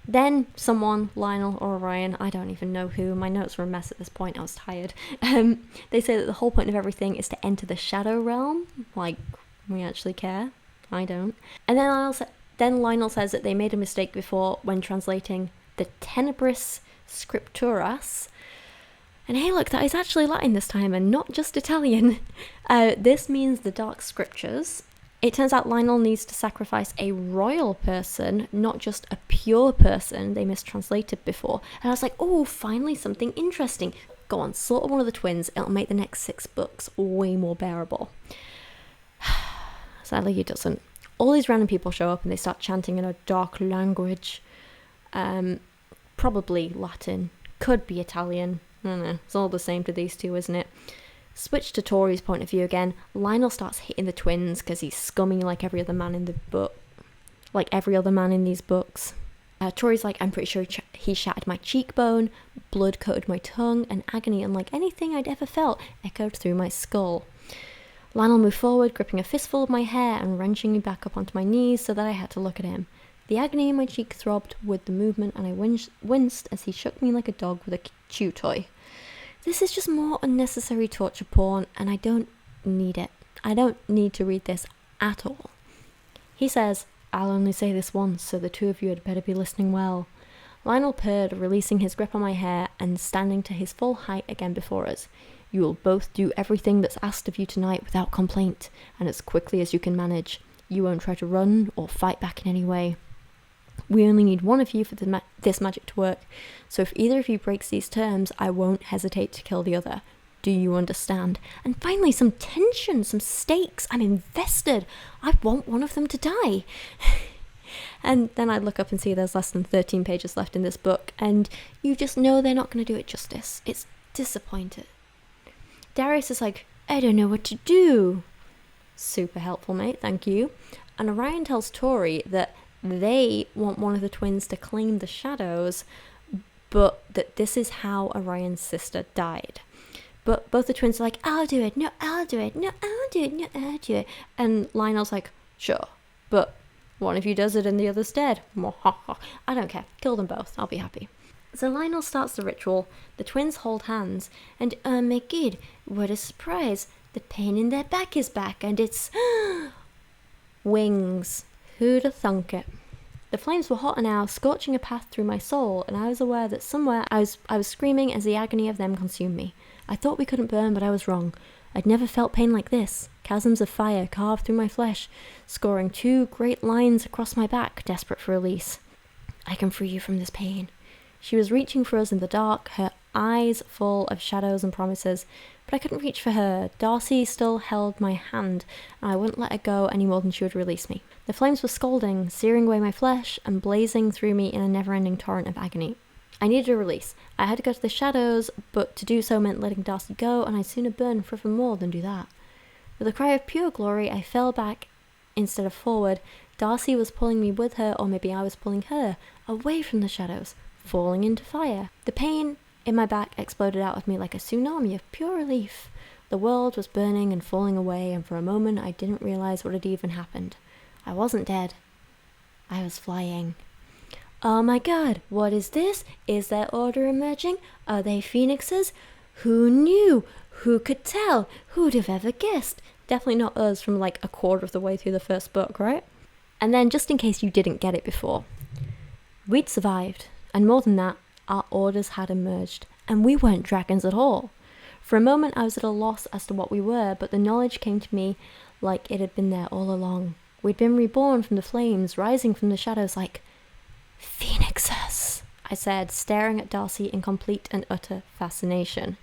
Then someone, Lionel or Orion, I don't even know who, my notes were a mess at this point, I was tired. They say that the whole point of everything is to enter the shadow realm. Like, we actually care? I don't. And then Lionel says that they made a mistake before when translating the Tenebris Scripturas. And hey look, that is actually Latin this time and not just Italian. This means the Dark Scriptures. It turns out Lionel needs to sacrifice a royal person, not just a pure person they mistranslated before. And I was like, oh, finally something interesting. Go on, slaughter one of the twins, it'll make the next 6 books way more bearable. Sadly, he doesn't. All these random people show up and they start chanting in a dark language. Probably Latin. Could be Italian. I don't know. It's all the same to these two, isn't it? Switch to Tori's point of view again. Lionel starts hitting the twins because he's scummy like every other man in the book. Like every other man in these books. Tori's like, I'm pretty sure he shattered my cheekbone, blood coated my tongue, and agony unlike anything I'd ever felt echoed through my skull. Lionel moved forward, gripping a fistful of my hair and wrenching me back up onto my knees so that I had to look at him. The agony in my cheek throbbed with the movement and I winced as he shook me like a dog with a chew toy. This is just more unnecessary torture porn and I don't need it. I don't need to read this at all. He says, I'll only say this once, so the two of you had better be listening well. Lionel purred, releasing his grip on my hair and standing to his full height again before us. You will both do everything that's asked of you tonight without complaint, and as quickly as you can manage. You won't try to run or fight back in any way. We only need one of you for this magic to work, so if either of you breaks these terms, I won't hesitate to kill the other. Do you understand? And finally, some tension, some stakes. I'm invested. I want one of them to die. And then I look up and see there's less than 13 pages left in this book, and you just know they're not going to do it justice. It's disappointed. Darius is like, I don't know what to do. Super helpful, mate, thank you. And Orion tells Tori that they want one of the twins to claim the shadows, but that this is how Orion's sister died. But both the twins are like, I'll do it, no, I'll do it, no, I'll do it, no, I'll do it. And Lionel's like, sure, but one of you does it and the other's dead. I don't care, kill them both, I'll be happy. So Lionel starts the ritual, the twins hold hands, and oh my god, what a surprise, the pain in their back is back, and it's wings. Who'd have thunk it? The flames were hotter now, scorching a path through my soul, and I was aware that somewhere I was screaming as the agony of them consumed me. I thought we couldn't burn, but I was wrong. I'd never felt pain like this. Chasms of fire carved through my flesh, scoring 2 great lines across my back, desperate for release. I can free you from this pain. She was reaching for us in the dark, her eyes full of shadows and promises, but I couldn't reach for her. Darcy still held my hand, and I wouldn't let her go any more than she would release me. The flames were scalding, searing away my flesh, and blazing through me in a never-ending torrent of agony. I needed a release. I had to go to the shadows, but to do so meant letting Darcy go, and I'd sooner burn for more than do that. With a cry of pure glory, I fell back instead of forward. Darcy was pulling me with her, or maybe I was pulling her, away from the shadows, falling into fire. The pain in my back exploded out of me like a tsunami of pure relief. The world was burning and falling away, and for a moment I didn't realize what had even happened. I wasn't dead. I was flying. Oh my god, what is this? Is there order emerging? Are they phoenixes? Who knew? Who could tell? Who'd have ever guessed? Definitely not us from like a quarter of the way through the first book, right? And then, just in case you didn't get it before, we'd survived, and more than that, our orders had emerged, and we weren't dragons at all. For a moment I was at a loss as to what we were, but the knowledge came to me like it had been there all along. We'd been reborn from the flames, rising from the shadows like phoenixes, I said, staring at Darcy in complete and utter fascination.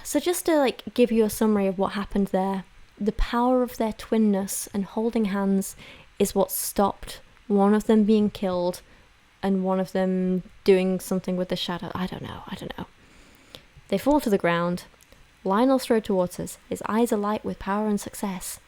So just to give you a summary of what happened there, the power of their twinness and holding hands is what stopped one of them being killed and one of them doing something with the shadow. I don't know. They fall to the ground. Lionel strode towards us, his eyes alight with power and success.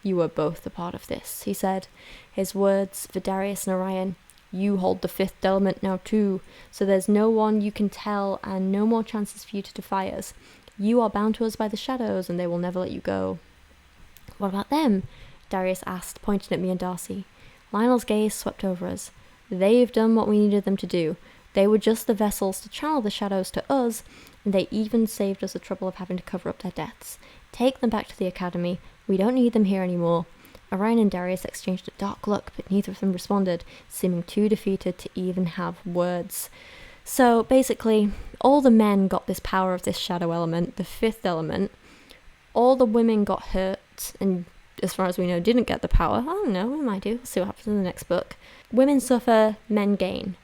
You were both a part of this, he said, his words for Darius and Orion. you hold the fifth element now too, so there's no one you can tell and no more chances for you to defy us. You are bound to us by the shadows, and they will never let you go." "What about them?" Darius asked, pointing at me and Darcy. Lionel's gaze swept over us. "They've done what we needed them to do. They were just the vessels to channel the shadows to us, and they even saved us the trouble of having to cover up their deaths. Take them back to the academy. We don't need them here anymore." Orion and Darius exchanged a dark look, but neither of them responded, seeming too defeated to even have words. So basically, all the men got this power of this shadow element, the fifth element. All the women got hurt, and as far as we know, didn't get the power. I don't know, we might do. We'll see what happens in the next book. Women suffer, men gain.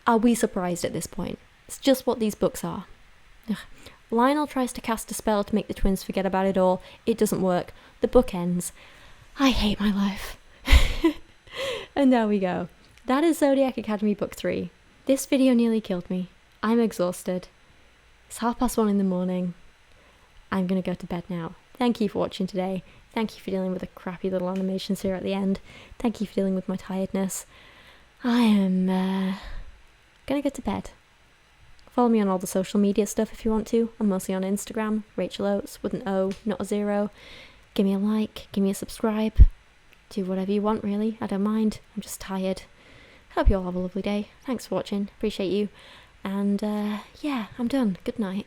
Are we surprised at this point? It's just what these books are. Ugh. Lionel tries to cast a spell to make the twins forget about it all. It doesn't work. The book ends. I hate my life. And there we go. That is Zodiac Academy Book 3. This video nearly killed me. I'm exhausted. It's 1:30 in the morning. I'm going to go to bed now. Thank you for watching today. Thank you for dealing with the crappy little animations here at the end. Thank you for dealing with my tiredness. I am going to go to bed. Follow me on all the social media stuff if you want to. I'm mostly on Instagram, Rachel Oates, with an O, not a 0. Give me a like, give me a subscribe. Do whatever you want, really. I don't mind. I'm just tired. Hope you all have a lovely day. Thanks for watching. Appreciate you. And yeah, I'm done. Good night.